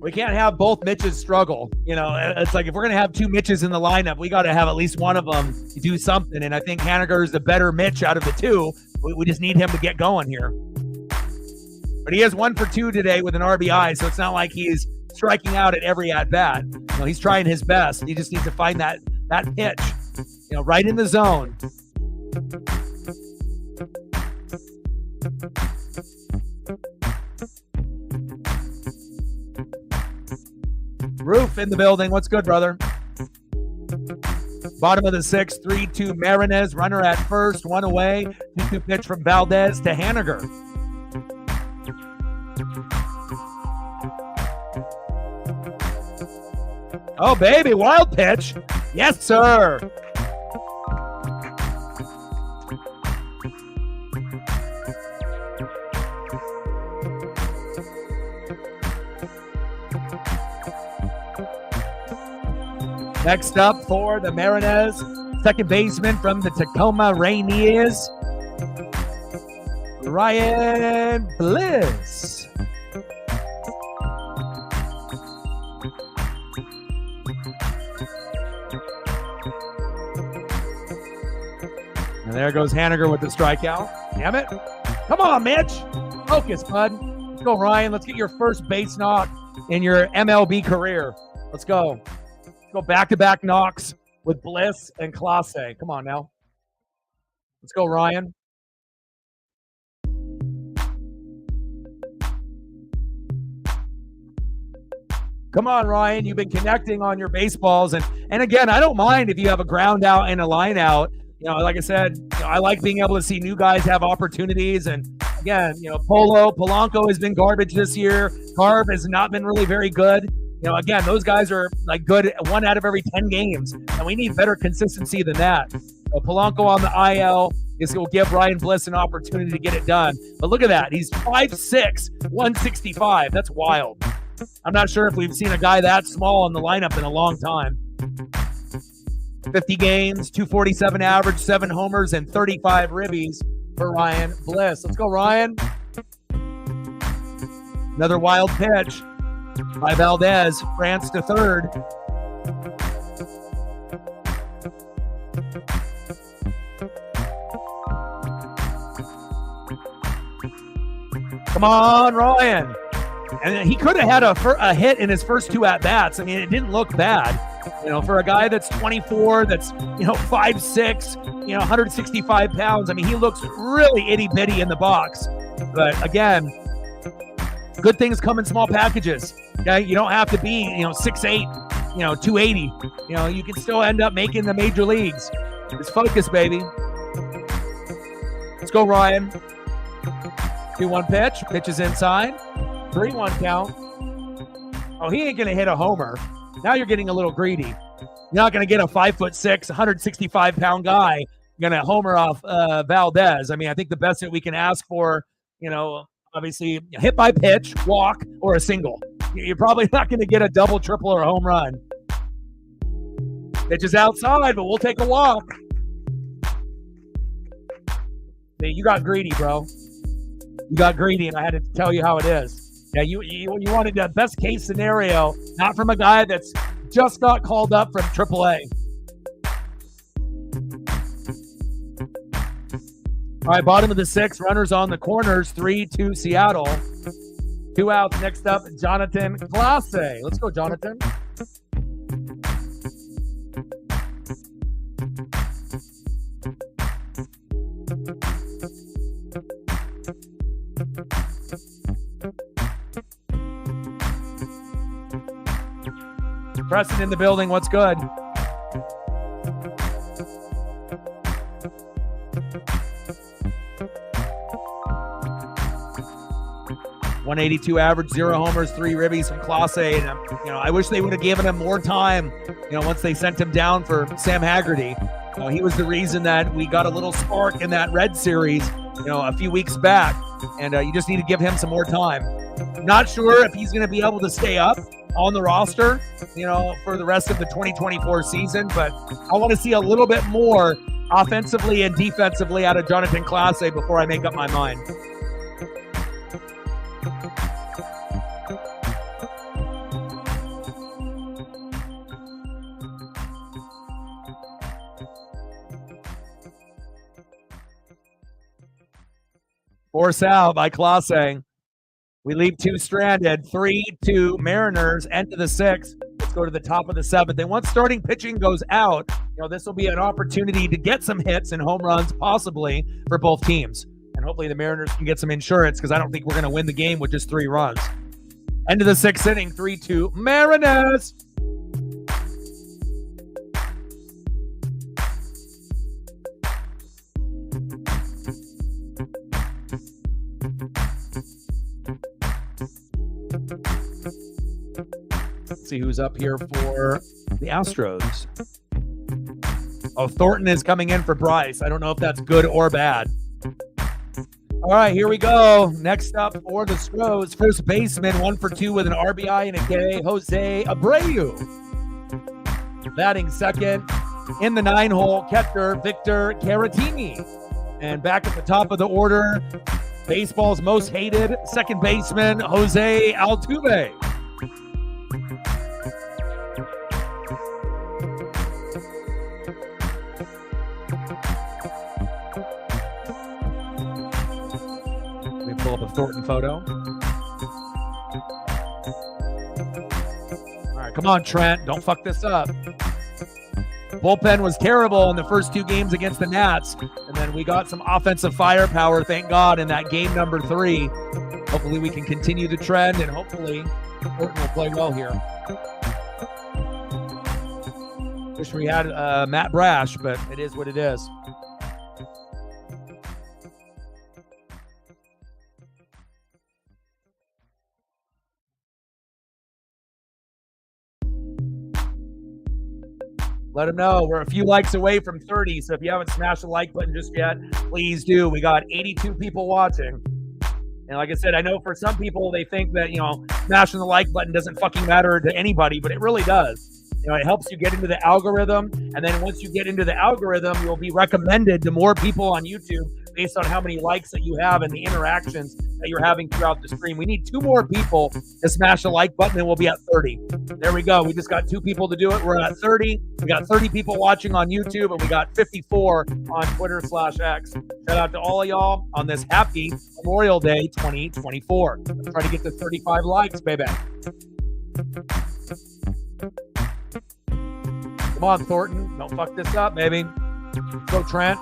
A: We can't have both Mitches struggle. You know, it's like if we're going to have two Mitches in the lineup, we got to have at least one of them do something. And I think Haniger is the better Mitch out of the two. We just need him to get going here. But he is 1 for 2 today with an RBI, so it's not like he's striking out at every at-bat. You know, he's trying his best. He just needs to find that pitch, you know, right in the zone. Roof in the building. What's good, brother? Bottom of the 6th, 3-2 Marinez. Runner at first, one away. 2-2 pitch from Valdez to Haniger. Oh, baby, wild pitch. Yes, sir. Next up for the Mariners, second baseman from the Tacoma Rainiers, Ryan Bliss. And there goes Haniger with the strikeout. Damn it. Come on, Mitch. Focus, bud. Let's go, Ryan. Let's get your first base knock in your MLB career. Let's go. Go back-to-back knocks with Bliss and Clase. Come on now. Let's go, Ryan. Come on, Ryan. You've been connecting on your baseballs. And again, I don't mind if you have a ground out and a line out. You know, like I said, you know, I like being able to see new guys have opportunities. And again, you know, Polanco has been garbage this year. Carb has not been really very good. You know, again, those guys are like good 1 out of every 10 games, and we need better consistency than that. So Polanco on the IL will give Ryan Bliss an opportunity to get it done. But look at that. He's 5'6", 165. That's wild. I'm not sure if we've seen a guy that small in the lineup in a long time. 50 games, 247 average, 7 homers, and 35 ribbies for Ryan Bliss. Let's go, Ryan. Another wild pitch by Valdez, France to third. Come on, Ryan. And he could have had a hit in his first 2 at-bats. I mean, it didn't look bad. You know, for a guy that's 24, that's, you know, 5'6", you know, 165 pounds. I mean, he looks really itty-bitty in the box. But again, good things come in small packages. Okay, you don't have to be, you know, 6'8", you know, 280. You know, you can still end up making the major leagues. Just focus, baby. Let's go, Ryan. 2-1 pitch. Pitch is inside. 3-1 count. Oh, he ain't gonna hit a homer. Now you're getting a little greedy. You're not gonna get a 5'6", 165-pound guy gonna homer off Valdez. I mean, I think the best that we can ask for, you know, obviously hit by pitch, walk, or a single. You're probably not going to get a double, triple, or a home run. Pitch is outside, but we'll take a walk. Hey, you got greedy, bro. You got greedy, and I had to tell you how it is. Yeah, you wanted the best case scenario, not from a guy that's just got called up from AAA. All right, bottom of the 6th, runners on the corners, 3-2 Seattle. 2 outs. Next up, Jonathan Clase. Let's go, Jonathan. Preston in the building. What's good? .182 average, 0 homers, 3 ribbies from Clase. And I wish they would have given him more time. Once they sent him down for Sam Haggerty, he was the reason that we got a little spark in that Red series, a few weeks back. And you just need to give him some more time. Not sure if he's going to be able to stay up on the roster, for the rest of the 2024 season. But I want to see a little bit more offensively and defensively out of Jonathan Clase before I make up my mind. Force out by Clase. We leave 2 stranded. 3-2 Mariners. End of the 6th. Let's go to the top of the 7th. And once starting pitching goes out, this will be an opportunity to get some hits and home runs possibly for both teams. And hopefully the Mariners can get some insurance because I don't think we're going to win the game with just 3 runs. End of the 6th inning. 3-2 Mariners. See who's up here for the Astros. Oh, Thornton is coming in for Bryce. I don't know if that's good or bad. All right, here we go. Next up for the Astros, first baseman, 1 for 2 with an RBI and a K, Jose Abreu. Batting second in the 9-hole, catcher Victor Caratini. And back at the top of the order, baseball's most hated second baseman, Jose Altuve. Pull up a Thornton photo. All right, come on, Trent. Don't fuck this up. Bullpen was terrible in the first 2 games against the Nats, and then we got some offensive firepower, thank God, in that game number 3. Hopefully we can continue the trend, and hopefully Thornton will play well here. Wish we had Matt Brash, but it is what it is. Let them know. We're a few likes away from 30, so if you haven't smashed the like button just yet, please do. We got 82 people watching. And like I said, I know for some people, they think that, smashing the like button doesn't fucking matter to anybody, but it really does. It helps you get into the algorithm, and then once you get into the algorithm, you'll be recommended to more people on YouTube based on how many likes that you have and the interactions that you're having throughout the stream. We need 2 more people to smash the like button, and we'll be at 30. There we go. We just got 2 people to do it. We're at 30. We got 30 people watching on YouTube, and we got 54 on Twitter/X. Shout out to all of y'all on this happy Memorial Day 2024. Let's try to get to 35 likes, baby. Come on, Thornton. Don't fuck this up, baby. Go, Trent.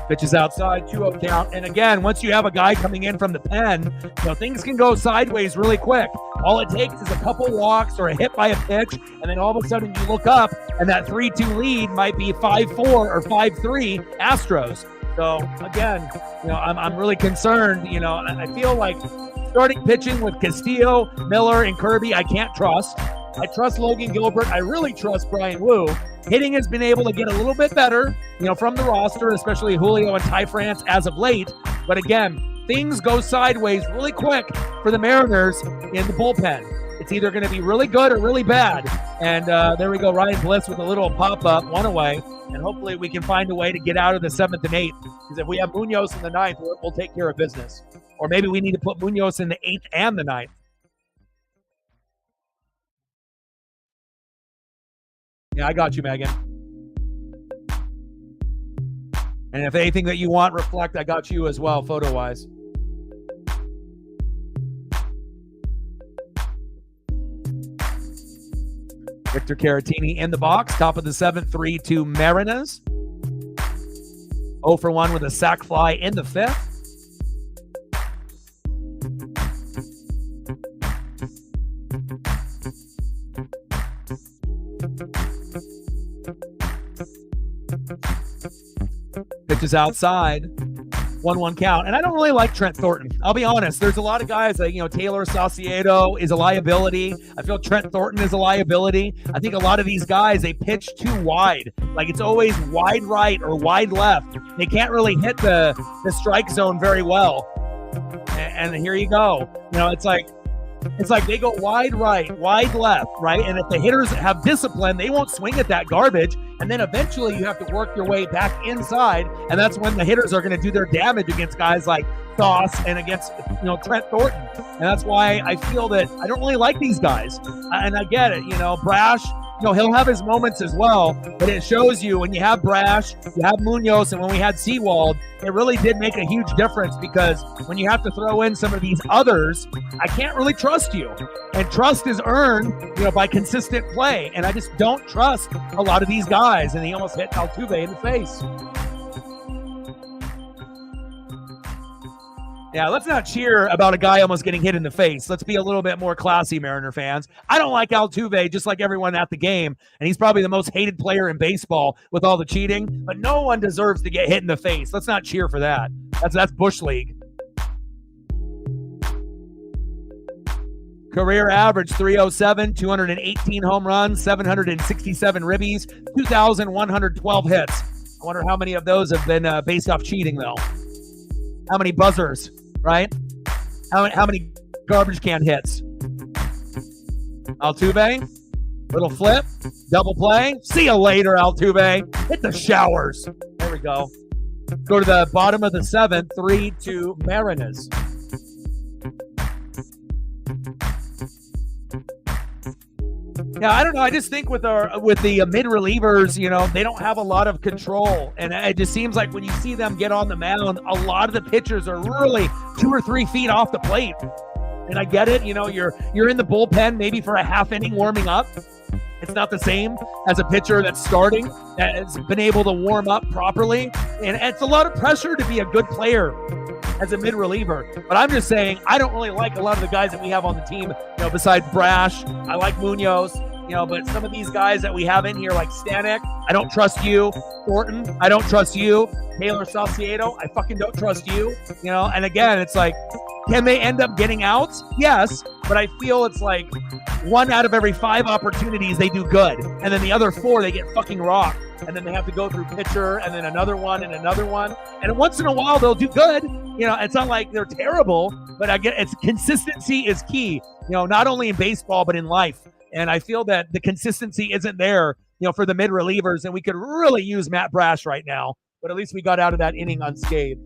A: Pitch is outside, 2-0 count. And again, once you have a guy coming in from the pen, things can go sideways really quick. All it takes is a couple walks or a hit by a pitch, and then all of a sudden you look up, and that 3-2 lead might be 5-4 or 5-3 Astros. So again, I'm really concerned. I feel like starting pitching with Castillo, Miller, and Kirby, I can't trust. I trust Logan Gilbert. I really trust Brian Wu. Hitting has been able to get a little bit better, from the roster, especially Julio and Ty France as of late. But again, things go sideways really quick for the Mariners in the bullpen. It's either going to be really good or really bad. And there we go. Ryan Bliss with a little pop-up, 1 away. And hopefully we can find a way to get out of the 7th and 8th. Because if we have Munoz in the 9th, we'll take care of business. Or maybe we need to put Munoz in the 8th and the 9th. Yeah, I got you, Megan. And if anything that you want, reflect, I got you as well, photo-wise. Victor Caratini in the box, top of the 7th, 3-2 Mariners. 0 for 1 with a sac fly in the 5th. Pitch is outside. 1-1 count. And I don't really like Trent Thornton. I'll be honest. There's a lot of guys like, Taylor Saucedo is a liability. I feel Trent Thornton is a liability. I think a lot of these guys, they pitch too wide. Like it's always wide right or wide left. They can't really hit the strike zone very well. And here you go. It's like they go wide right, wide left, right? And if the hitters have discipline, they won't swing at that garbage. And then eventually you have to work your way back inside. And that's when the hitters are going to do their damage against guys like Sauce and against, Trent Thornton. And that's why I feel that I don't really like these guys. And I get it, Brash, he'll have his moments as well, but it shows you when you have Brash, you have Munoz, and when we had Seawald, it really did make a huge difference because when you have to throw in some of these others, I can't really trust you. And trust is earned, by consistent play. And I just don't trust a lot of these guys. And he almost hit Altuve in the face. Yeah, let's not cheer about a guy almost getting hit in the face. Let's be a little bit more classy, Mariner fans. I don't like Altuve, just like everyone at the game, and he's probably the most hated player in baseball with all the cheating, but no one deserves to get hit in the face. Let's not cheer for that. That's Bush League. Career average 307, 218 home runs, 767 ribbies, 2,112 hits. I wonder how many of those have been based off cheating, though. How many buzzers, right? How many garbage can hits? Altuve, little flip, double play. See you later, Altuve. Hit the showers. There we go. Go to the bottom of the seventh, 3-2 Mariners. Yeah, I don't know. I just think with the mid relievers, they don't have a lot of control, and it just seems like when you see them get on the mound, a lot of the pitchers are really 2 or 3 feet off the plate. And I get it. You're in the bullpen maybe for a half inning warming up. It's not the same as a pitcher that's starting, that has been able to warm up properly, and it's a lot of pressure to be a good player as a mid reliever. But I'm just saying, I don't really like a lot of the guys that we have on the team, besides Brash. I like Munoz, but some of these guys that we have in here, like Stanek, I don't trust you. Thornton, I don't trust you. Taylor Saucedo, I fucking don't trust you. And again, it's like, can they end up getting outs? Yes, but I feel it's like 1 out of every 5 opportunities they do good, and then the other 4 they get fucking rocked, and then they have to go through pitcher, and then another one, and once in a while they'll do good. It's not like they're terrible, but I get it's consistency is key. Not only in baseball but in life, and I feel that the consistency isn't there. For the mid relievers, and we could really use Matt Brash right now, but at least we got out of that inning unscathed.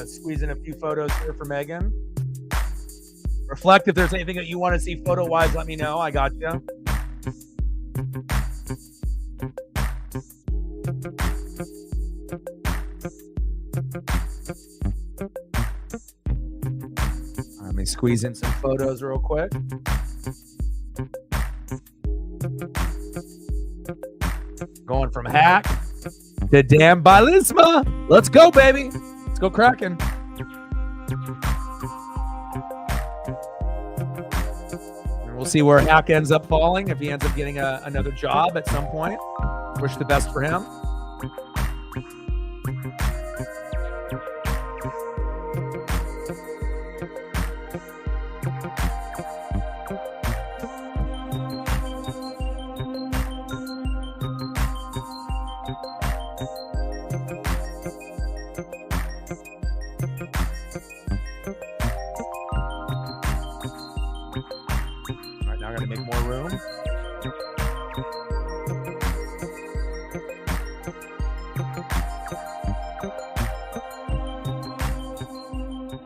A: Squeeze in a few photos here for Megan. Reflect if there's anything that you want to see photo-wise, let me know. I got you. Let me squeeze in some photos real quick. Going from Hack to Dan Bilisma. Let's go, baby. Let's go Kraken. And we'll see where Hack ends up falling, if he ends up getting another job at some point. Wish the best for him.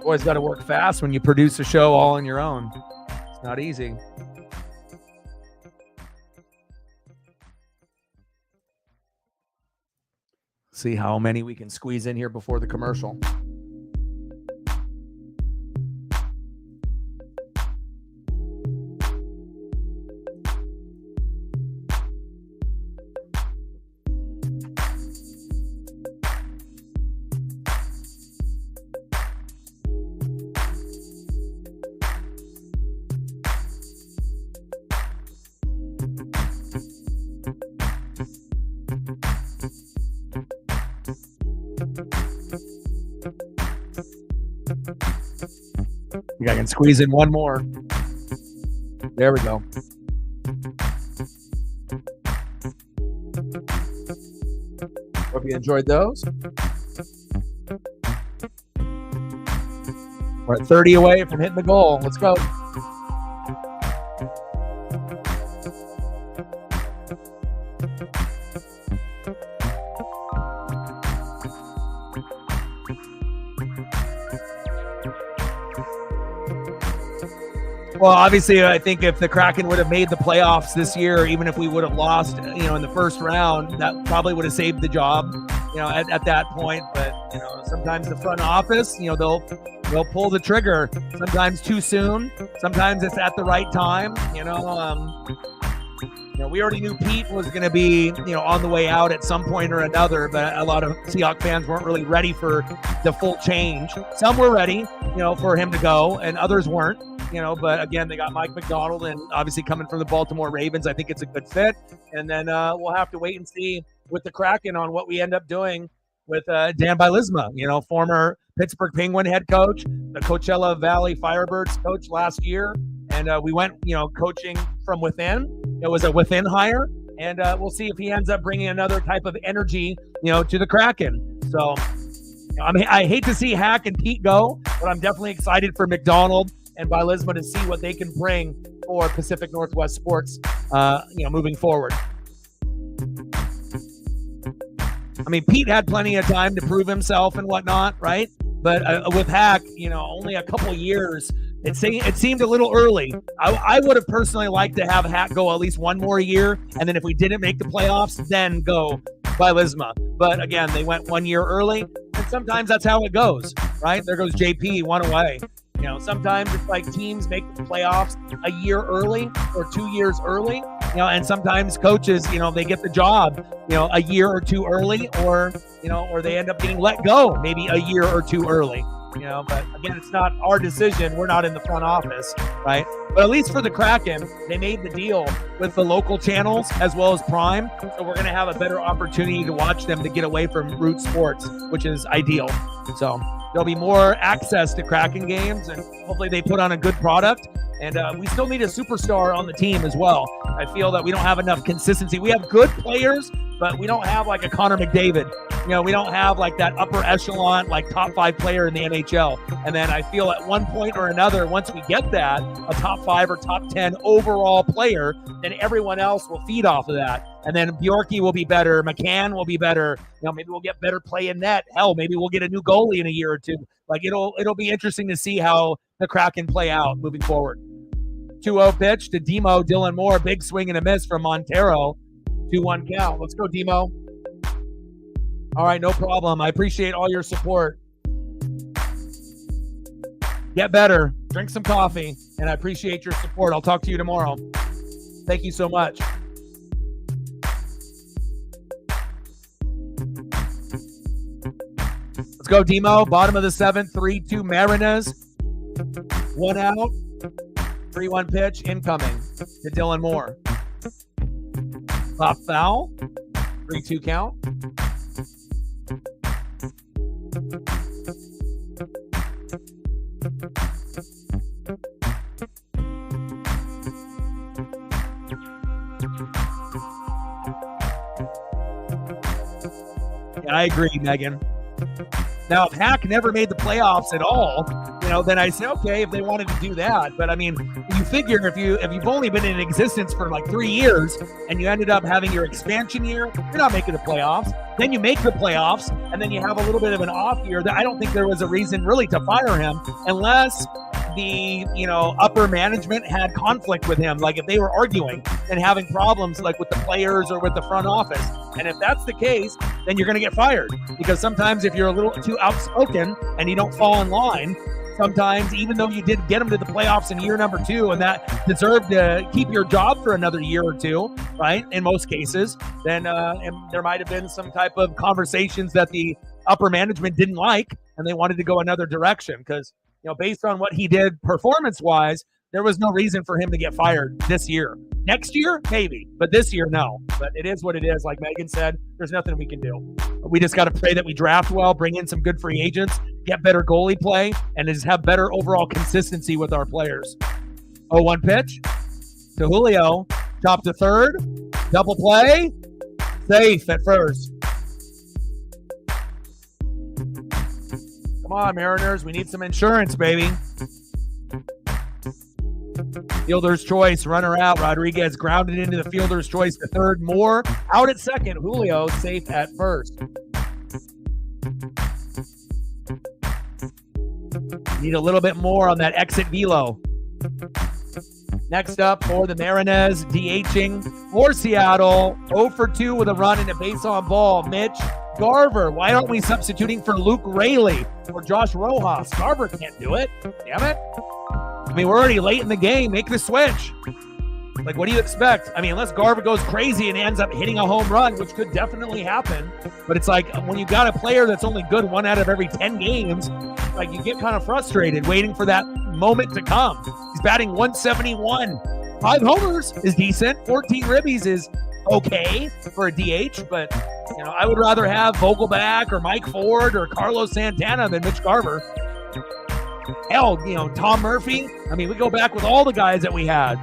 A: Always got to work fast when you produce a show all on your own. It's not easy. See how many we can squeeze in here before the commercial. think I can squeeze in one more. There we go. Hope you enjoyed those. We're at 30 away from hitting the goal. Let's go. Well, obviously, I think if the Kraken would have made the playoffs this year, even if we would have lost, in the first round, that probably would have saved the job, at that point. But, sometimes the front office, they'll pull the trigger sometimes too soon. Sometimes it's at the right time. We already knew Pete was going to be, on the way out at some point or another, but a lot of Seahawks fans weren't really ready for the full change. Some were ready, for him to go, and others weren't. But again, they got Mike McDonald, and obviously coming from the Baltimore Ravens, I think it's a good fit. And then we'll have to wait and see with the Kraken on what we end up doing with Dan Bylsma, former Pittsburgh Penguin head coach, the Coachella Valley Firebirds coach last year. And we went, coaching from within. It was a within hire, and we'll see if he ends up bringing another type of energy, to the Kraken. So, I hate to see Hack and Pete go, but I'm definitely excited for McDonald and Bylsma to see what they can bring for Pacific Northwest sports, moving forward. Pete had plenty of time to prove himself and whatnot, right? But with Hack, only a couple years, it seemed a little early. I would have personally liked to have Hack go at least one more year, and then if we didn't make the playoffs, then go Bylsma. But again, they went 1 year early, and sometimes that's how it goes, right? There goes JP, one away. Sometimes it's like teams make the playoffs a year early or 2 years early, and sometimes coaches, they get the job, a year or two early, or they end up getting let go maybe a year or two early, but again, it's not our decision. We're not in the front office, right? But at least for the Kraken, they made the deal with the local channels as well as Prime. So we're going to have a better opportunity to watch them to get away from Root Sports, which is ideal. So there'll be more access to Kraken games, and hopefully they put on a good product. And we still need a superstar on the team as well. I feel that we don't have enough consistency. We have good players, but we don't have like a Connor McDavid. We don't have like that upper echelon, like top 5 player in the NHL. And then I feel at one point or another, once we get that, a top 5 or top 10 overall player, then everyone else will feed off of that. And then Bjorky will be better. McCann will be better. Maybe we'll get better play in net. Hell, maybe we'll get a new goalie in a year or two. Like it'll be interesting to see how the Kraken play out moving forward. 2-0 pitch to Demo Dylan Moore. Big swing and a miss from Montero. 2-1 count. Let's go, Demo. All right, no problem. I appreciate all your support. Get better. Drink some coffee. And I appreciate your support. I'll talk to you tomorrow. Thank you so much. Let's go, Demo. Bottom of the 7th, 3-2 Mariners. 1 out. 3-1 pitch incoming to Dylan Moore. Pop foul. 3-2 count. Yeah, I agree, Megan. Now, if Hack never made the playoffs at all, then I say, okay, if they wanted to do that. But I mean, you figure if you've only been in existence for like 3 years and you ended up having your expansion year, you're not making the playoffs. Then you make the playoffs, and then you have a little bit of an off year. That I don't think there was a reason really to fire him unless the upper management had conflict with him, like if they were arguing and having problems like with the players or with the front office. And if that's the case, then you're going to get fired, because sometimes if you're a little too outspoken and you don't fall in line, sometimes even though you did get them to the playoffs in year number 2 and that deserved to keep your job for another year or two, right, in most cases, then and there might have been some type of conversations that the upper management didn't like and they wanted to go another direction, because based on what he did performance-wise, There was no reason for him to get fired this year. Next year, maybe, but this year, no. But it is what it is. Like Megan said, there's nothing we can do. We just got to pray that we draft well, bring in some good free agents, get better goalie play, and just have better overall consistency with our players. 0-1 pitch to Julio. Chop to third. Double play. Safe at first. Come on, Mariners. We need some insurance, baby. Fielder's choice, runner out. Rodriguez grounded into the fielder's choice to third. Moore out at second. Julio safe at first. Need a little bit more on that exit velo. Next up for the Mariners, DHing for Seattle. 0 for 2 with a run and a base on ball. Mitch Garver. Why aren't we substituting for Luke Raley or Josh Rojas? Garver can't do it. Damn it. I mean, we're already late in the game. Make the switch. Like, what do you expect? I mean, unless Garver goes crazy and ends up hitting a home run, which could definitely happen. But it's like when you got a player that's only good 1 out of every 10 games, like you get kind of frustrated waiting for that moment to come. He's batting 171. 5 homers is decent. 14 ribbies is okay for a DH. But, you know, I would rather have Vogelback or Mike Ford or Carlos Santana than Mitch Garver. Hell, you know, Tom Murphy. I mean, we go back with all the guys that we had.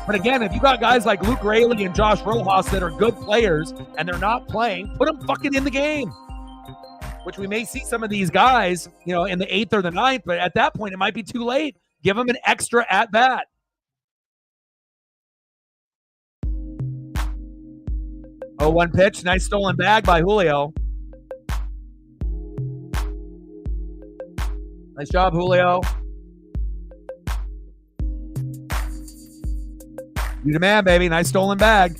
A: But again, if you got guys like Luke Raley and Josh Rojas that are good players and they're not playing, put them fucking in the game. Which we may see some of these guys, you know, in the 8th or the 9th, but at that point, it might be too late. Give them an extra at-bat. Oh, 1 pitch. Nice stolen bag by Julio. Nice job, Julio. You the man, baby. Nice stolen bag.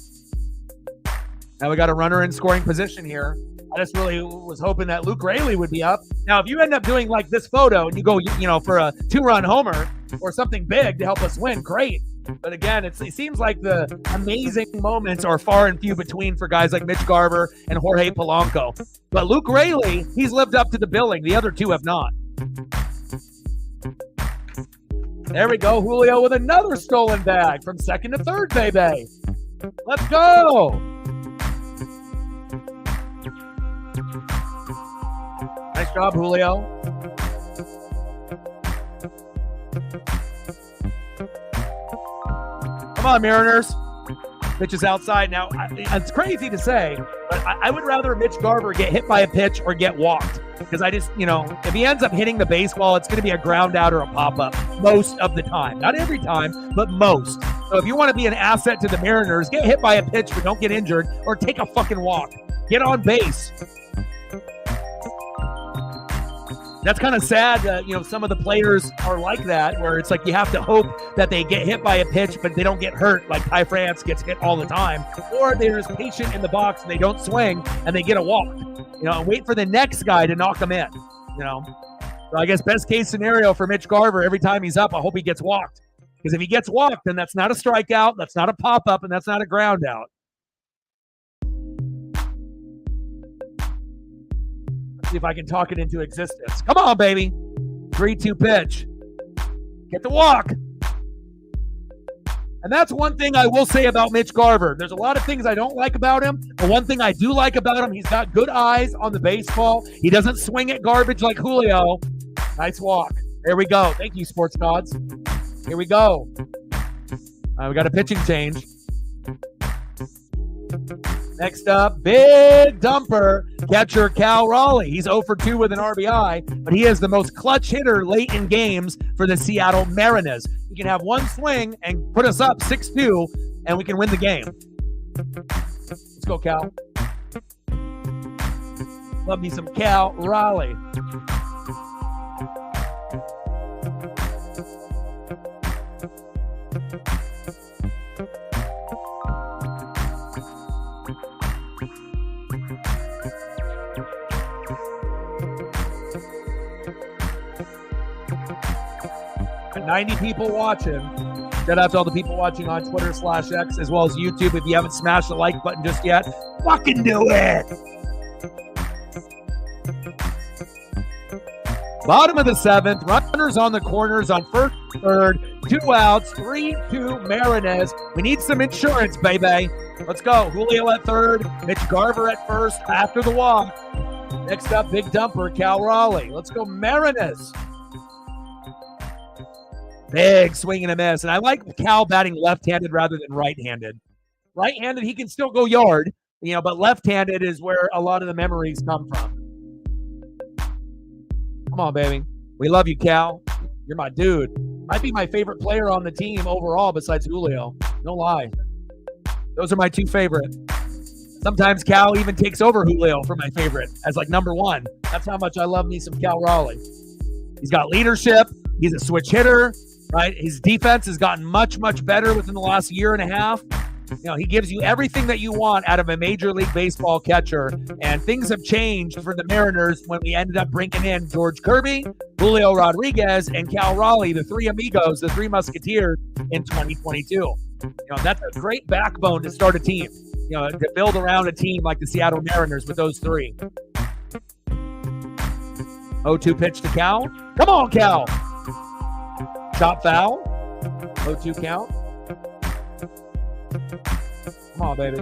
A: Now we got a runner in scoring position here. I just really was hoping that Luke Raley would be up. Now, if you end up doing like this photo and you go, you know, for a 2-run homer or something big to help us win, great. But again, it seems like the amazing moments are far and few between for guys like Mitch Garver and Jorge Polanco. But Luke Raley, he's lived up to the billing. The other two have not. There we go. Julio with another stolen bag from second to third, baby. Let's go. Nice job, Julio. Come on, Mariners. Pitch is outside. Now, it's crazy to say, but I would rather Mitch Garver get hit by a pitch or get walked. Because I just, you know, if he ends up hitting the baseball, it's going to be a ground out or a pop-up most of the time. Not every time, but most. So if you want to be an asset to the Mariners, get hit by a pitch but don't get injured, or take a fucking walk. Get on base. That's kind of sad that, you know, some of the players are like that, where it's like you have to hope that they get hit by a pitch, but they don't get hurt, like Ty France gets hit all the time. Or they're just patient in the box and they don't swing and they get a walk. You know, and wait for the next guy to knock him in, you know. So I guess best case scenario for Mitch Garver, every time he's up, I hope he gets walked. Because if he gets walked, then that's not a strikeout, that's not a pop-up, and that's not a ground out. See if I can talk it into existence. Come on, baby. 3-2 pitch. Get the walk. And that's one thing I will say about Mitch Garver. There's a lot of things I don't like about him, but one thing I do like about him, he's got good eyes on the baseball. He doesn't swing at garbage like Julio. Nice walk. There we go. Thank you, sports gods. Here we go. We got a pitching change. Next up, big dumper, catcher Cal Raleigh. He's 0 for 2 with an RBI, but he is the most clutch hitter late in games for the Seattle Mariners. He can have one swing and put us up 6-2, and we can win the game. Let's go, Cal. Love me some Cal Raleigh. And 90 people watching. Shout out to all the people watching on Twitter/X as well as YouTube. If you haven't smashed the like button just yet, fucking do it. Bottom of the 7th, runners on the corners on first, third, 2 outs, 3-2 Mariners. We need some insurance, baby. Let's go. Julio at third, Mitch Garver at first after the walk. Next up, big dumper, Cal Raleigh. Let's go, Mariners. Big swing and a miss. And I like Cal batting left-handed rather than right-handed. Right-handed, he can still go yard, but left-handed is where a lot of the memories come from. Come on, baby. We love you, Cal. You're my dude. Might be my favorite player on the team overall besides Julio. No lie. Those are my 2 favorite. Sometimes Cal even takes over Julio for my favorite as like number 1. That's how much I love me some Cal Raleigh. He's got leadership. He's a switch hitter, right? His defense has gotten much, much better within the last year and a half. He gives you everything that you want out of a Major League Baseball catcher, and things have changed for the Mariners when we ended up bringing in George Kirby, Julio Rodriguez, and Cal Raleigh, the 3 amigos, the 3 musketeers in 2022. That's a great backbone to start a team, to build around a team like the Seattle Mariners with those 3. 0-2 pitch to Cal. Come on, Cal. Chop foul. 0-2 count. Come on, baby.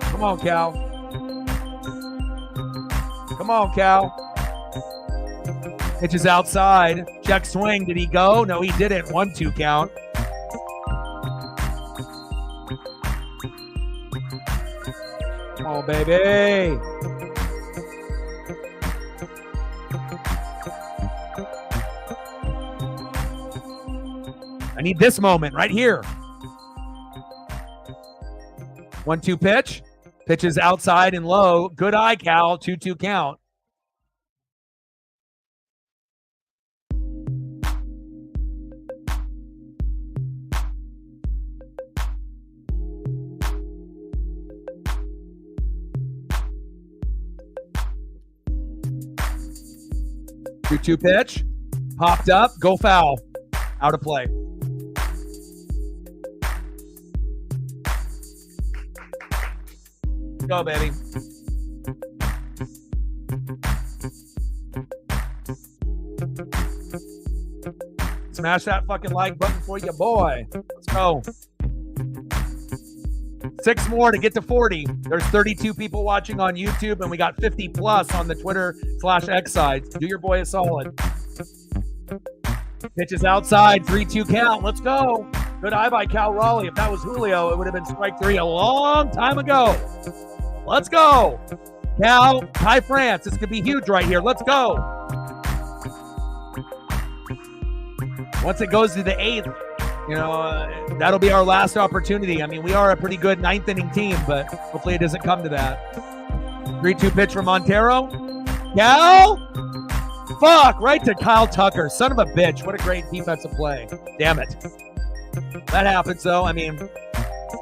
A: Come on, Cal. Come on, Cal. Pitches outside. Check swing. Did he go? No, he didn't. 1-2 count. Come on, baby. I need this moment right here. 1-2 pitch. Pitches outside and low. Good eye, Cal. 2-2 count. Two pitch, popped up, go foul, out of play. Go, baby. Smash that fucking like button for you, boy. Let's go. 6 more to get to 40. There's 32 people watching on YouTube, and we got 50 plus on the Twitter/X side. Do your boy a solid. Pitches outside, 3-2 count. Let's go. Good eye by Cal Raleigh. If that was Julio, it would have been strike 3 a long time ago. Let's go. Cal, Ty France. This could be huge right here. Let's go. Once it goes to the 8th, that'll be our last opportunity. I mean, we are a pretty good 9th inning team, but hopefully it doesn't come to that. 3-2 pitch from Montero. Cal? Fuck, right to Kyle Tucker. Son of a bitch. What a great defensive play. Damn it. That happens, though. I mean,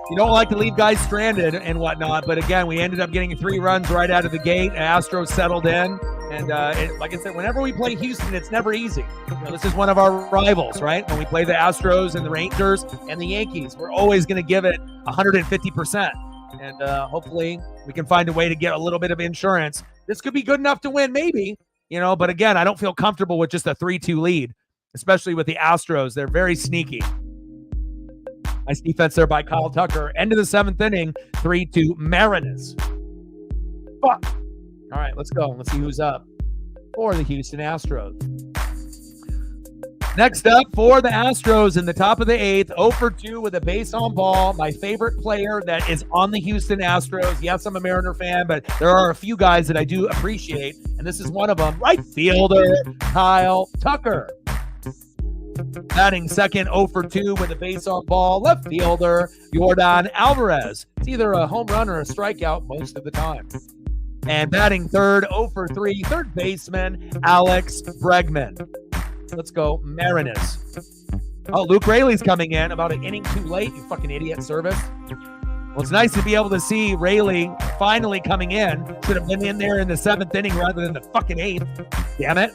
A: you don't like to leave guys stranded and whatnot, but again, we ended up getting 3 runs right out of the gate. Astros settled in. And like I said, whenever we play Houston, it's never easy. This is one of our rivals, right? When we play the Astros and the Rangers and the Yankees, we're always going to give it 150%. And hopefully we can find a way to get a little bit of insurance. This could be good enough to win, maybe. But again, I don't feel comfortable with just a 3-2 lead, especially with the Astros. They're very sneaky. Nice defense there by Kyle Tucker. End of the 7th inning, 3-2 Mariners. Fuck. All right, let's go. Let's see who's up for the Houston Astros. Next up for the Astros in the top of the 8th, 0-for-2 with a base on ball. My favorite player that is on the Houston Astros. Yes, I'm a Mariner fan, but there are a few guys that I do appreciate, and this is one of them. Right fielder, Kyle Tucker. Batting second, 0-for-2 with a base on ball. Left fielder, Yordan Alvarez. It's either a home run or a strikeout most of the time. And batting third, 0-for-3, third baseman, Alex Bregman. Let's go, Mariners. Oh, Luke Raley's coming in about an inning too late, you fucking idiot, Service. Well, it's nice to be able to see Raley finally coming in. Should have been in there in the 7th inning rather than the fucking 8th. Damn it.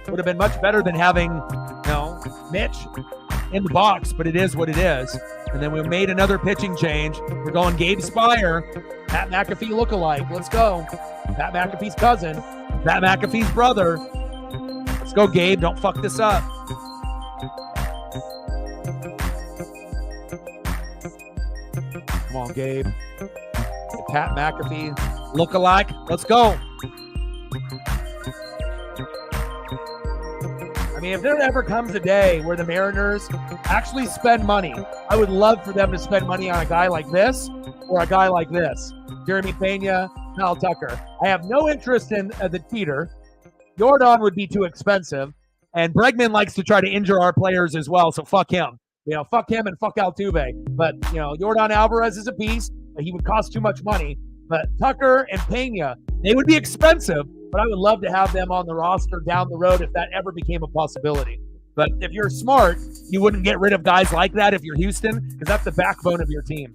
A: Would have been much better than having, Mitch in the box, but it is what it is. And then we made another pitching change. We're going Gabe Spire, Pat McAfee lookalike. Let's go. Pat McAfee's cousin, Pat McAfee's brother. Let's go, Gabe. Don't fuck this up. Come on, Gabe. Pat McAfee lookalike. Let's go. I mean, if there ever comes a day where the Mariners actually spend money, I would love for them to spend money on a guy like this or a guy like this. Jeremy Pena, Kyle Tucker. I have no interest in the cheater. Jordan would be too expensive. And Bregman likes to try to injure our players as well, so fuck him. Fuck him and fuck Altuve. But, Jordan Alvarez is a beast. He would cost too much money. But Tucker and Pena, they would be expensive, but I would love to have them on the roster down the road if that ever became a possibility. But if you're smart, you wouldn't get rid of guys like that if you're Houston, because that's the backbone of your team.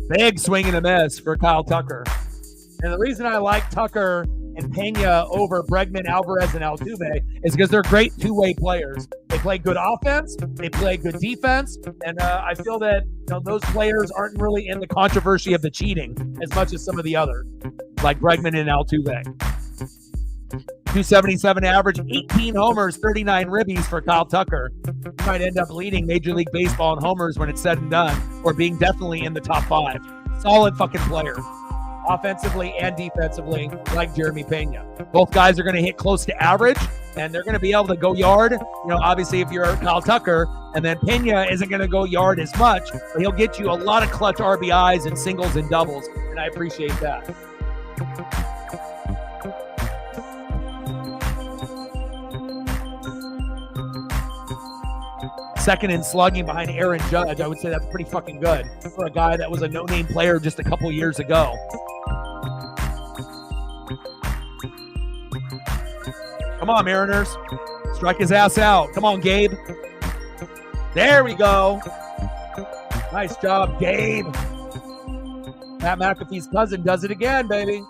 A: Big swing and a miss for Kyle Tucker. And the reason I like Tucker and Pena over Bregman, Alvarez, and Altuve is because they're great two-way players. They play good offense, they play good defense, and I feel that those players aren't really in the controversy of the cheating as much as some of the others, like Bregman and Altuve. 277 average, 18 homers, 39 ribbies for Kyle Tucker. He might end up leading Major League Baseball in homers when it's said and done, or being definitely in the top 5. Solid fucking player. Offensively and defensively, like Jeremy Pena. Both guys are going to hit close to average, and they're going to be able to go yard. Obviously, if you're Kyle Tucker, and then Pena isn't going to go yard as much, but he'll get you a lot of clutch RBIs and singles and doubles, and I appreciate that. Second in slugging behind Aaron Judge. I would say that's pretty fucking good for a guy that was a no-name player just a couple years ago. Come on, Mariners. Strike his ass out. Come on, Gabe. There we go. Nice job, Gabe. Pat McAfee's cousin does it again, baby.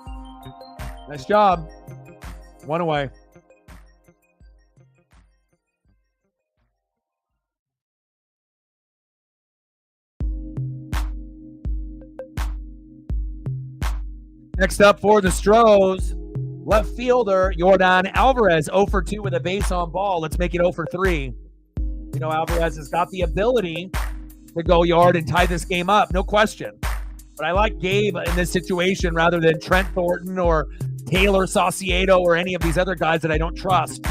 A: Nice job. One away. Next up for the Astros, left fielder Jordan Alvarez, 0 for 2 with a base on ball. Let's make it 0 for 3. Alvarez has got the ability to go yard and tie this game up, no question. But I like Gabe in this situation rather than Trent Thornton or Taylor Saucedo or any of these other guys that I don't trust.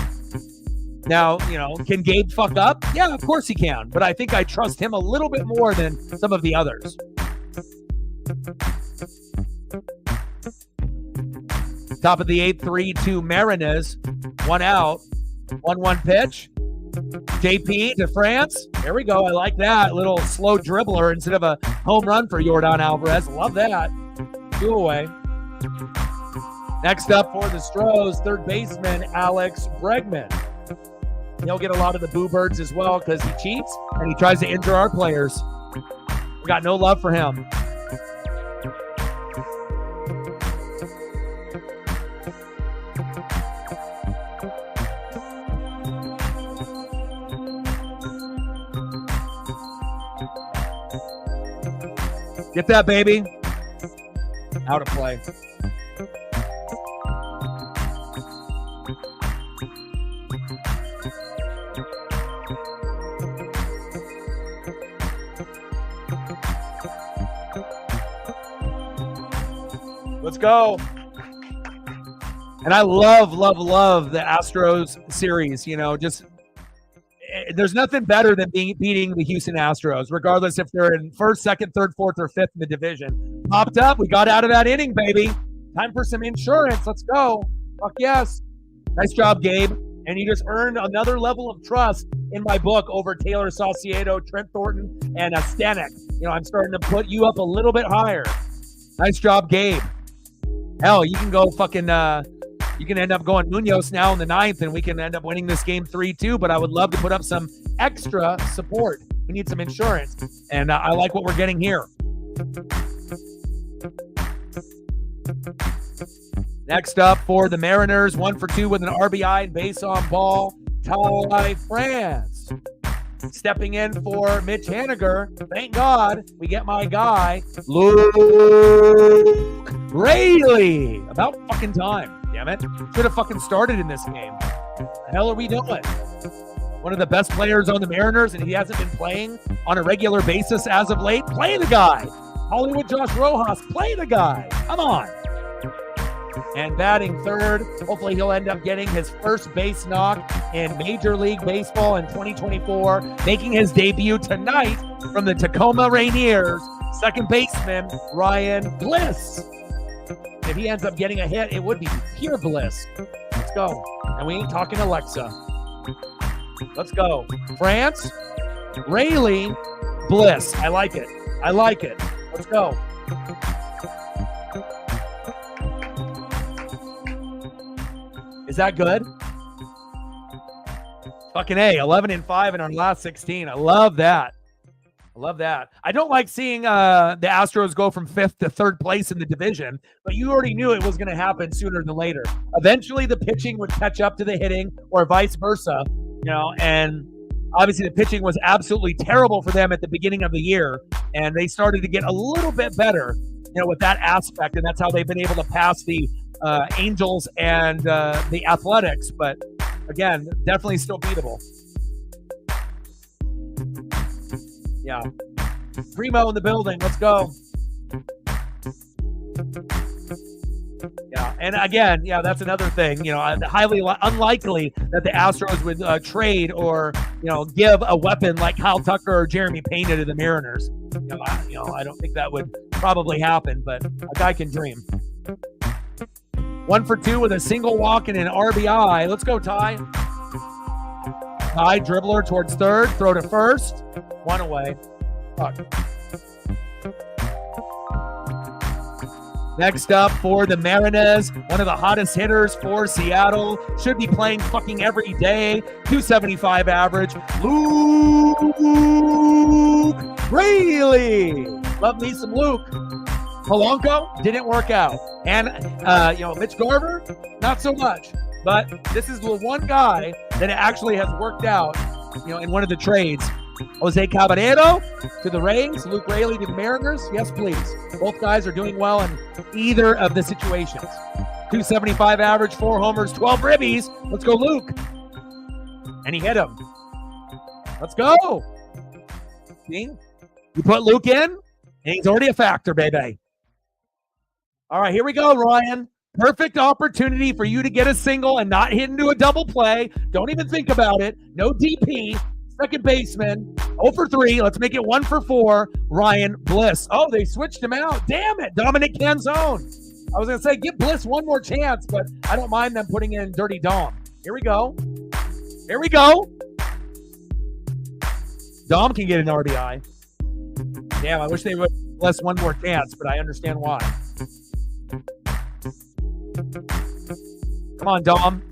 A: Now, can Gabe fuck up? Yeah, of course he can. But I think I trust him a little bit more than some of the others. Top of the 8th, 3-2 Mariners. 1 out. 1-1 pitch. JP to France. There we go. I like that. Little slow dribbler instead of a home run for Jordan Alvarez. Love that. 2 away. Next up for the Astros, third baseman Alex Bregman. He'll get a lot of the boo birds as well because he cheats and he tries to injure our players. We got no love for him. Get that, baby. Out of play. Let's go. And I love the Astros series. There's nothing better than beating the Houston Astros, regardless if they're in first, second, third, fourth, or fifth in the division. Popped up. We got out of that inning, baby. Time for some insurance. Let's go. Fuck yes. Nice job, Gabe. And you just earned another level of trust in my book over Taylor Saucedo, Trent Thornton, and Stanek. I'm starting to put you up a little bit higher. Nice job, Gabe. Hell, you can go fucking you can end up going Munoz now in the 9th, and we can end up winning this game 3-2, but I would love to put up some extra support. We need some insurance, and I like what we're getting here. Next up for the Mariners, 1 for 2 with an RBI and base on ball. Ty France. Stepping in for Mitch Haniger. Thank God we get my guy, Luke Rayleigh. About fucking time, damn it. Should have fucking started in this game. The hell are we doing? One of the best players on the Mariners, and he hasn't been playing on a regular basis as of late. Play the guy. Hollywood Josh Rojas, play the guy. Come on. And batting third, hopefully he'll end up getting his first base knock in Major League Baseball in 2024, making his debut tonight from the Tacoma Rainiers, second baseman Ryan Bliss. If he ends up getting a hit, it would be pure bliss. Let's go. And we ain't talking Alexa. Let's go. France, Rayleigh, Bliss. I like it. I like it. Let's go. Is that good? Fucking A, 11-5 in our last 16. I love that. I love that. I don't like seeing the Astros go from 5th to 3rd place in the division, but you already knew it was going to happen sooner than later. Eventually, the pitching would catch up to the hitting, or vice versa, you know, and obviously the pitching was absolutely terrible for them at the beginning of the year, and they started to get a little bit better, you know, with that aspect, and that's how they've been able to pass the Angels and the Athletics, but again, definitely still beatable. Yeah. Primo in the building. Let's go. Yeah. And again, yeah, that's another thing. You know, highly unlikely that the Astros would trade or, you know, give a weapon like Kyle Tucker or Jeremy Pena to the Mariners. I don't think that would probably happen, but a guy can dream. 1 for 2 with a single walk and an RBI. Let's go, Ty. Ty, dribbler towards third. Throw to first. 1 away. Fuck. Next up for the Mariners, one of the hottest hitters for Seattle. Should be playing fucking every day. 275 average. Luke Rayleigh. Love me some Luke. Polanco didn't work out. And, Mitch Garver, not so much. But this is the one guy that actually has worked out, you know, in one of the trades. Jose Caballero to the Rays, Luke Rayleigh to the Mariners. Yes, please. Both guys are doing well in either of the situations. 275 average, 4 homers, 12 ribbies. Let's go, Luke. And he hit him. Let's go. See? You put Luke in, and he's already a factor, baby. All right, here we go, Ryan. Perfect opportunity for you to get a single and not hit into a double play. Don't even think about it. No DP. Second baseman. 0 for 3. Let's make it 1 for 4. Ryan Bliss. Oh, they switched him out. Damn it. Dominic Canzone. I was going to say, give Bliss one more chance, but I don't mind them putting in Dirty Dom. Here we go. Here we go. Dom can get an RBI. Damn, I wish they would Bliss one more chance, but I understand why. Come on, Dom.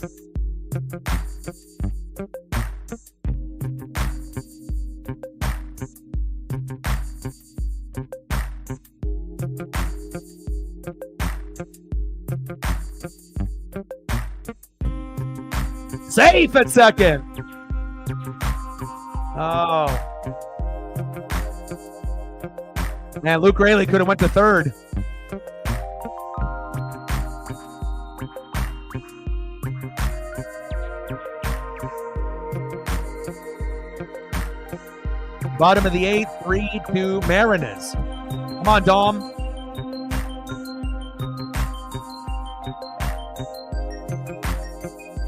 A: Safe at second. Oh. Man, Luke Rayleigh could have went to third. Bottom of the 8th, 3-2 Mariners. Come on, Dom.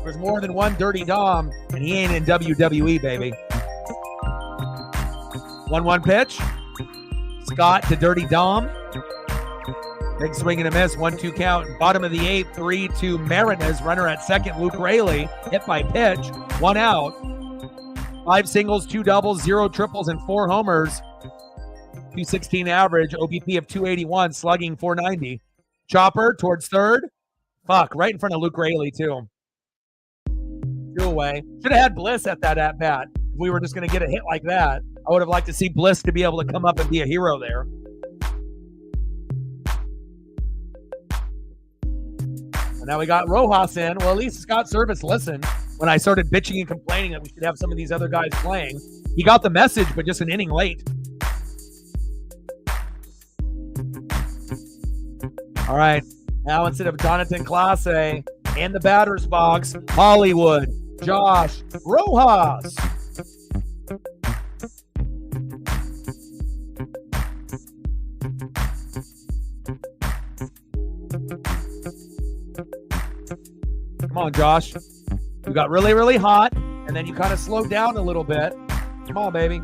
A: There's more than one Dirty Dom, and he ain't in WWE, baby. 1-1 pitch. Scott to Dirty Dom. Big swing and a miss, 1-2 count. Bottom of the 8th, 3-2 Mariners. Runner at second, Luke Rayleigh. Hit by pitch, 1 out. 5 singles, 2 doubles, 0 triples, and 4 homers. 216 average, OBP of 281, slugging 490. Chopper towards third. Fuck, right in front of Luke Rayleigh, too. 2 away. Should have had Bliss at that at-bat. If we were just going to get a hit like that, I would have liked to see Bliss to be able to come up and be a hero there. And now we got Rojas in. Well, at least Scott Service listened. when I started bitching and complaining that we should have some of these other guys playing. He got the message, but just an inning late. All right. Now instead of Jonathan Clase in the batter's box, Hollywood, Josh Rojas. Come on, Josh. You got really, really hot, and then you kind of slowed down a little bit. Come on, baby.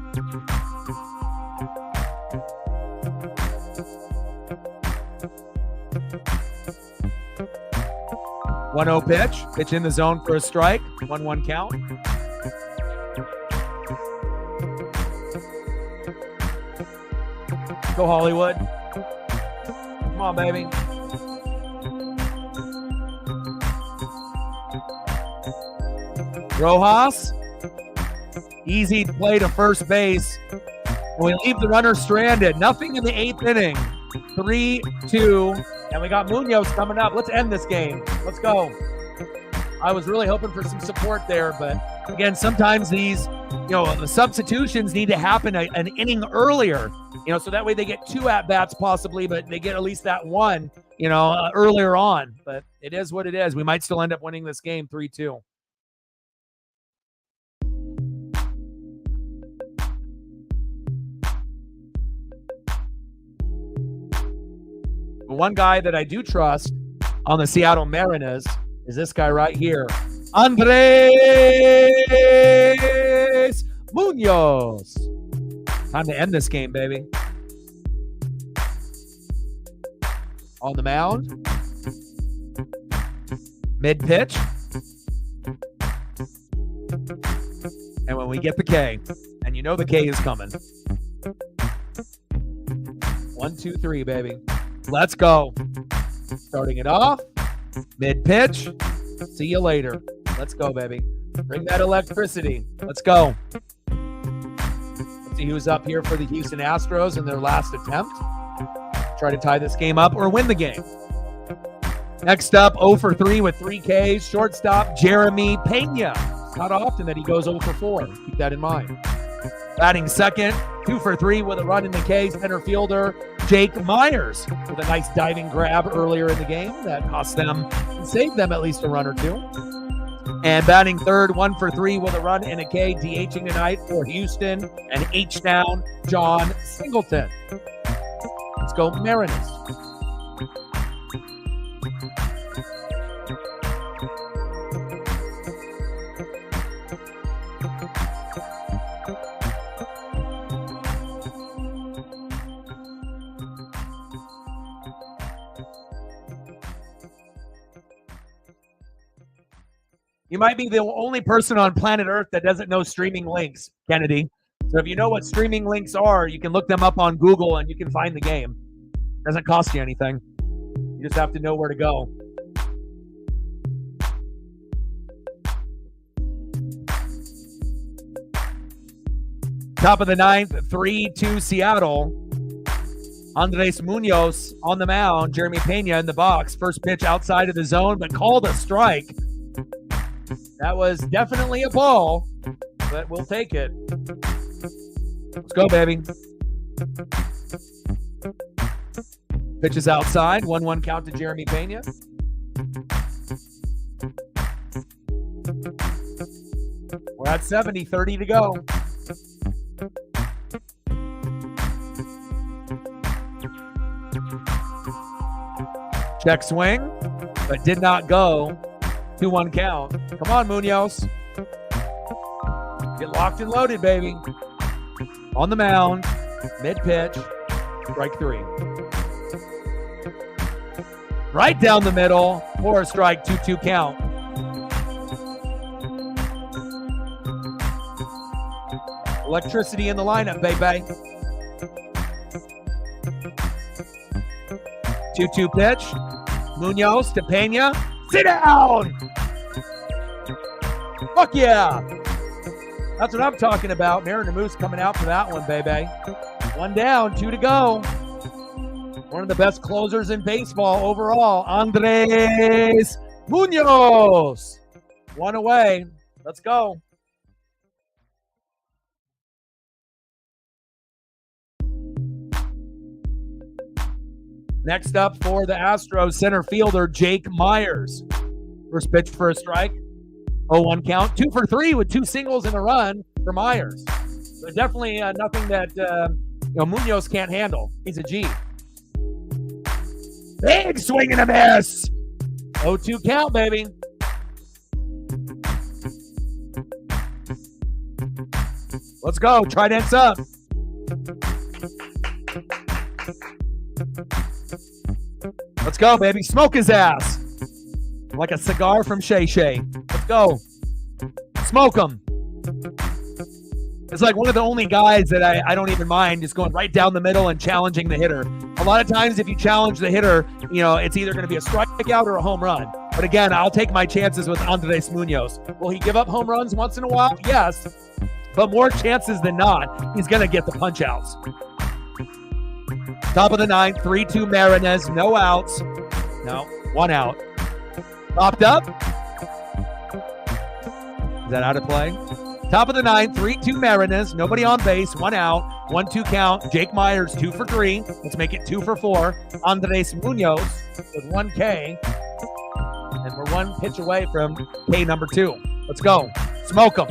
A: One 0 pitch. Pitch in the zone for a strike. 1-1 count. Go Hollywood. Come on, baby. Rojas. Easy play to first base. And we leave the runner stranded. Nothing in the 8th inning. 3-2. And we got Munoz coming up. Let's end this game. Let's go. I was really hoping for some support there, but again, sometimes these, the substitutions need to happen an inning earlier, so that way they get 2 at-bats possibly, but they get at least that one, earlier on. But it is what it is. We might still end up winning this game 3-2. One guy that I do trust on the Seattle Mariners is this guy right here, Andres Munoz. Time to end this game, baby. On the mound. Mid-pitch. And when we get the K, and you know the K is coming. 1, 2, 3, baby. Let's go. Starting it off. Mid-pitch. See you later. Let's go, baby. Bring that electricity. Let's go. Let's see who's up here for the Houston Astros in their last attempt. Try to tie this game up or win the game. Next up, 0 for 3 with 3 Ks. Shortstop, Jeremy Pena. It's not often that he goes 0 for 4. Keep that in mind. Batting second, 2 for 3 with a run in the K. Center fielder, Jake Myers, with a nice diving grab earlier in the game that cost them and saved them at least a run or 2. And batting third, 1 for 3 with a run in a K, DHing tonight for Houston, and H-Town, John Singleton. Let's go Mariners. You might be the only person on planet Earth that doesn't know streaming links, Kennedy. So if you know what streaming links are, you can look them up on Google and you can find the game. It doesn't cost you anything. You just have to know where to go. Top of the 9th, 3-2 Seattle. Andres Munoz on the mound. Jeremy Pena in the box. First pitch outside of the zone, but called a strike. That was definitely a ball, but we'll take it. Let's go, baby. Pitches outside. 1-1 count to Jeremy Pena. We're at 70, 30 to go. Check swing, but did not go. 2-1 count. Come on, Munoz. Get locked and loaded, baby. On the mound, mid-pitch, strike 3. Right down the middle for a strike, 2-2 count. Electricity in the lineup, baby. 2-2 pitch. Munoz to Pena. Sit down! Fuck yeah! That's what I'm talking about. Mariner Moose coming out for that one, baby. 1 down, 2 to go. One of the best closers in baseball overall, Andres Munoz. 1 away. Let's go. Next up for the Astros, center fielder Jake Myers. First pitch for a strike. 0-1 count. 2 for 3 with 2 singles and a run for Myers. So definitely nothing that Munoz can't handle. He's a G. Big swing and a miss. 0-2 count, baby. Let's go. Trident's up. Let's go, baby. Smoke his ass. Like a cigar from Shay Shay. Let's go. Smoke him. It's like one of the only guys that I don't even mind just going right down the middle and challenging the hitter. A lot of times if you challenge the hitter, it's either going to be a strikeout or a home run. But again, I'll take my chances with Andres Munoz. Will he give up home runs once in a while? Yes. But more chances than not, he's going to get the punch-outs. Top of the ninth, 3-2 Marinez, no outs. No, 1 out. Popped up. Is that out of play? Top of the ninth, 3-2 Marinez, nobody on base, 1 out, 1-2 count. Jake Myers, 2 for 3. Let's make it 2 for 4. Andres Munoz with 1 K. And we're 1 pitch away from K number 2. Let's go. Smoke him.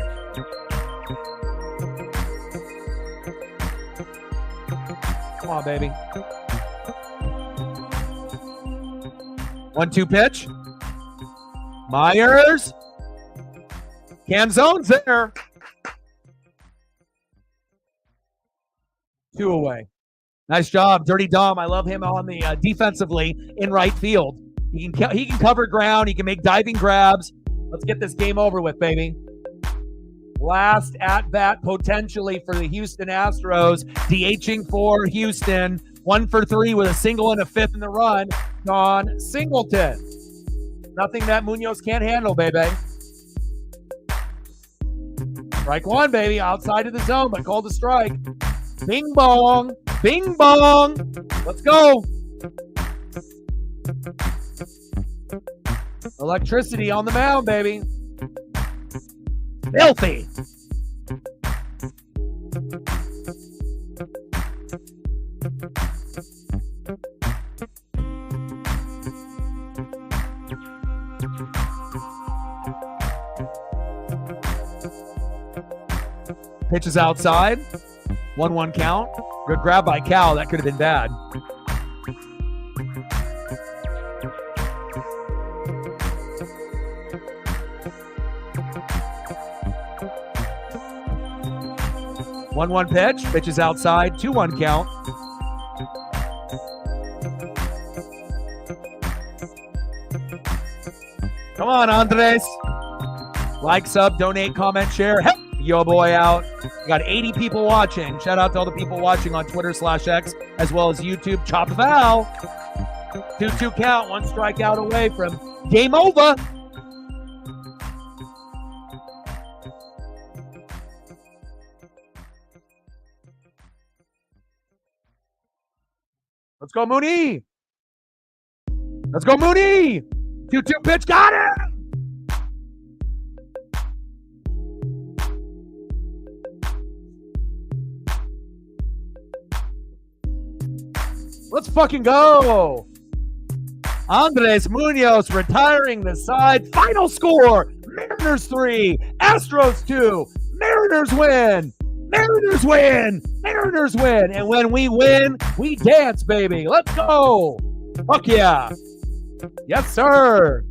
A: Come on, baby. 1-2 pitch. Myers. Canzone's there. 2 away. Nice job, Dirty Dom. I love him on the defensively in right field. He can cover ground. He can make diving grabs. Let's get this game over with, baby. Last at-bat potentially for the Houston Astros. DHing for Houston. 1 for 3 with a single and a fifth in the run. Don Singleton. Nothing that Munoz can't handle, baby. Strike 1, baby. Outside of the zone, but called a strike. Bing bong. Bing bong. Let's go. Electricity on the mound, baby. Filthy. Pitches outside. 1-1 count. Good grab by Cal. That could have been bad. One pitch. Pitches outside. 2-1 count. Come on, Andres. Like, sub, donate, comment, share. Help your boy out. We got 80 people watching. Shout out to all the people watching on Twitter/X as well as YouTube. Chop foul. 2-2 count. 1 strikeout away from game over. Let's go, Mooney. Let's go, Mooney. 2-2 pitch. Got it. Let's fucking go. Andres Munoz retiring the side. Final score, Mariners 3, Astros 2. Mariners win. Mariners win. Mariners win. And when we win, we dance, baby. Let's go. Fuck yeah. Yes, sir.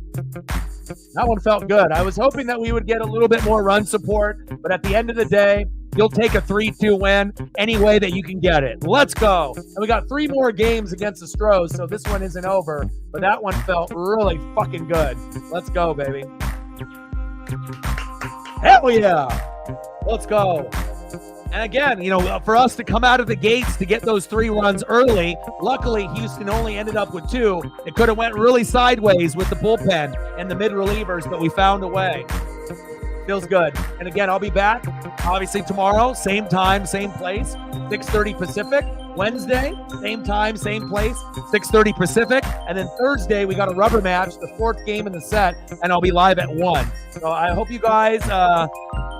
A: That one felt good. I was hoping that we would get a little bit more run support, but at the end of the day, you'll take a 3-2 win any way that you can get it. Let's go. And we got 3 more games against the Astros, so this one isn't over, but that one felt really fucking good. Let's go, baby. Hell yeah. Let's go. And again, for us to come out of the gates to get those 3 runs early, luckily Houston only ended up with 2. It could have went really sideways with the bullpen and the mid-relievers, but we found a way. Feels good. And again, I'll be back, obviously, tomorrow, same time, same place, 6:30 Pacific. Wednesday, same time, same place, 6:30 Pacific. And then Thursday, we got a rubber match, the 4th game in the set, and I'll be live at 1. So I hope you guys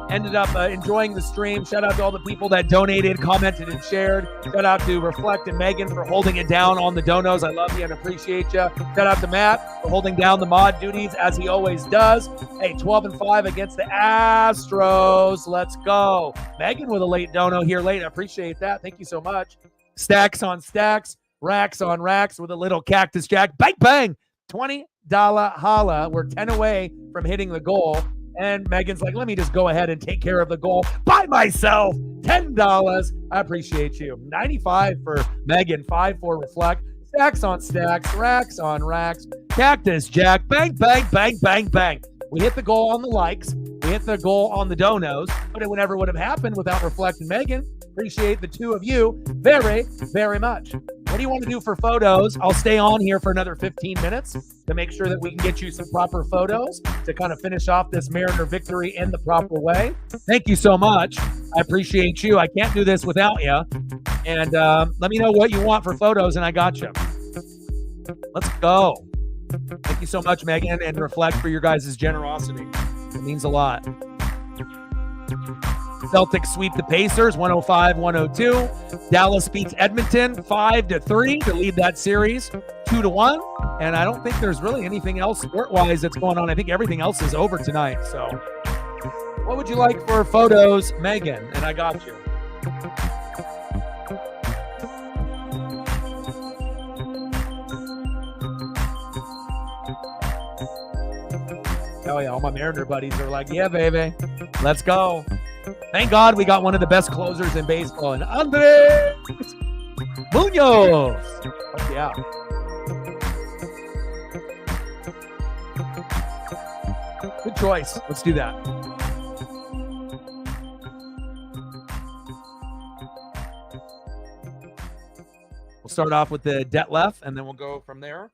A: ended up enjoying the stream. Shout out to all the people that donated, commented, and shared. Shout out to Reflect and Megan for holding it down on the donos. I love you and appreciate you. Shout out to Matt for holding down the mod duties as he always does. Hey, 12-5 against the Astros. Let's go. Megan with a late dono here late. I appreciate that. Thank you so much. Stacks on stacks, racks on racks with a little Cactus Jack. Bang, bang. $20 holla. We're 10 away from hitting the goal. And Megan's like, let me just go ahead and take care of the goal by myself. $10. I appreciate you. 95 for Megan, 5 for Reflect. Stacks on stacks, racks on racks. Cactus Jack. Bang, bang, bang, bang, bang. We hit the goal on the likes. We hit the goal on the donos. But it never would have happened without Reflect and Megan. Appreciate the two of you very, very much. What do you want to do for photos? I'll stay on here for another 15 minutes to make sure that we can get you some proper photos to kind of finish off this Mariner victory in the proper way. Thank you so much. I appreciate you. I can't do this without you. And let me know what you want for photos, and I got you. Let's go. Thank you so much, Megan, and Reflect for your guys' generosity. It means a lot. Celtics sweep the Pacers 105-102. Dallas beats Edmonton 5-3 to lead that series 2-1. And I don't think there's really anything else sport-wise that's going on. I think everything else is over tonight. So what would you like for photos, Megan? And I got you. Oh yeah, all my Mariner buddies are like, yeah, baby, let's go. Thank God we got one of the best closers in baseball, and Andres Munoz. Oh, yeah. Good choice. Let's do that. We'll start off with the Detlef, and then we'll go from there.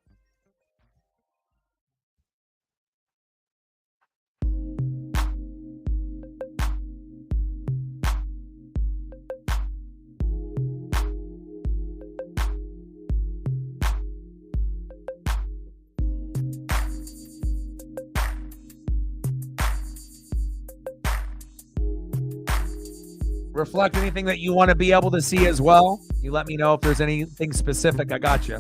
A: Reflect anything that you want to be able to see as well. You let me know if there's anything specific. I got you.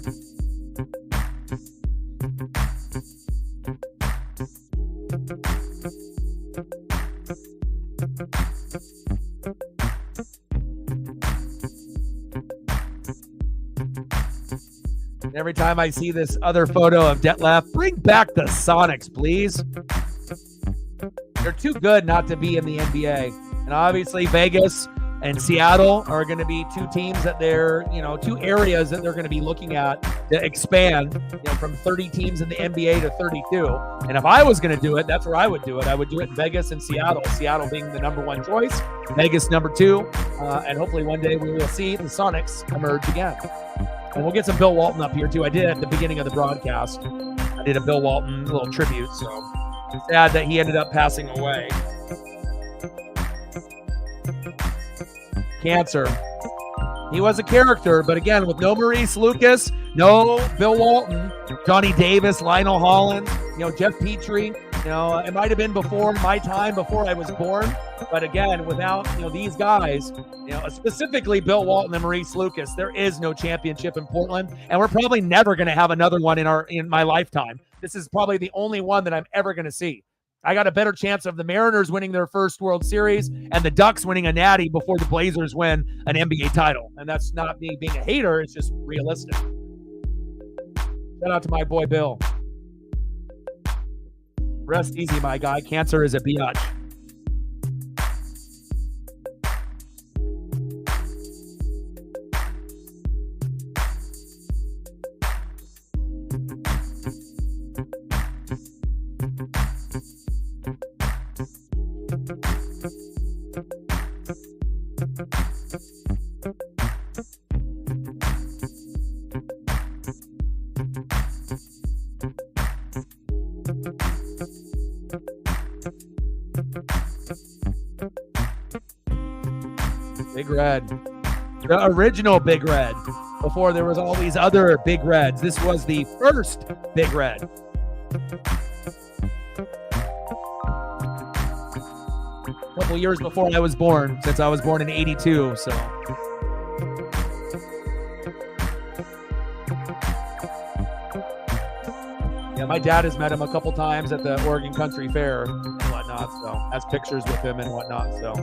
A: Every time I see this other photo of Detlef, bring back the Sonics, please. They're too good not to be in the NBA. And obviously Vegas and Seattle are going to be two teams that they're, two areas that they're going to be looking at to expand, from 30 teams in the NBA to 32. And if I was going to do it, that's where I would do it. I would do it in Vegas and Seattle. Seattle being the number 1 choice, Vegas number 2. And hopefully one day we will see the Sonics emerge again. And we'll get some Bill Walton up here too. I did at the beginning of the broadcast. I did a Bill Walton little tribute. So sad that he ended up passing away. Cancer. He was a character, but again, with no Maurice Lucas, no Bill Walton, Johnny Davis, Lionel Hollins, Jeff Petrie, it might have been before my time, before I was born, but again, without, these guys, specifically Bill Walton and Maurice Lucas, there is no championship in Portland, and we're probably never going to have another one in my lifetime. This is probably the only one that I'm ever going to see. I got a better chance of the Mariners winning their first World Series and the Ducks winning a natty before the Blazers win an NBA title. And that's not me being a hater. It's just realistic. Shout out to my boy, Bill. Rest easy, my guy. Cancer is a biatch. Big Red. The original Big Red. Before there was all these other Big Reds. This was the first Big Red. A couple years before I was born, since I was born in 82, so. Yeah, my dad has met him a couple times at the Oregon Country Fair and whatnot, so has pictures with him and whatnot, so.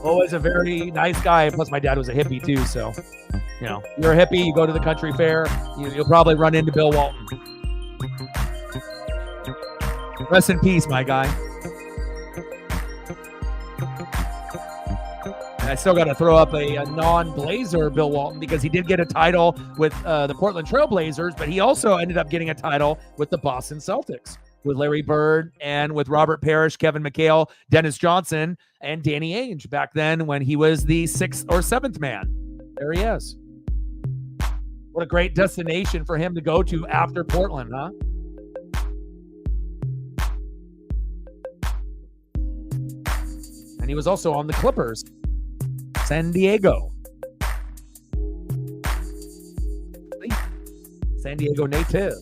A: Always a very nice guy, plus my dad was a hippie too, so. You know, you're a hippie, you go to the country fair, you'll probably run into Bill Walton. Rest in peace, my guy. And I still got to throw up a non-Blazer Bill Walton because he did get a title with the Portland Trail Blazers, but he also ended up getting a title with the Boston Celtics, with Larry Bird and with Robert Parrish, Kevin McHale, Dennis Johnson, and Danny Ainge back then when he was the 6th or 7th man. There he is. What a great destination for him to go to after Portland, huh? And he was also on the Clippers. San Diego. San Diego native.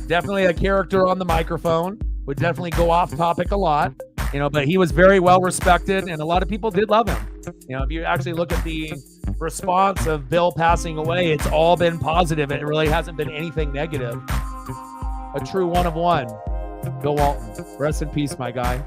A: Definitely a character on the microphone. Would definitely go off topic a lot, but he was very well respected and a lot of people did love him. If you actually look at the response of Bill passing away, it's all been positive. It really hasn't been anything negative. A true one of one. Bill Walton. Rest in peace, my guy.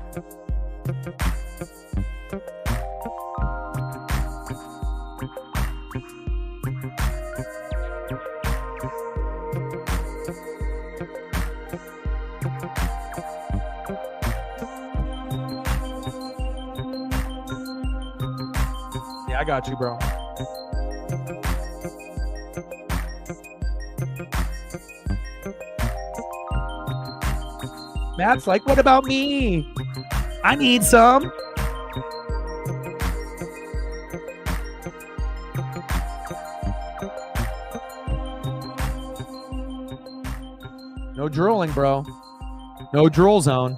A: I got you, bro. Matt's like, what about me? I need some. No drooling, bro. No drool zone.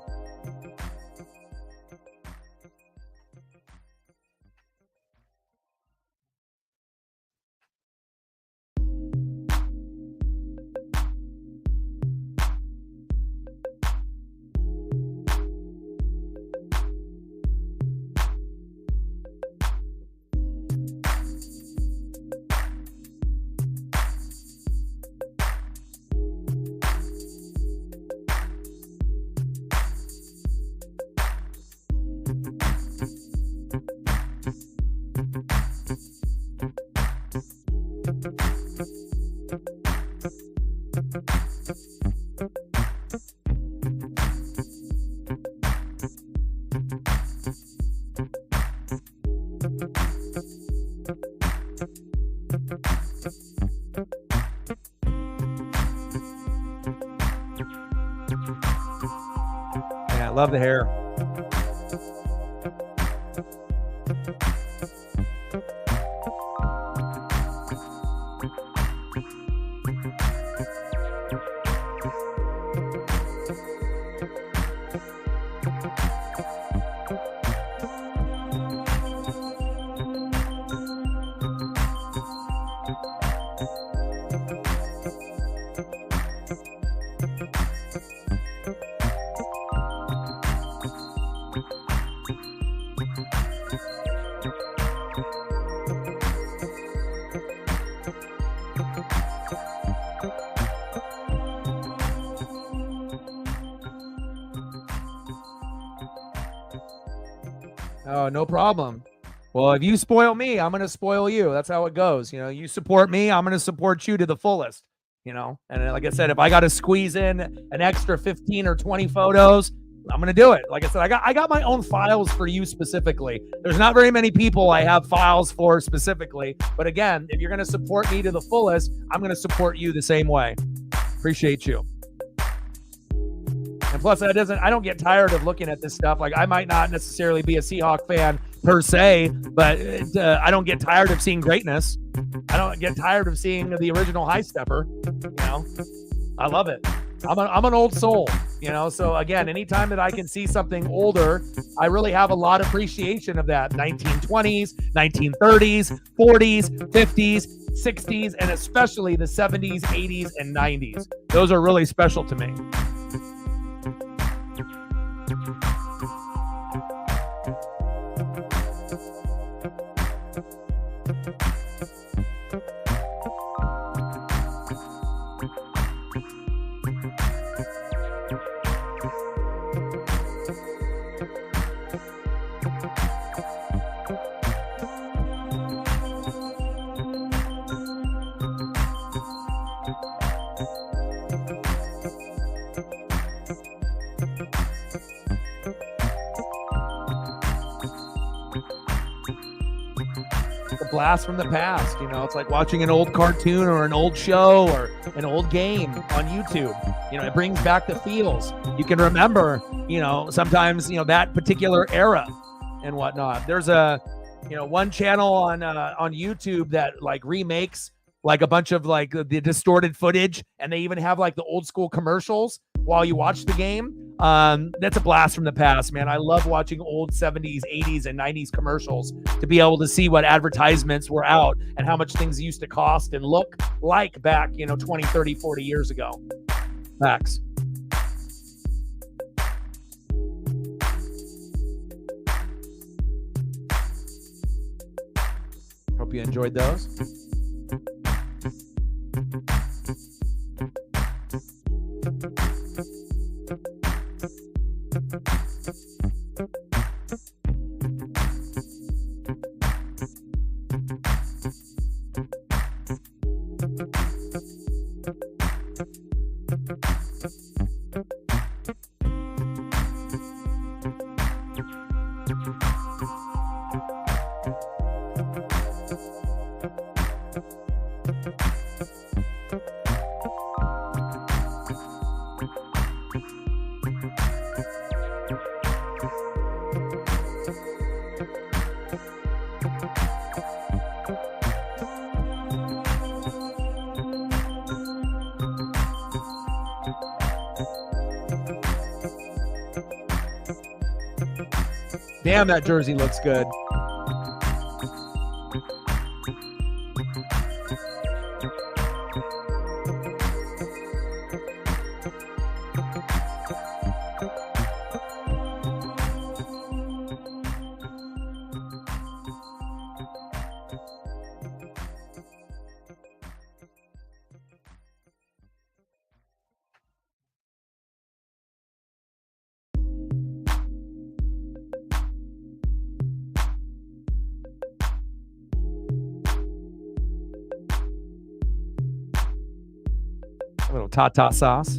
A: Yeah, I love the hair. Oh, no problem. Well, if you spoil me, I'm going to spoil you. That's how it goes. You support me, I'm going to support you to the fullest, and like I said, if I got to squeeze in an extra 15 or 20 photos, I'm going to do it. Like I said, I got my own files for you specifically. There's not very many people I have files for specifically. But again, if you're going to support me to the fullest, I'm going to support you the same way. Appreciate you. And plus, I don't get tired of looking at this stuff. Like, I might not necessarily be a Seahawk fan per se, but I don't get tired of seeing greatness. I don't get tired of seeing the original high stepper. I love it. I'm an old soul, so again, anytime that I can see something older, I really have a lot of appreciation of that. 1920s, 1930s, 40s, 50s, 60s, and especially the 70s, 80s, and 90s. Those are really special to me. Blast from the past. It's like watching an old cartoon or an old show or an old game on YouTube. It brings back the feels. You can remember, sometimes, that particular era and whatnot. There's a, one channel on YouTube that like remakes like a bunch of like the distorted footage, and they even have like the old school commercials while you watch the game. That's a blast from the past, man. I love watching old 70s, 80s, and 90s commercials to be able to see what advertisements were out and how much things used to cost and look like back, 20, 30, 40 years ago. Facts. Hope you enjoyed those. Damn, that jersey looks good. A little Tata sauce.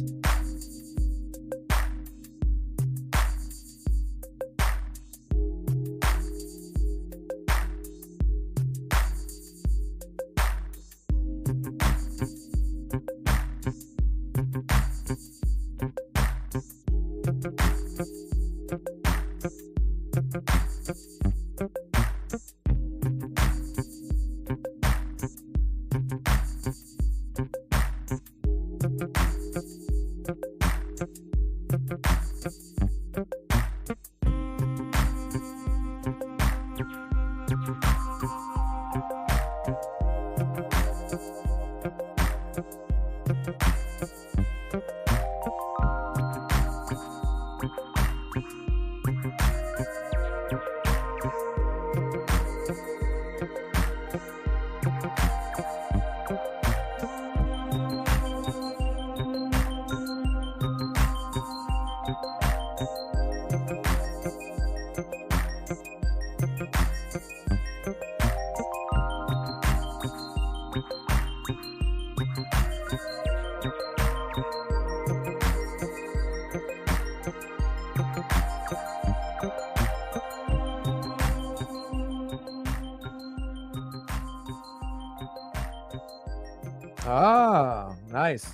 A: Ah, nice.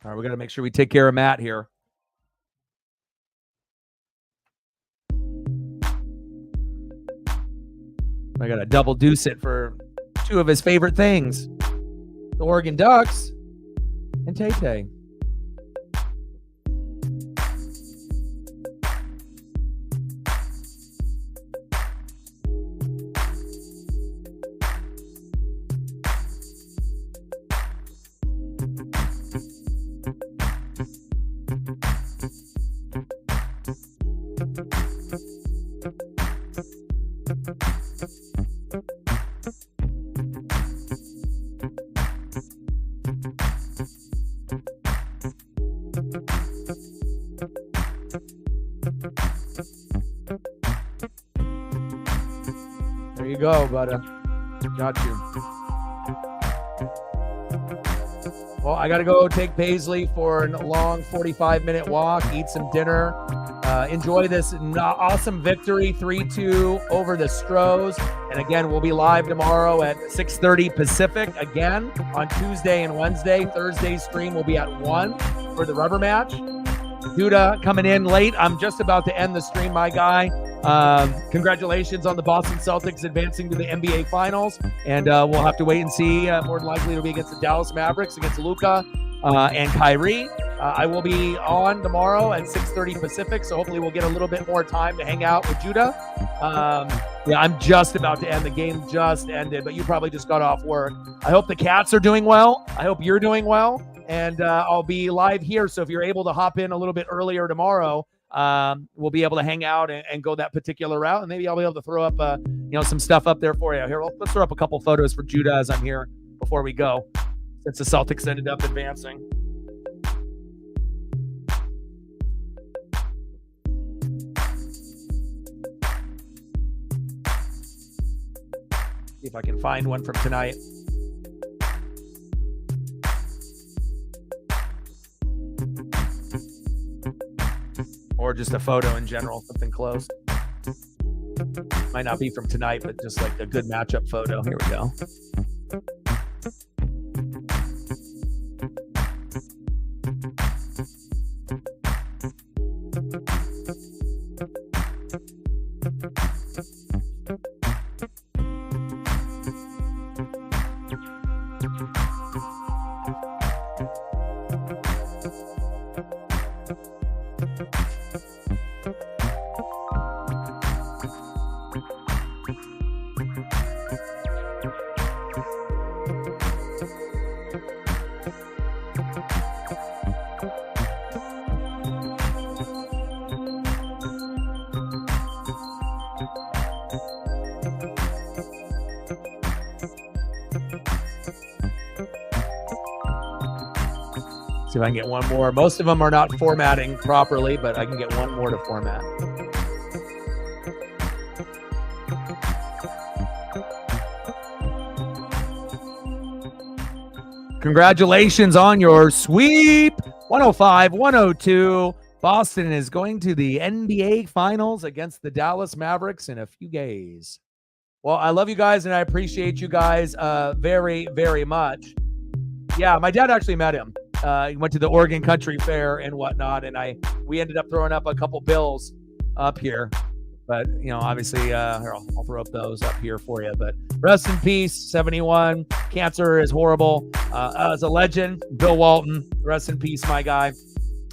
A: All right, we got to make sure we take care of Matt here. I got to double deuce it for two of his favorite things, the Oregon Ducks and Tay-Tay. There you go, buddy. Got you. Well, I got to go take Paisley for a long 45-minute walk, eat some dinner, enjoy this awesome victory, 3-2 over the Astros. And again, we'll be live tomorrow at 6:30 Pacific again on Tuesday and Wednesday. Thursday's stream will be at 1 for the rubber match. Judah coming in late. I'm just about to end the stream, my guy. Congratulations on the Boston Celtics advancing to the NBA Finals. And we'll have to wait and see. More than likely it'll be against the Dallas Mavericks, against Luka and Kyrie. I will be on tomorrow at 6:30 Pacific, so hopefully we'll get a little bit more time to hang out with Judah. Yeah, I'm just about to end. The game just ended, but you probably just got off work. I hope the cats are doing well. I hope you're doing well. And I'll be live here, so if you're able to hop in a little bit earlier tomorrow, we'll be able to hang out and go that particular route, and maybe I'll be able to throw up some stuff up there for you. Here, let's throw up a couple photos for Judah as I'm here before we go, since the Celtics ended up advancing. See if I can find one from tonight. Or just a photo in general, something close. Might not be from tonight, but just like a good matchup photo. Here we go. See if I can get one more. Most of them are not formatting properly, but I can get one more to format. Congratulations on your sweep. 105-102. Boston is going to the NBA Finals against the Dallas Mavericks in a few days. Well, I love you guys, and I appreciate you guys very, very much. Yeah, my dad actually met him. He went to the Oregon Country Fair and whatnot, and we ended up throwing up a couple bills up here. But, obviously, here, I'll throw up those up here for you. But rest in peace, 71. Cancer is horrible. As a legend, Bill Walton, rest in peace, my guy.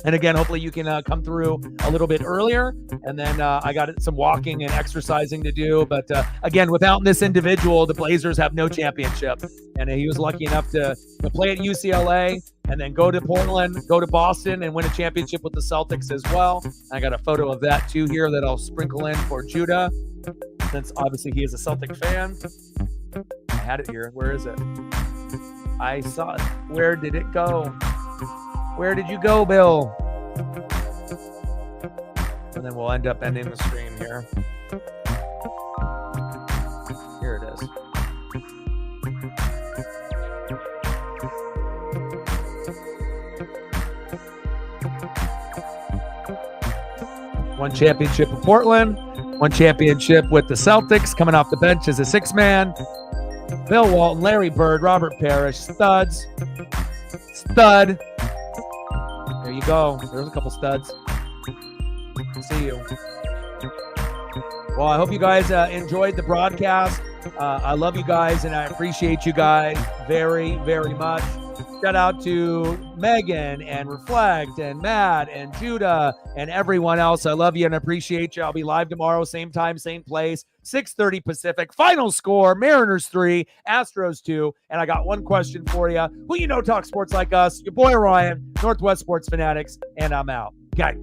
A: And again, hopefully you can come through a little bit earlier. And then I got some walking and exercising to do. But again, without this individual, the Blazers have no championship. And he was lucky enough to play at UCLA and then go to Portland, go to Boston, and win a championship with the Celtics as well. I got a photo of that too here that I'll sprinkle in for Judah, since obviously he is a Celtic fan. I had it here. Where is it? I saw it. Where did it go? Where did you go, Bill? And then we'll end up ending the stream here. Here it is. One championship with Portland, one championship with the Celtics, coming off the bench as a six-man. Bill Walton, Larry Bird, Robert Parrish, studs. Stud. There you go. There's a couple studs. See you. Well, I hope you guys enjoyed the broadcast. I love you guys, and I appreciate you guys very, very much. Shout out to Megan and Reflect and Matt and Judah and everyone else. I love you and appreciate you. I'll be live tomorrow, same time, same place, 6:30 Pacific. Final score, Mariners 3, Astros 2. And I got one question for you. Who you know talks sports like us? Your boy Ryan, Northwest Sports Fanatics, and I'm out. Okay.